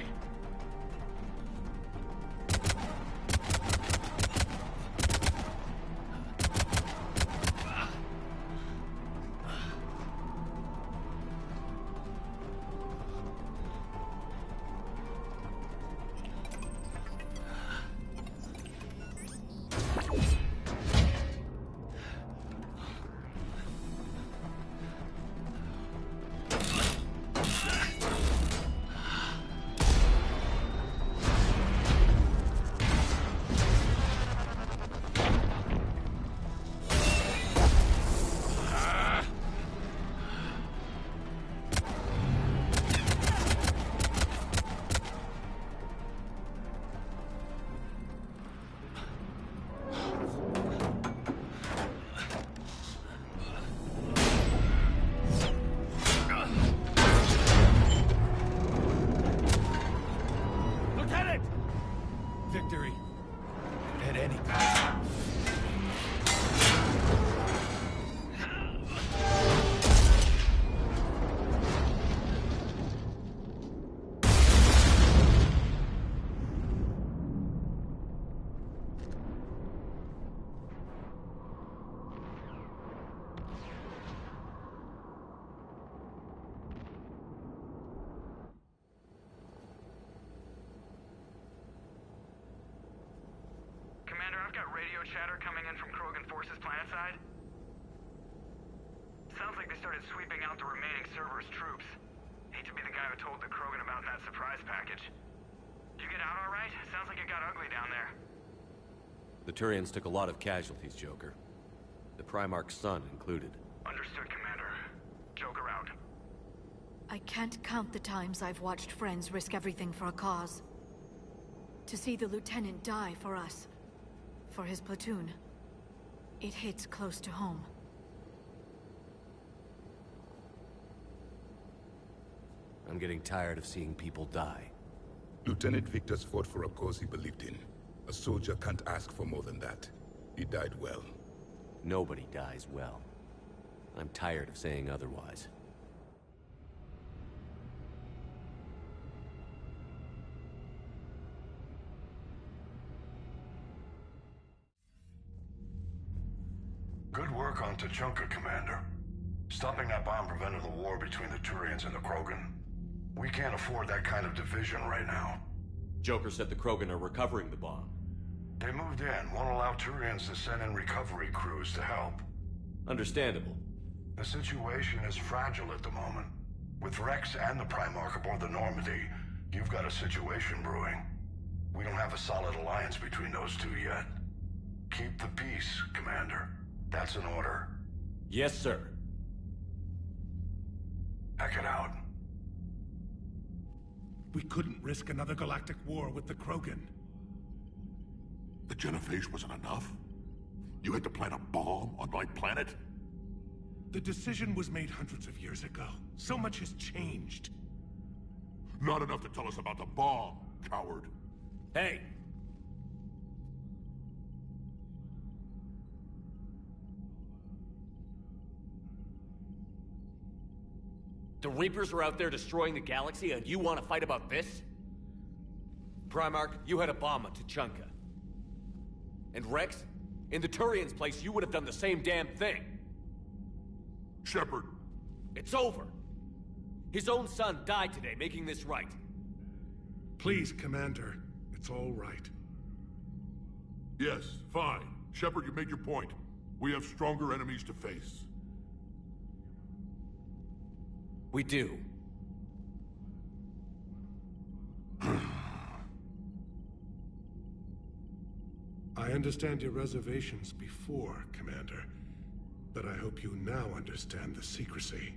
Victory. At any cost. I've got radio chatter coming in from Krogan forces planetside. Sounds like they started sweeping out the remaining Cerberus troops. Hate to be the guy who told the Krogan about that surprise package. You get out all right? Sounds like it got ugly down there. The Turians took a lot of casualties, Joker. The Primarch's son included. Understood, Commander. Joker out. I can't count the times I've watched friends risk everything for a cause. To see the Lieutenant die for us, for his platoon, it hits close to home. I'm getting tired of seeing people die. Lieutenant Victor's fought for a cause he believed in. A soldier can't ask for more than that. He died well. Nobody dies well. I'm tired of saying otherwise. Good work on Tuchanka, Commander. Stopping that bomb prevented the war between the Turians and the Krogan. We can't afford that kind of division right now. Joker said the Krogan are recovering the bomb. They moved in, won't allow Turians to send in recovery crews to help. Understandable. The situation is fragile at the moment. With Rex and the Primarch aboard the Normandy, you've got a situation brewing. We don't have a solid alliance between those two yet. Keep the peace, Commander. That's an order. Yes, sir. Heck it out. We couldn't risk another galactic war with the Krogan. The Genophage wasn't enough? You had to plant a bomb on my planet? The decision was made hundreds of years ago. So much has changed. Not enough to tell us about the bomb, coward. Hey! The Reapers are out there destroying the galaxy, and you want to fight about this? Primarch, you had a bomb on Tuchanka. And Rex, in the Turians' place, you would have done the same damn thing. Shepard. It's over. His own son died today, making this right. Please, Commander. It's all right. Yes, fine. Shepard, you made your point. We have stronger enemies to face. We do. I understand your reservations before, Commander. But I hope you now understand the secrecy.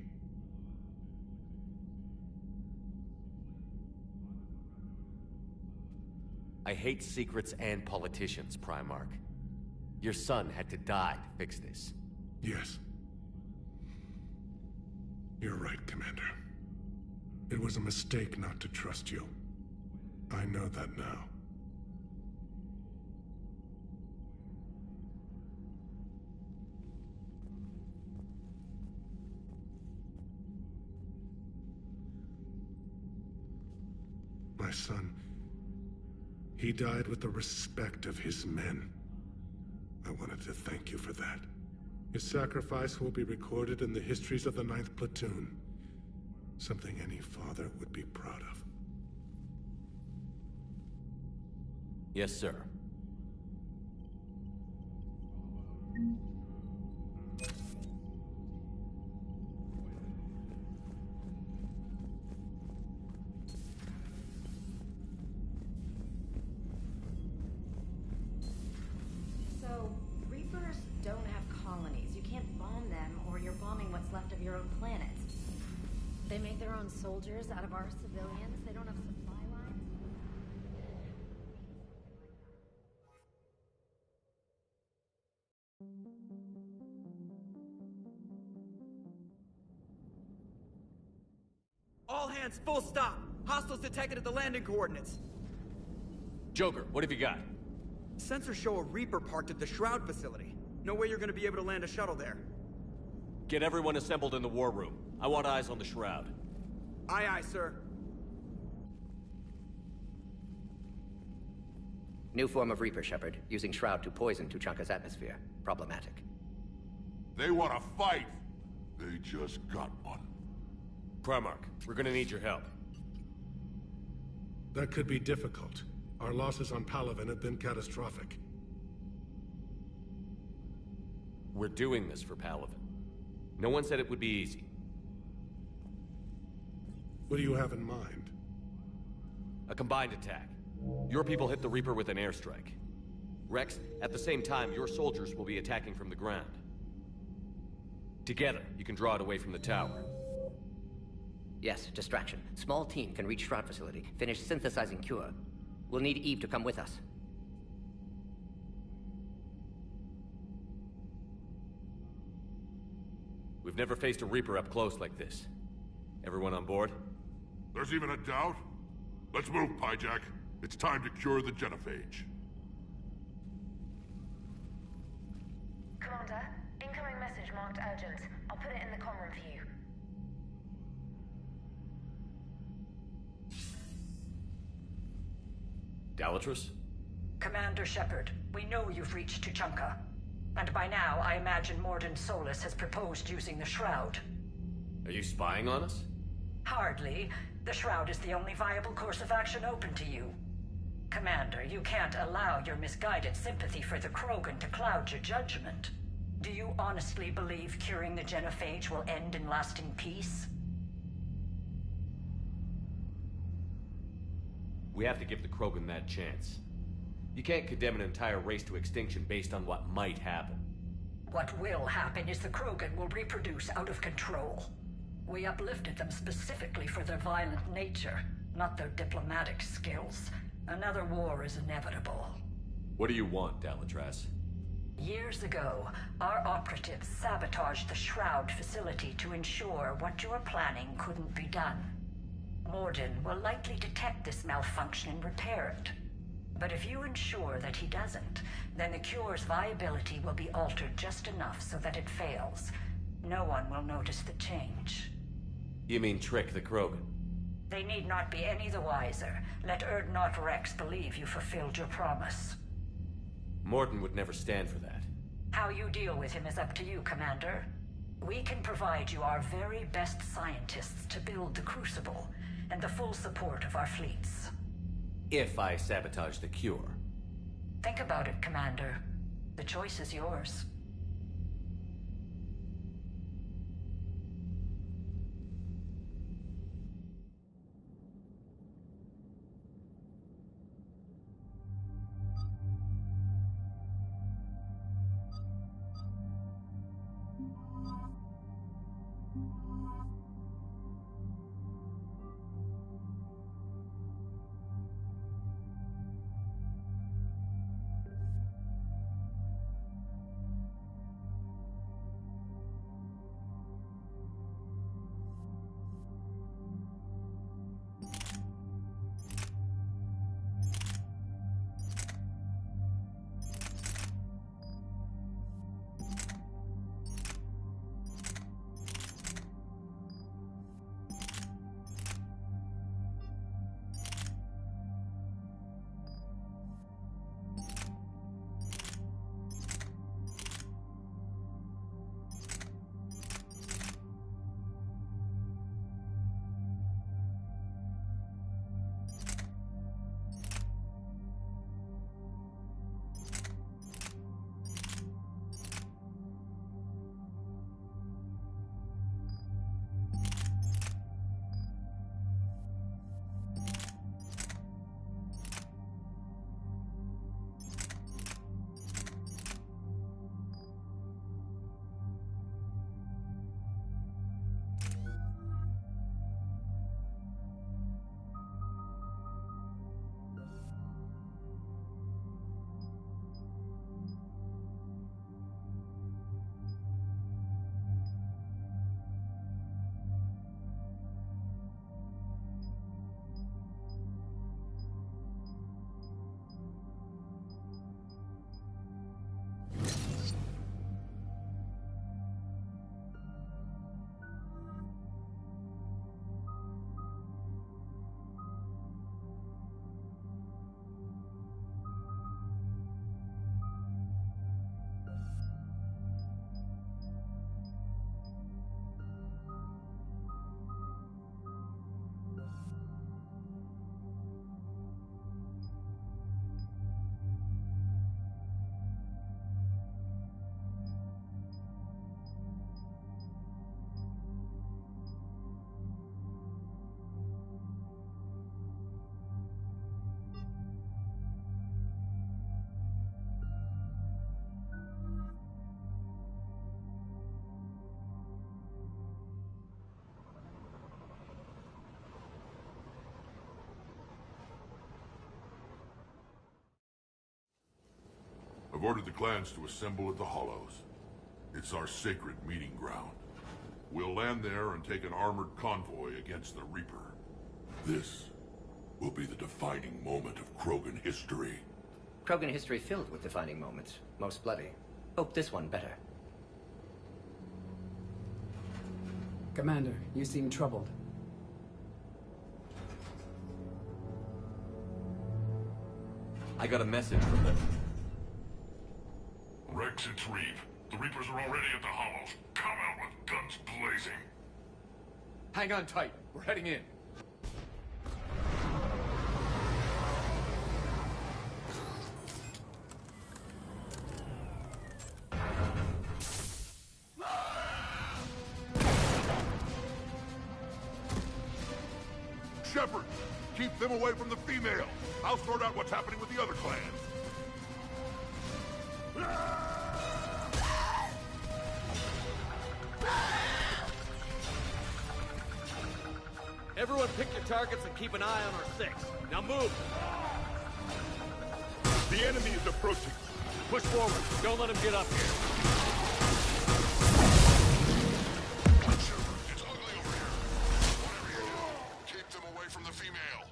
I hate secrets and politicians, Primarch. Your son had to die to fix this. Yes. You're right, Commander. It was a mistake not to trust you. I know that now. My son, he died with the respect of his men. I wanted to thank you for that. His sacrifice will be recorded in the histories of the 9th Platoon. Something any father would be proud of. Yes, sir. So, Reapers don't have colonies. You can't bomb them, or you're bombing what's left of your own planet. They make their own soldiers out of our civilians. They don't have supply lines. All hands, full stop! Hostiles detected at the landing coordinates. Joker, what have you got? Sensors show a Reaper parked at the Shroud facility. No way you're gonna be able to land a shuttle there. Get everyone assembled in the war room. I want eyes on the Shroud. Aye, aye, sir. New form of Reaper, Shepard. Using Shroud to poison Tuchanka's atmosphere. Problematic. They want to fight. They just got one. Primarch, we're gonna need your help. That could be difficult. Our losses on Palaven have been catastrophic. We're doing this for Palaven. No one said it would be easy. What do you have in mind? A combined attack. Your people hit the Reaper with an airstrike. Rex, at the same time, your soldiers will be attacking from the ground. Together, you can draw it away from the tower. Yes, distraction. Small team can reach Shroud facility, finish synthesizing Cure. We'll need Eve to come with us. We've never faced a Reaper up close like this. Everyone on board? There's even a doubt? Let's move, Pyjak. It's time to cure the genophage. Commander, incoming message marked urgent. I'll put it in the comm room for you. Dalatrus? Commander Shepard, we know you've reached Tuchanka. And by now, I imagine Mordin Solus has proposed using the Shroud. Are you spying on us? Hardly. The Shroud is the only viable course of action open to you. Commander, you can't allow your misguided sympathy for the Krogan to cloud your judgment. Do you honestly believe curing the genophage will end in lasting peace? We have to give the Krogan that chance. You can't condemn an entire race to extinction based on what might happen. What will happen is the Krogan will reproduce out of control. We uplifted them specifically for their violent nature, not their diplomatic skills. Another war is inevitable. What do you want, Dalatrass? Years ago, our operatives sabotaged the Shroud facility to ensure what you were planning couldn't be done. Mordin will likely detect this malfunction and repair it. But if you ensure that he doesn't, then the cure's viability will be altered just enough so that it fails. No one will notice the change. You mean trick the Krogan? They need not be any the wiser. Let Urdnot Rex believe you fulfilled your promise. Mordin would never stand for that. How you deal with him is up to you, Commander. We can provide you our very best scientists to build the Crucible, and the full support of our fleets. If I sabotage the cure. Think about it, Commander. The choice is yours. I've ordered the clans to assemble at the Hollows. It's our sacred meeting ground. We'll land there and take an armored convoy against the Reaper. This will be the defining moment of Krogan history. Krogan history filled with defining moments. Most bloody. Hope this one better. Commander, you seem troubled. I got a message from them. Rex, it's Reeve. The Reapers are already at the Hollows. Come out with guns blazing. Hang on tight. We're heading in. Shepard, keep them away from the female. I'll sort out what's happening with the other clans. Everyone pick your targets and keep an eye on our six. Now move! The enemy is approaching. Push forward. Don't let him get up here. It's ugly over here. Whatever you do, keep them away from the female.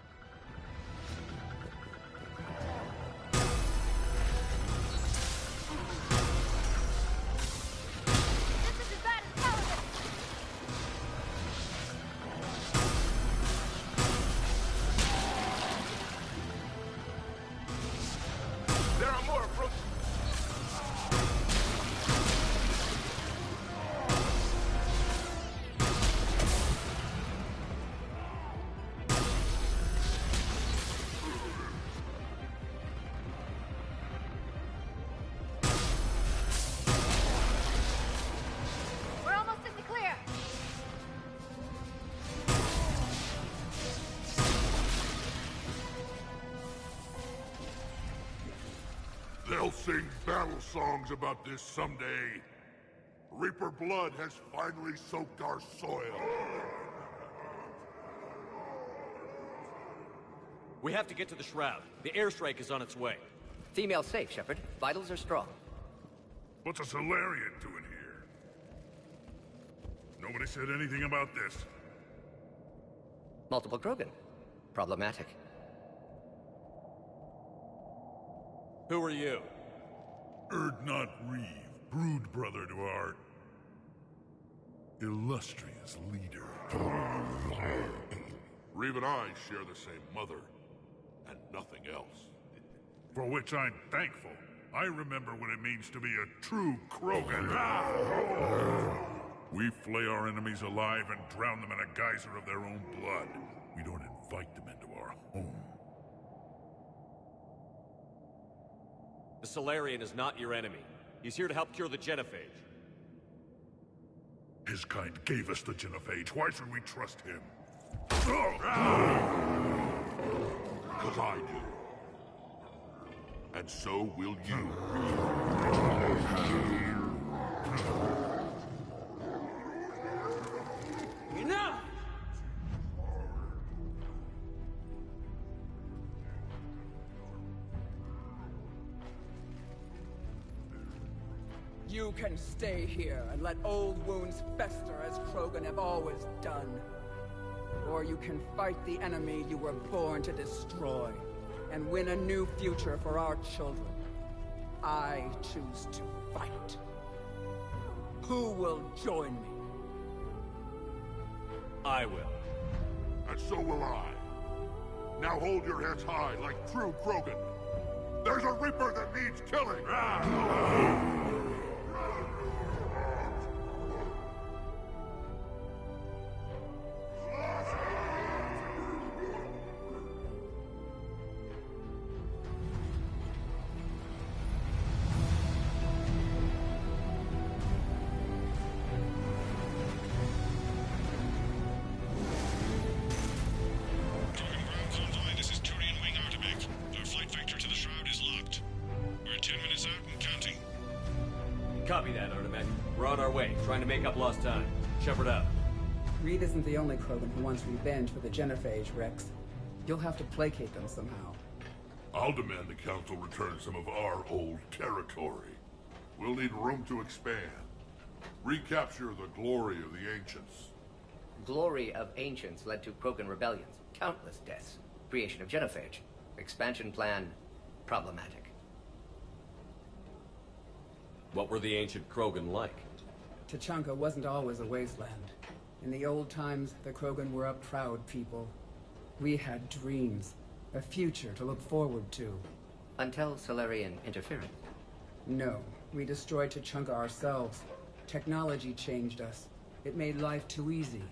This is as bad as Paladin! There are more approaching. We're almost in the clear! They'll sing battle songs about this someday. Reaper blood has finally soaked our soil. We have to get to the Shroud. The airstrike is on its way. Female safe, Shepard. Vitals are strong. What's a Solarian doing here? Nobody said anything about this. Multiple Krogan. Problematic. Who are you? Urdnot Reeve, brood brother to our illustrious leader. Reeve and I share the same mother, and nothing else. For which I'm thankful. I remember what it means to be a true Krogan. We flay our enemies alive and drown them in a geyser of their own blood. We don't invite them into our home. The Solarian is not your enemy. He's here to help cure the genophage. His kind gave us the genophage. Why should we trust him? Because I do. And so will you. Enough! You can stay here and let old wounds fester as Krogan have always done. Or you can fight the enemy you were born to destroy, and win a new future for our children. I choose to fight. Who will join me? I will. And so will I. Now hold your heads high like true Krogan. There's a Reaper that needs killing! Copy that, Artimac. We're on our way, trying to make up lost time. Shepard out. Reed isn't the only Krogan who wants revenge for the genophage, Rex. You'll have to placate them somehow. I'll demand the Council return some of our old territory. We'll need room to expand. Recapture the glory of the Ancients. Glory of Ancients led to Krogan rebellions, countless deaths, creation of Genophage. Expansion plan, problematic. What were the ancient Krogan like? Tuchanka wasn't always a wasteland. In the old times, the Krogan were a proud people. We had dreams, a future to look forward to. Until Salarian interference? No, we destroyed Tuchanka ourselves. Technology changed us. It made life too easy.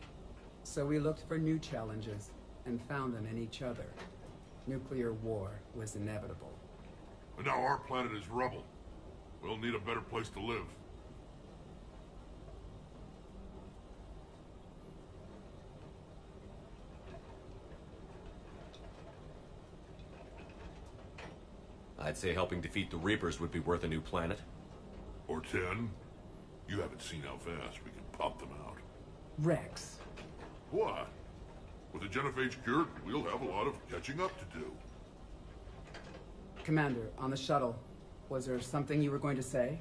So we looked for new challenges, and found them in each other. Nuclear war was inevitable. And now our planet is rubble. We'll need a better place to live. I'd say helping defeat the Reapers would be worth a new planet. Or 10. You haven't seen how fast we can pop them out. Rex. What? With the Genophage cured, we'll have a lot of catching up to do. Commander, on the shuttle, was there something you were going to say?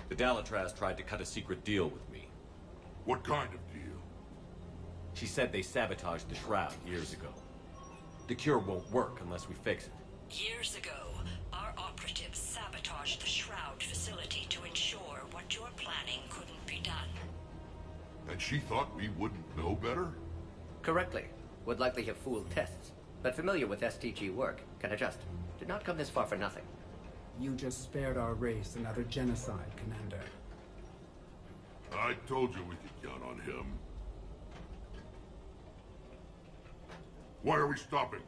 The Dalatraz tried to cut a secret deal with me. What kind of deal? She said they sabotaged the Shroud years ago. The cure won't work unless we fix it. Years ago, our operatives sabotaged the Shroud facility to ensure what you're planning couldn't be done. And she thought we wouldn't know better? Correctly. Would likely have fooled tests, but familiar with STG work, can adjust. Did not come this far for nothing. You just spared our race another genocide, Commander. I told you we could count on him. Why are we stopping?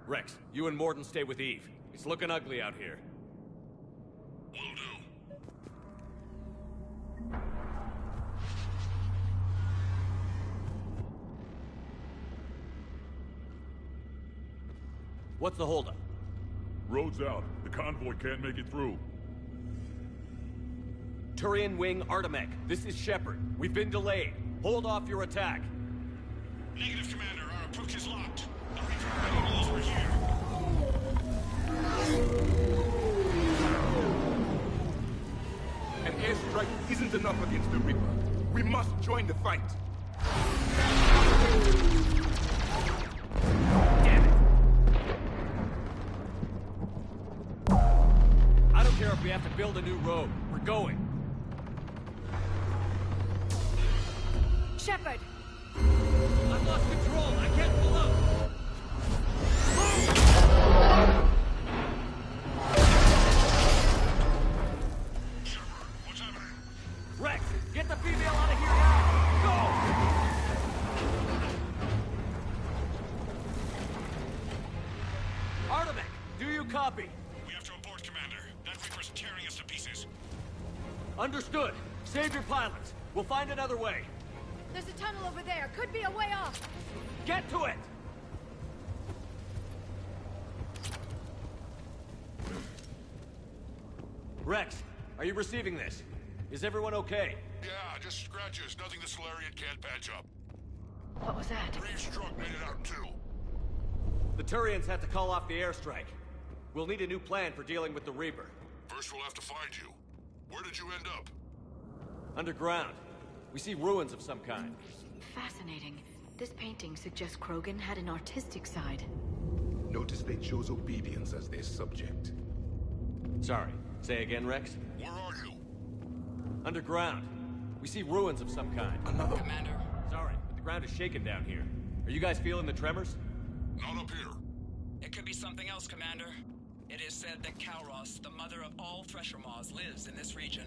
Rex, you and Mordin stay with Eve. It's looking ugly out here. Will do. What's the holdup? Road's out. The convoy can't make it through. Turian Wing Artemech, this is Shepard. We've been delayed. Hold off your attack. Negative, Commander. Our approach is locked. The Reaper already knows we're here. An airstrike isn't enough against the Reaper. We must join the fight. Damn it! I don't care if we have to build a new road. We're going. Shepard! I've lost control. I can't pull up. What's happening? Rex, get the female out of here now! Go! Artemech, do you copy? We have to abort, Commander. That Reaper's tearing us to pieces. Understood. Save your pilots. We'll find another way. There's a tunnel over there. Could be a way off. Get to it! Rex, are you receiving this? Is everyone okay? Yeah, just scratches. Nothing the Solarian can't patch up. What was that? Reeves' truck made it out too. The Turians had to call off the airstrike. We'll need a new plan for dealing with the Reaper. First we'll have to find you. Where did you end up? Underground. We see ruins of some kind. Fascinating. This painting suggests Krogan had an artistic side. Notice they chose obedience as their subject. Sorry. Say again, Rex? Where are you? Underground. We see ruins of some kind. Another. Commander. Sorry, but the ground is shaking down here. Are you guys feeling the tremors? Not up here. It could be something else, Commander. It is said that Kalros, the mother of all Thresher Maws, lives in this region.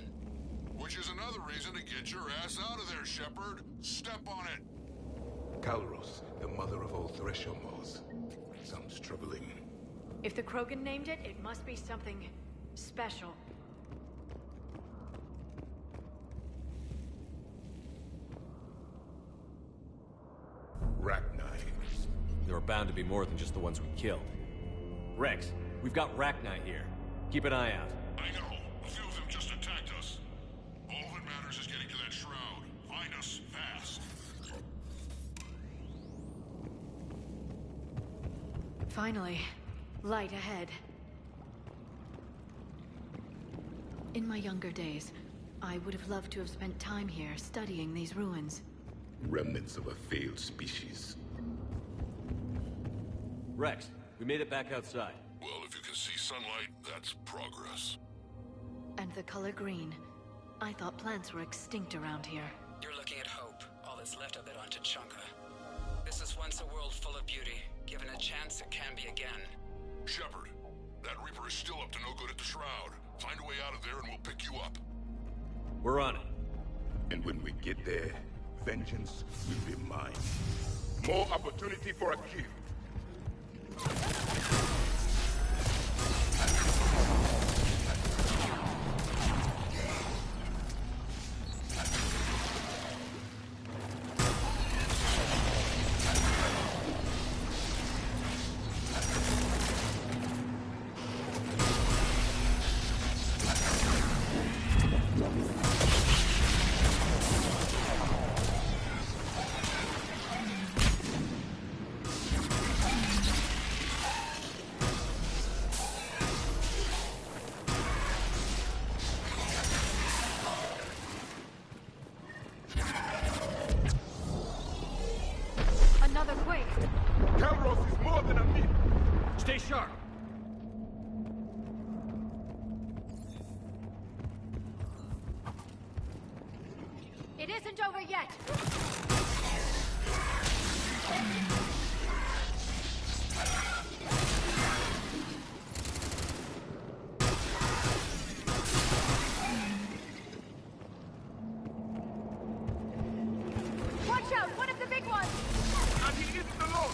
Which is another reason to get your ass out of there, Shepard. Step on it. Kalros, the mother of all Thresher Maws. Sounds troubling. If the Krogan named it, it must be something special. Rachni. There are bound to be more than just the ones we killed. Rex, we've got Rachni here. Keep an eye out. I know. A few of them just attacked us. All that matters is getting to that shroud. Find us fast. Finally, light ahead. In my younger days, I would have loved to have spent time here studying these ruins. Remnants of a failed species. Rex, we made it back outside. Well, if you can see sunlight, that's progress. And the color green. I thought plants were extinct around here. You're looking at hope, all that's left of it on Tuchanka. This is once a world full of beauty. Given a chance, it can be again. Shepard, that Reaper is still up to no good at the Shroud. Find a way out of there and we'll pick you up. We're on it. And when we get there, vengeance will be mine. More opportunity for a kill. Another quake! Calros is more than a myth! Stay sharp! It isn't over yet! Watch out! One of the big ones! And he isn't alone!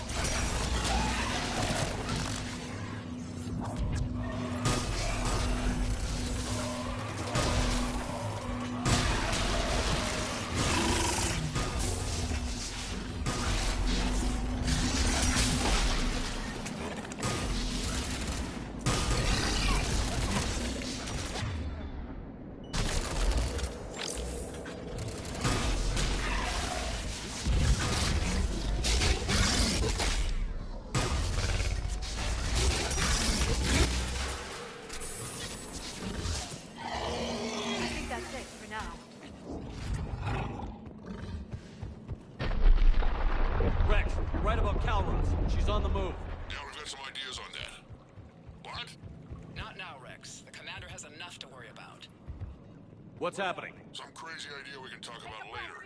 I think that's it for now. Rex, you're right about Calros. She's on the move. Yeah, we've got some ideas on that. What? Not now, Rex. The commander has enough to worry about. What's happening? Some crazy idea we can talk about later.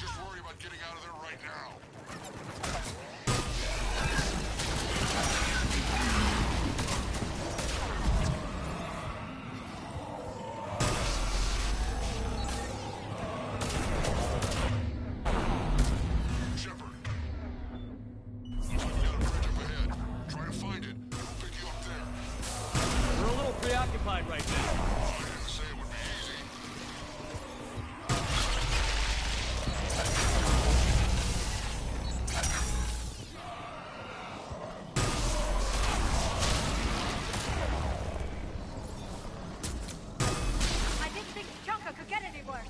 Just worry about getting out of there right now. Shepard. Looks like we got a bridge up ahead. Try to find it. We'll pick you up there. We're a little preoccupied right now. I didn't say it would be easy. I didn't think Tuchanka could get any worse.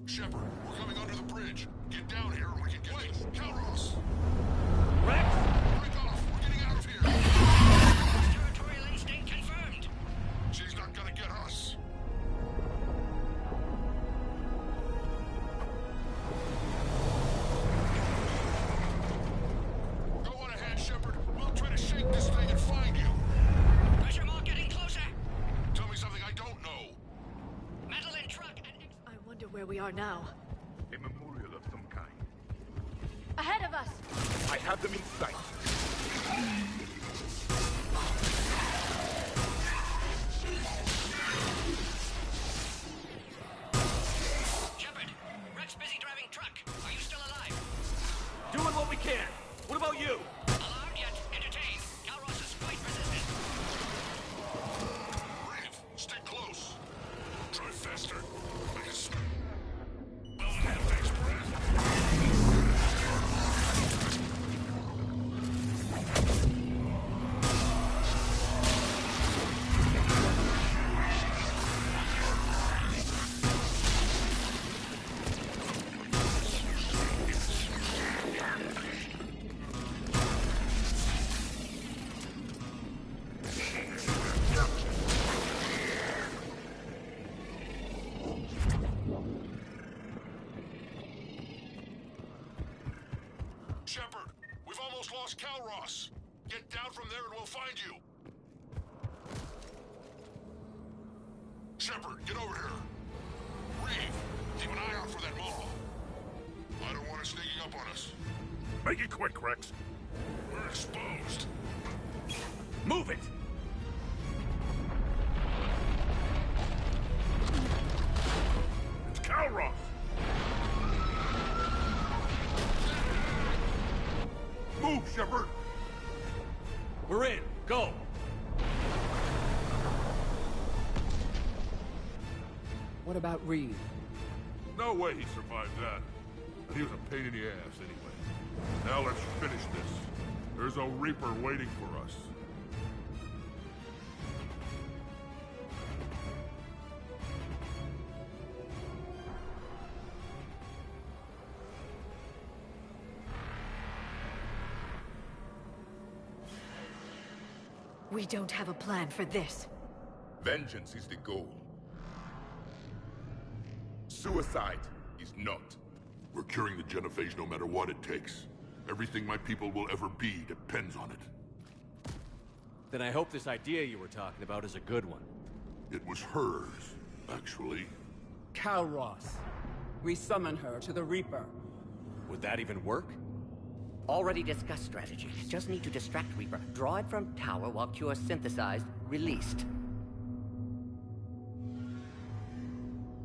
Shepard, we're coming under the bridge. Get down here and we can get you. Calros! Rex! Break off! We're getting out of here! Territorial instinct confirmed. She's not gonna get us. Go on ahead, Shepard. We'll try to shake this thing and find you. Pressure mark getting closer. Tell me something I don't know. Metal and truck and... I wonder where we are now. A memorial of some kind. Ahead of us! I have them in sight. Shepard, Rex busy driving truck. Are you still alive? Doing what we can. What about you? Shepard! We've almost lost Kalros! Get down from there and we'll find you! Shepard, get over here! Reeve, keep an eye out for that Maw. I don't want it sneaking up on us. Make it quick, Rex. We're exposed. Move it! It's Kalros! Move, Shepard! We're in. Go! What about Reeve? No way he survived that. And he was a pain in the ass anyway. Now let's finish this. There's a Reaper waiting for us. We don't have a plan for this. Vengeance is the goal. Suicide is not. We're curing the Genophage no matter what it takes. Everything my people will ever be depends on it. Then I hope this idea you were talking about is a good one. It was hers, actually. Kalros. We summon her to the Reaper. Would that even work? Already discussed strategy. Just need to distract Reaper. Draw it from tower while Cure synthesized, released.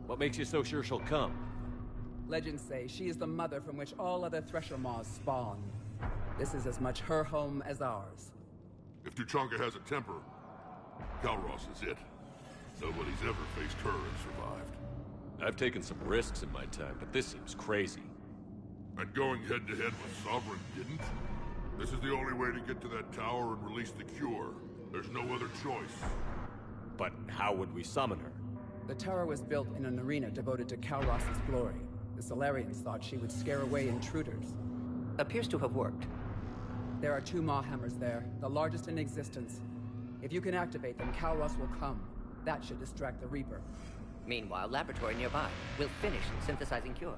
What makes you so sure she'll come? Legends say she is the mother from which all other Thresher Maws spawn. This is as much her home as ours. If Tuchanka has a temper, Kalros is it. Nobody's ever faced her and survived. I've taken some risks in my time, but this seems crazy. And going head-to-head with Sovereign didn't? This is the only way to get to that tower and release the Cure. There's no other choice. But how would we summon her? The tower was built in an arena devoted to Kalros' glory. The Solarians thought she would scare away intruders. Appears to have worked. There are 2 Maw hammers there, the largest in existence. If you can activate them, Kalros will come. That should distract the Reaper. Meanwhile, laboratory nearby. We'll finish synthesizing Cure.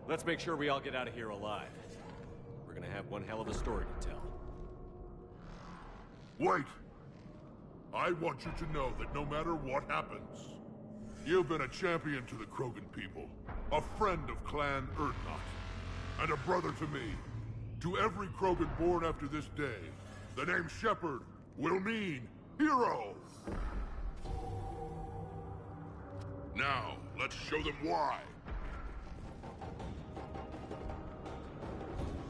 Let's make sure we all get out of here alive. We're gonna have one hell of a story to tell. Wait! I want you to know that no matter what happens, you've been a champion to the Krogan people, a friend of Clan Urdnot, and a brother to me. To every Krogan born after this day, the name Shepard will mean hero! Now, let's show them why.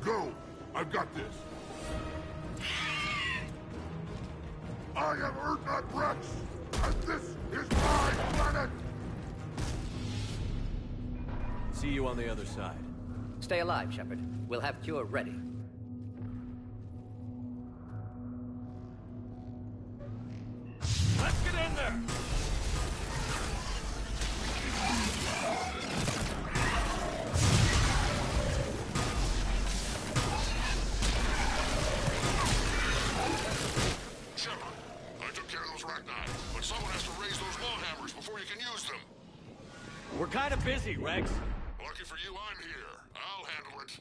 Go! I've got this! I am Urdnot Rex, and this is my planet! See you on the other side. Stay alive, Shepard. We'll have Cure ready. Let's get in there! But someone has to raise those Maw hammers before you can use them. We're kind of busy, Rex. Lucky for you, I'm here. I'll handle it.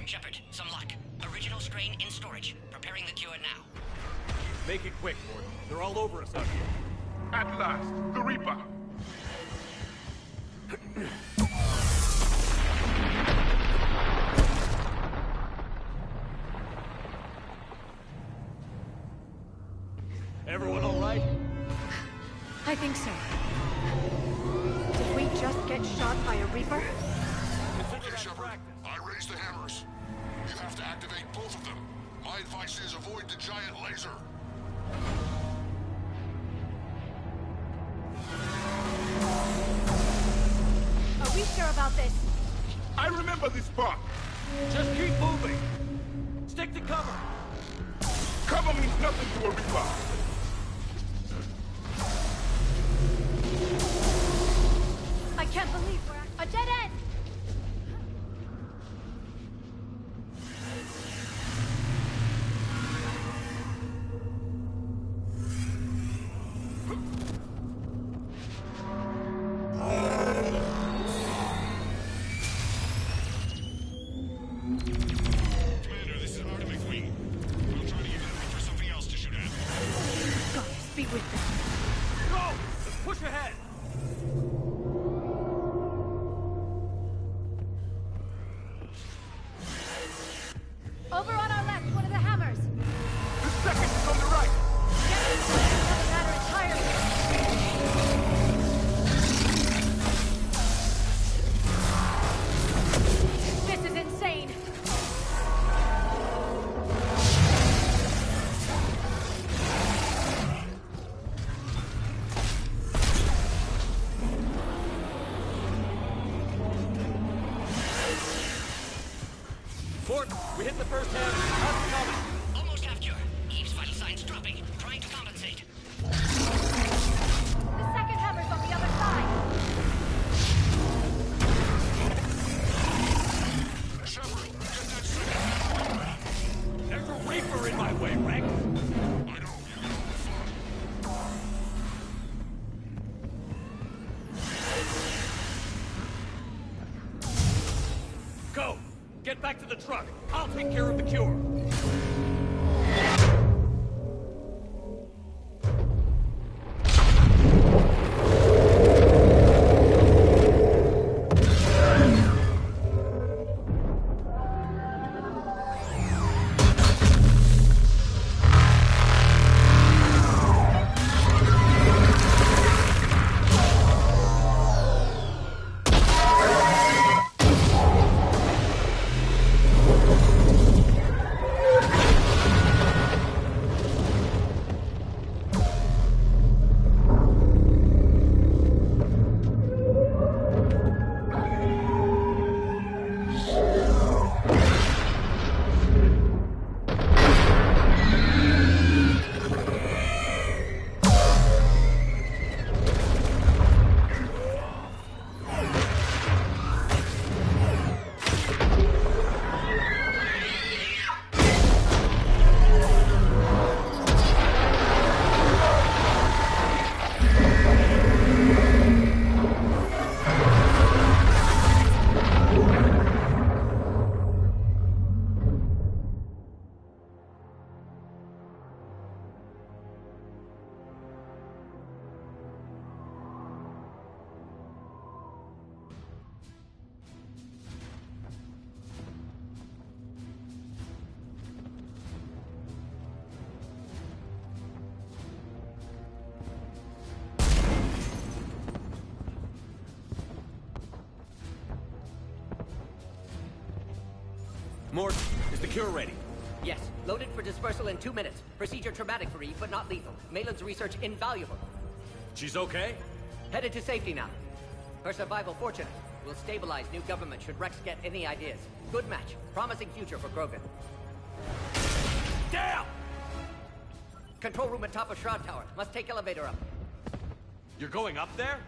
Shepard, some luck. Original strain in storage. Preparing the Cure now. Make it quick, Mordin. They're all over us out here. At last, the Reaper! Everyone all right? I think so. Did we just get shot by a Reaper? Okay, Shepard. I raised the hammers. You have to activate both of them. My advice is avoid the giant laser. Are we sure about this? I remember this part! Just keep moving! Stick to cover! Cover means nothing to a Reaper! I can't believe we're at a dead end! Mort, we hit the first half. How's it coming? Almost half cure. Eve's vital signs dropping. Trying to compensate. The second hammer's on the other side. Shepard, get that second hammer. There's a Reaper in my way, Rex. I know. Go! Get back to the truck. I'll take care of the cure. Mort, is the cure ready? Yes, loaded for dispersal in 2 minutes. Procedure traumatic for Eve, but not lethal. Malin's research invaluable. She's okay? Headed to safety now. Her survival fortunate. Will stabilize new government should Rex get any ideas. Good match. Promising future for Krogan. Damn! Control room at top of Shroud Tower. Must take elevator up. You're going up there?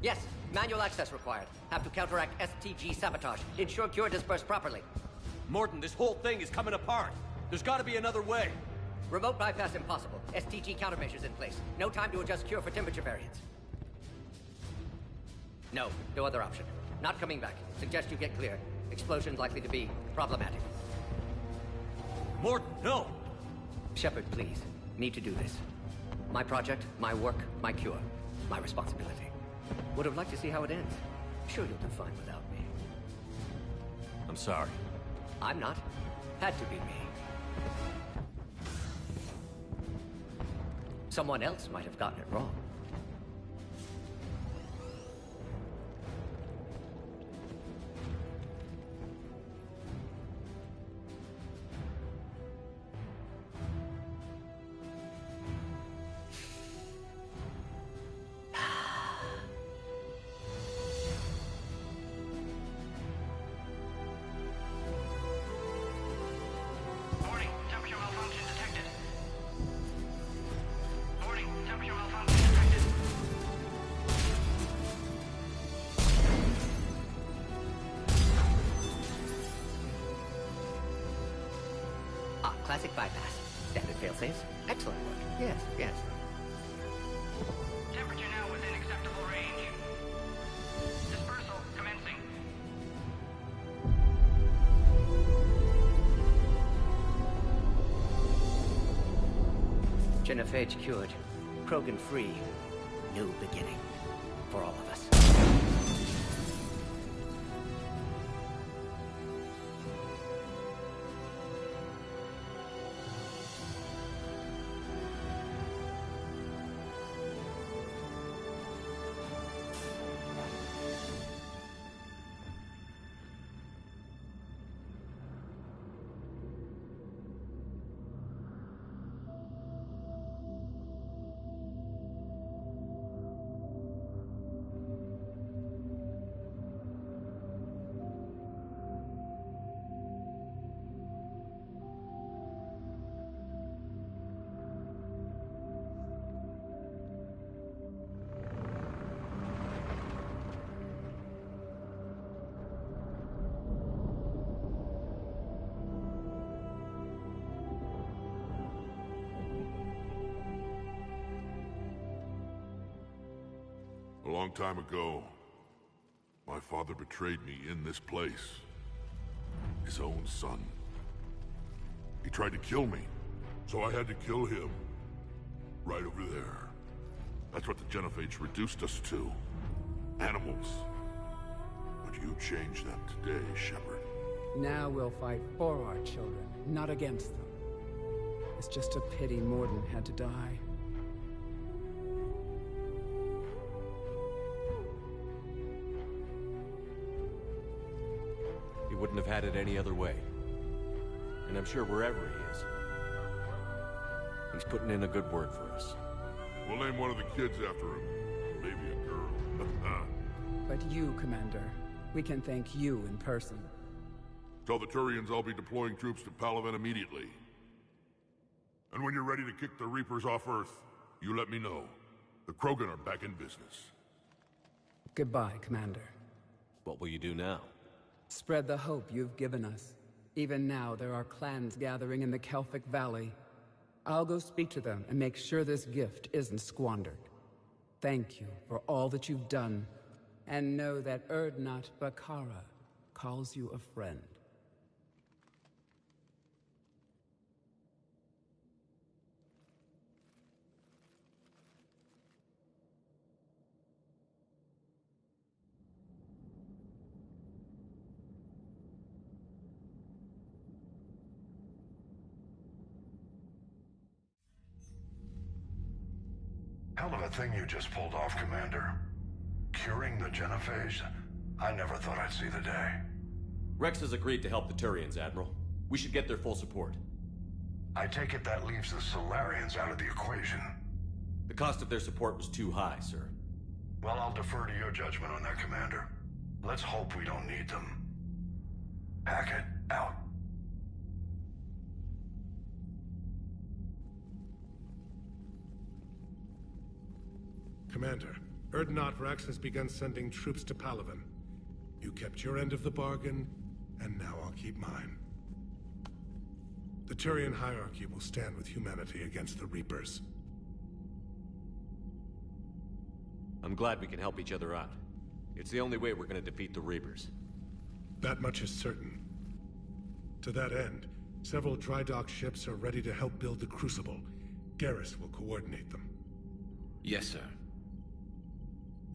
Yes, manual access required. Have to counteract STG sabotage. Ensure cure dispersed properly. Morton, this whole thing is coming apart. There's gotta be another way. Remote bypass impossible. STG countermeasures in place. No time to adjust cure for temperature variance. No other option. Not coming back. Suggest you get clear. Explosion's likely to be problematic. Morton, no! Shepard, please. Need to do this. My project, my work, my cure. My responsibility. Would have liked to see how it ends. Sure you'll do fine without me. I'm sorry. I'm not. Had to be me. Someone else might have gotten it wrong. Warning, temperature malfunction detected. Warning, temperature malfunction detected. Ah, classic bypass. Standard failsafes. Excellent work. Yes, yes. Temperature now within acceptable range. Dispersal commencing. Genophage cured. Krogan free. New beginning. For all of us. long time ago, my father betrayed me in this place. His own son. He tried to kill me, so I had to kill him. Right over there. That's what the Genophage reduced us to. Animals. But you changed that today, Shepard. Now we'll fight for our children, not against them. It's just a pity Mordin had to die. He wouldn't have had it any other way. And I'm sure wherever he is, he's putting in a good word for us. We'll name one of the kids after him. Maybe a girl. But you, Commander, we can thank you in person. Tell the Turians I'll be deploying troops to Palaven immediately. And when you're ready to kick the Reapers off Earth, you let me know. The Krogan are back in business. Goodbye, Commander. What will you do now? Spread the hope you've given us. Even now, there are clans gathering in the Kelphic Valley. I'll go speak to them and make sure this gift isn't squandered. Thank you for all that you've done, and know that Urdnot Bakara calls you a friend. Hell of a thing you just pulled off, Commander. Curing the Genophage? I never thought I'd see the day. Rex has agreed to help the Turians, Admiral. We should get their full support. I take it that leaves the Solarians out of the equation. The cost of their support was too high, sir. Well, I'll defer to your judgment on that, Commander. Let's hope we don't need them. Hackett, out. Commander, Urdnot Rex has begun sending troops to Palaven. You kept your end of the bargain, and now I'll keep mine. The Turian hierarchy will stand with humanity against the Reapers. I'm glad we can help each other out. It's the only way we're gonna defeat the Reapers. That much is certain. To that end, several dry dock ships are ready to help build the Crucible. Garrus will coordinate them. Yes, sir.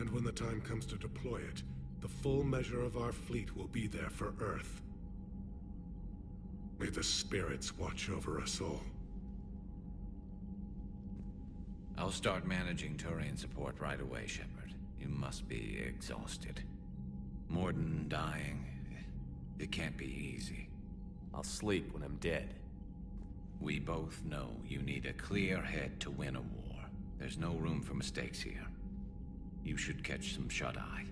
And when the time comes to deploy it, the full measure of our fleet will be there for Earth. May the spirits watch over us all. I'll start managing Turian support right away, Shepard. You must be exhausted. Mordin dying, it can't be easy. I'll sleep when I'm dead. We both know you need a clear head to win a war. There's no room for mistakes here. You should catch some shut-eye.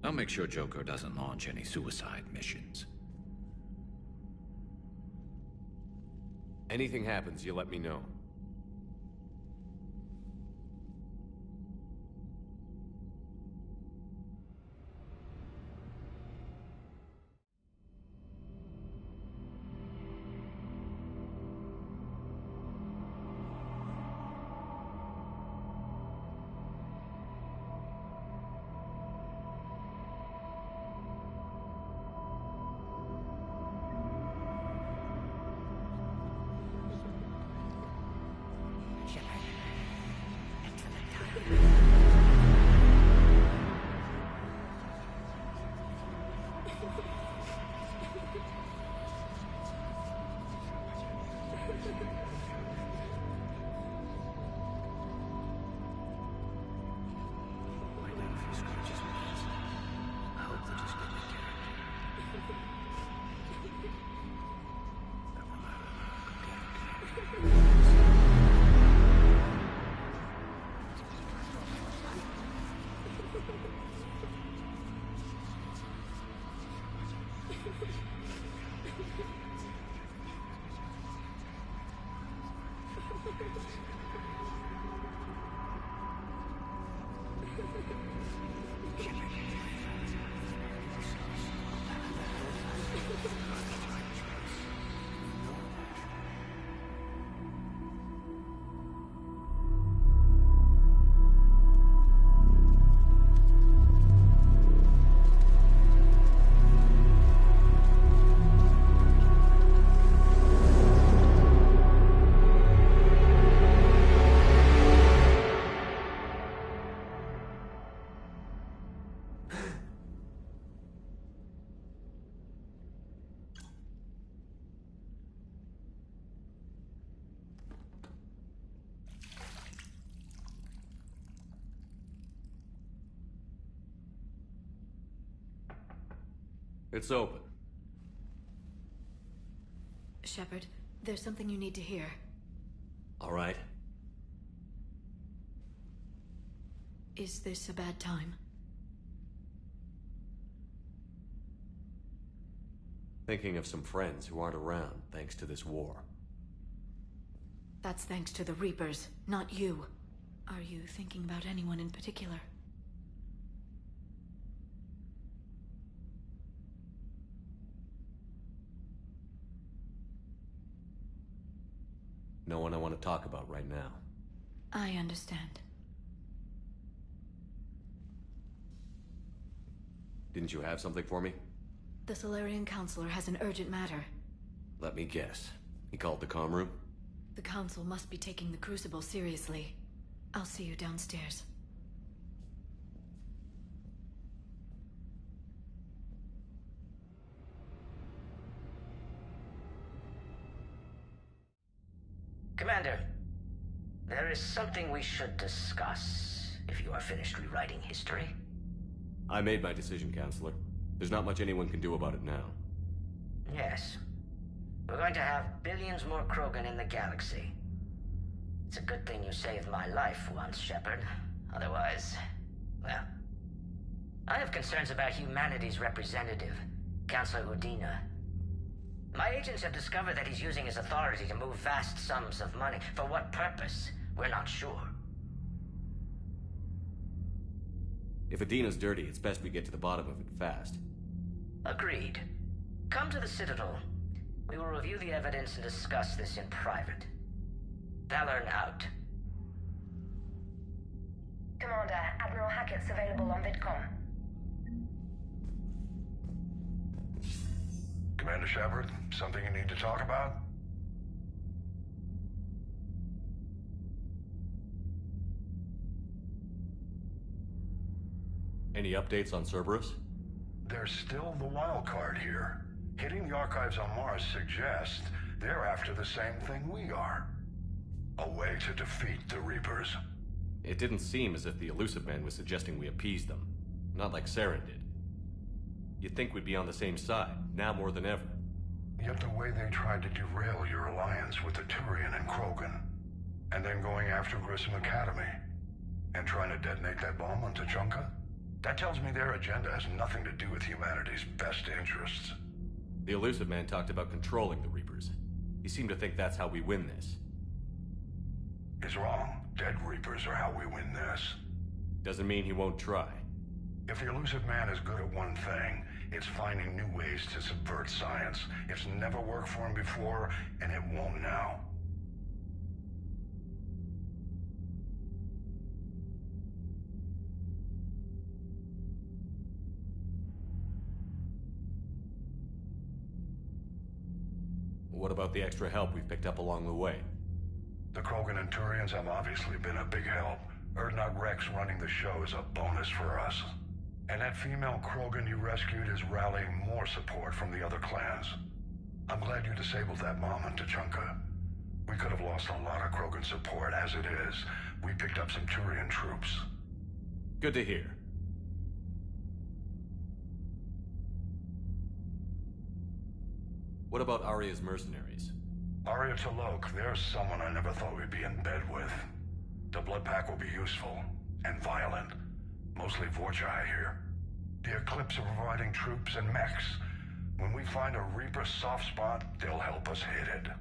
I'll make sure Joker doesn't launch any suicide missions. Anything happens, you let me know. It's open. Shepard, there's something you need to hear. All right. Is this a bad time? Thinking of some friends who aren't around thanks to this war. That's thanks to the Reapers, not you. Are you thinking about anyone in particular? No one I want to talk about right now. I understand. Didn't you have something for me? The Salarian Counselor has an urgent matter. Let me guess. He called the comm room? The Council must be taking the Crucible seriously. I'll see you downstairs. Commander, there is something we should discuss, if you are finished rewriting history. I made my decision, Counselor. There's not much anyone can do about it now. Yes. We're going to have billions more Krogan in the galaxy. It's a good thing you saved my life once, Shepard. Otherwise, well... I have concerns about humanity's representative, Councilor Udina. My agents have discovered that he's using his authority to move vast sums of money. For what purpose? We're not sure. If Adina's dirty, it's best we get to the bottom of it fast. Agreed. Come to the Citadel. We will review the evidence and discuss this in private. Valorn out. Commander, Admiral Hackett's available on VidCom. Commander Shepard, something you need to talk about? Any updates on Cerberus? There's still the wild card here. Hitting the archives on Mars suggests they're after the same thing we are. A way to defeat the Reapers. It didn't seem as if the Illusive Man was suggesting we appease them. Not like Saren did. You'd think we'd be on the same side, now more than ever. Yet the way they tried to derail your alliance with the Turian and Krogan, and then going after Grissom Academy, and trying to detonate that bomb on Tuchanka, that tells me their agenda has nothing to do with humanity's best interests. The Illusive Man talked about controlling the Reapers. He seemed to think that's how we win this. He's wrong. Dead Reapers are how we win this. Doesn't mean he won't try. If the Illusive Man is good at one thing, it's finding new ways to subvert science. It's never worked for him before, and it won't now. What about the extra help we've picked up along the way? The Krogan and Turians have obviously been a big help. Urdnot Rex running the show is a bonus for us. And that female Krogan you rescued is rallying more support from the other clans. I'm glad you disabled that bomb on Tuchanka. We could have lost a lot of Krogan support as it is. We picked up some Turian troops. Good to hear. What about Aria's mercenaries? Aria T'Loak, there's someone I never thought we'd be in bed with. The Blood Pack will be useful, and violent. Mostly Vorcha, I hear. The Eclipse are providing troops and mechs. When we find a Reaper soft spot, they'll help us hit it.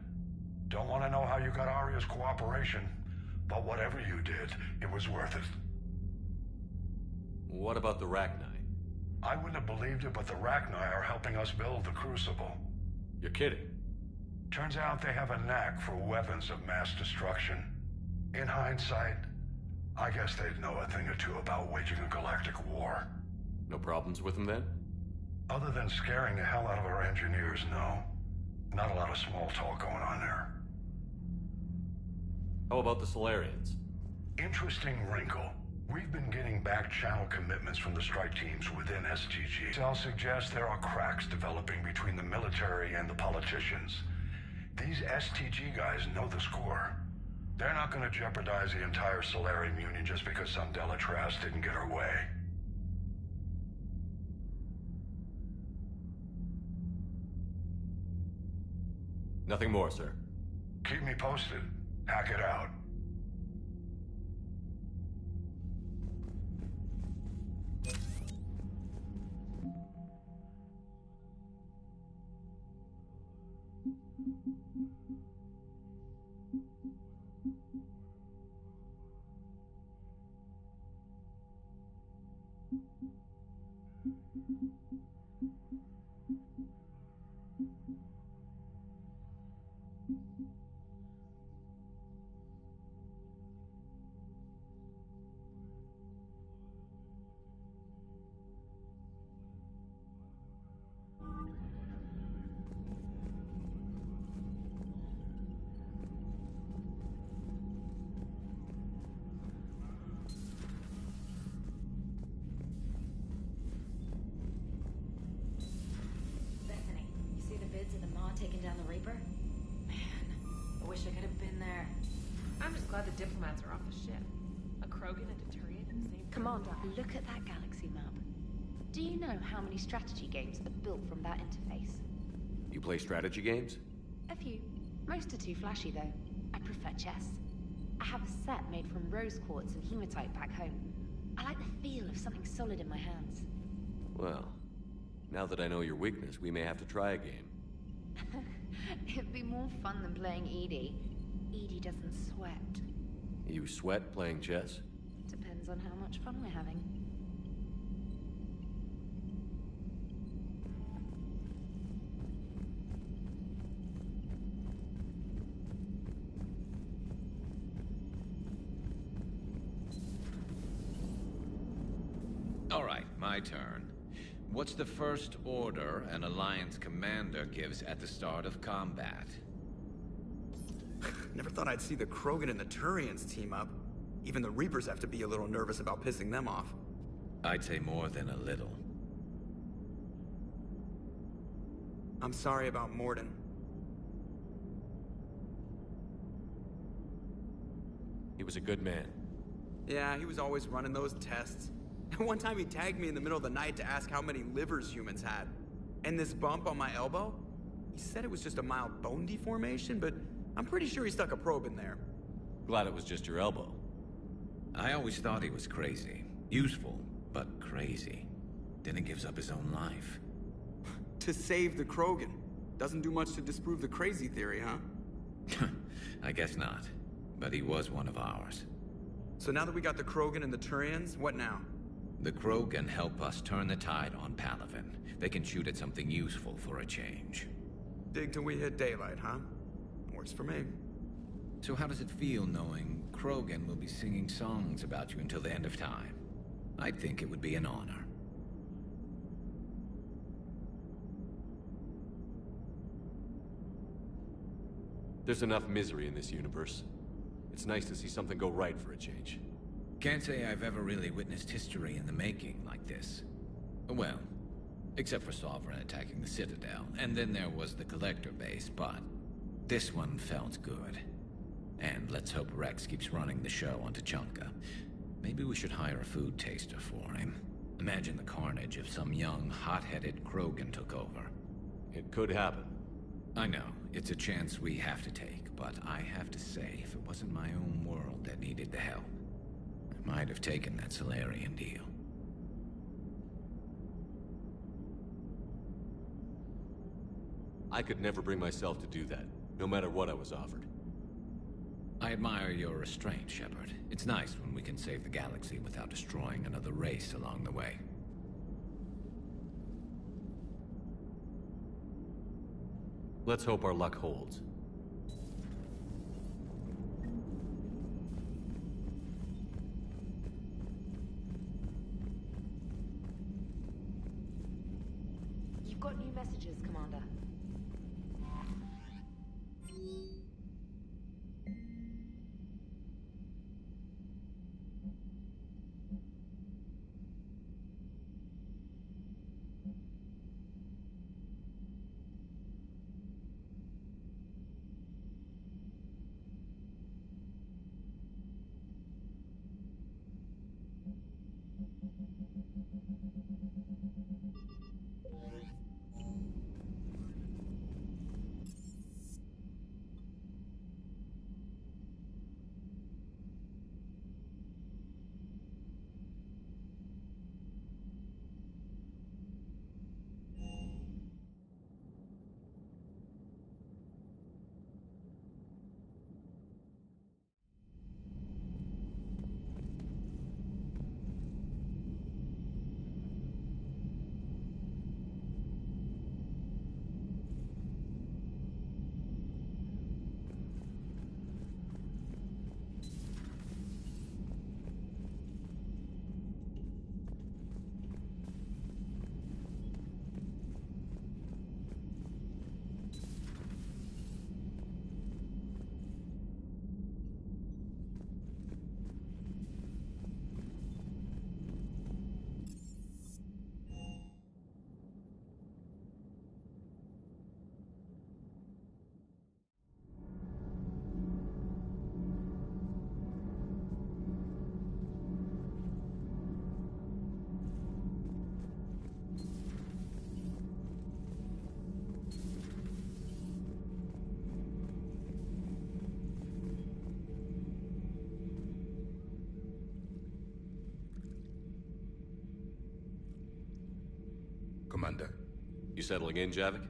Don't want to know how you got Aria's cooperation, but whatever you did, it was worth it. What about the Rachni? I wouldn't have believed it, but the Rachni are helping us build the Crucible. You're kidding. Turns out they have a knack for weapons of mass destruction. In hindsight, I guess they'd know a thing or two about waging a galactic war. No problems with them then? Other than scaring the hell out of our engineers, no. Not a lot of small talk going on there. How about the Salarians? Interesting wrinkle. We've been getting back-channel commitments from the strike teams within STG. I'll suggest there are cracks developing between the military and the politicians. These STG guys know the score. They're not going to jeopardize the entire Solarian Union just because some Delatras didn't get her way. Nothing more, sir. Keep me posted. Hack it out. Bethany, you see the vids of the Maw taking down the Reaper? Man, I wish I could have been there. I'm just glad the diplomats are off the ship. A Krogan and a Turian in the same... Commander, look at that galaxy map. Do you know how many strategy games are built from that interface? You play strategy games? A few. Most are too flashy, though. I prefer chess. I have a set made from rose quartz and hematite back home. I like the feel of something solid in my hands. Well, now that I know your weakness, we may have to try a game. It'd be more fun than playing Edie. Edie doesn't sweat. You sweat playing chess? Depends on how much fun we're having. All right, my turn. What's the first order an Alliance commander gives at the start of combat? Never thought I'd see the Krogan and the Turians team up. Even the Reapers have to be a little nervous about pissing them off. I'd say more than a little. I'm sorry about Mordin. He was a good man. Yeah, he was always running those tests. One time he tagged me in the middle of the night to ask how many livers humans had. And this bump on my elbow? He said it was just a mild bone deformation, but I'm pretty sure he stuck a probe in there. Glad it was just your elbow. I always thought he was crazy. Useful, but crazy. Then he gives up his own life. To save the Krogan. Doesn't do much to disprove the crazy theory, huh? I guess not. But he was one of ours. So now that we got the Krogan and the Turians, what now? The Krogan help us turn the tide on Palaven. They can shoot at something useful for a change. Dig till we hit daylight, huh? Works for me. So how does it feel knowing Krogan will be singing songs about you until the end of time? I think it would be an honor. There's enough misery in this universe. It's nice to see something go right for a change. Can't say I've ever really witnessed history in the making like this. Well, except for Sovereign attacking the Citadel, and then there was the Collector base, but this one felt good. And let's hope Rex keeps running the show on Tuchanka. Maybe we should hire a food taster for him. Imagine the carnage if some young, hot-headed Krogan took over. It could happen. I know, it's a chance we have to take, but I have to say, if it wasn't my own world that needed the help, I might have taken that Salarian deal. I could never bring myself to do that, no matter what I was offered. I admire your restraint, Shepard. It's nice when we can save the galaxy without destroying another race along the way. Let's hope our luck holds. You've got new messages, Commander. Commander. You settling in, Javik?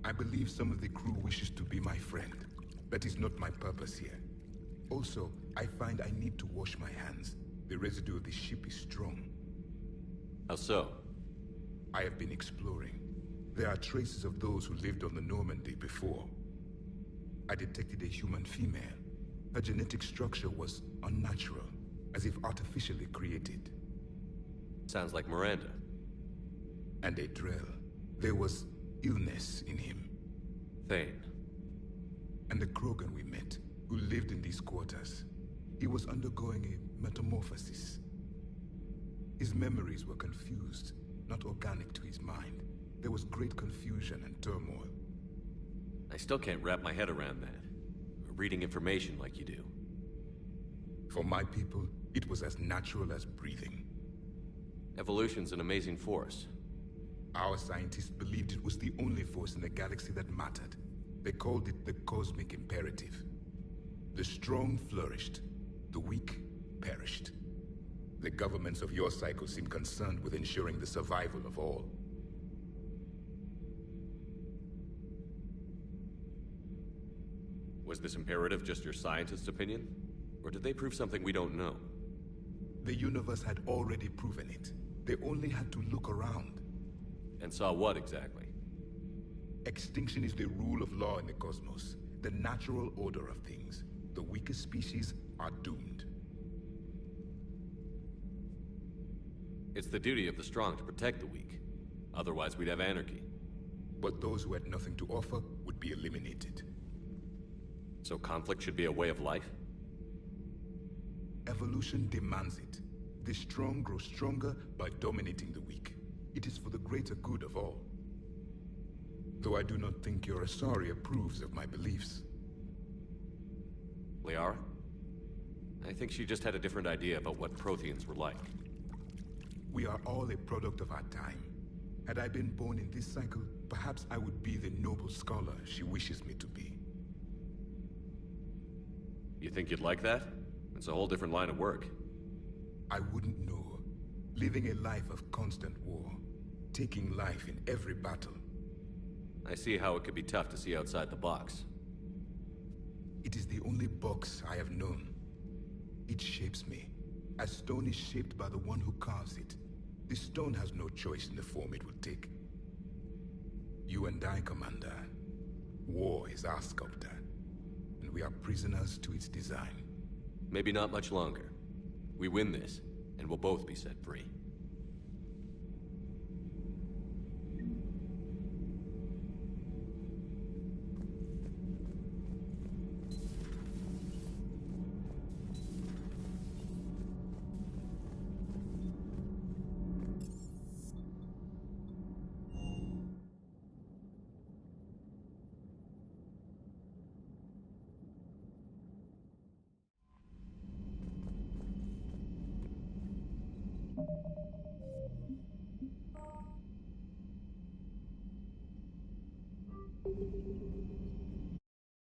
I believe some of the crew wishes to be my friend. That is not my purpose here. Also, I find I need to wash my hands. The residue of the ship is strong. How so? I have been exploring. There are traces of those who lived on the Normandy before. I detected a human female. Her genetic structure was unnatural, as if artificially created. Sounds like Miranda. And a Drell. There was illness in him. Thane. And the Krogan we met, who lived in these quarters. He was undergoing a metamorphosis. His memories were confused, not organic to his mind. There was great confusion and turmoil. I still can't wrap my head around that. Reading information like you do. For my people, it was as natural as breathing. Evolution's an amazing force. Our scientists believed it was the only force in the galaxy that mattered. They called it the cosmic imperative. The strong flourished, the weak perished. The governments of your cycle seem concerned with ensuring the survival of all. Was this imperative just your scientist's opinion? Or did they prove something we don't know? The universe had already proven it. They only had to look around. And saw what exactly? Extinction is the rule of law in the cosmos, the natural order of things. The weakest species are doomed. It's the duty of the strong to protect the weak. Otherwise, we'd have anarchy. But those who had nothing to offer would be eliminated. So conflict should be a way of life? Evolution demands it. The strong grow stronger by dominating the weak. It is for the greater good of all. Though I do not think your Asari approves of my beliefs. Liara? I think she just had a different idea about what Protheans were like. We are all a product of our time. Had I been born in this cycle, perhaps I would be the noble scholar she wishes me to be. You think you'd like that? It's a whole different line of work. I wouldn't know. Living a life of constant war. Taking life in every battle. I see how it could be tough to see outside the box. It is the only box I have known. It shapes me, as stone is shaped by the one who carves it. The stone has no choice in the form it will take. You and I, Commander. War is our sculptor, and we are prisoners to its design. Maybe not much longer. We win this, and we'll both be set free.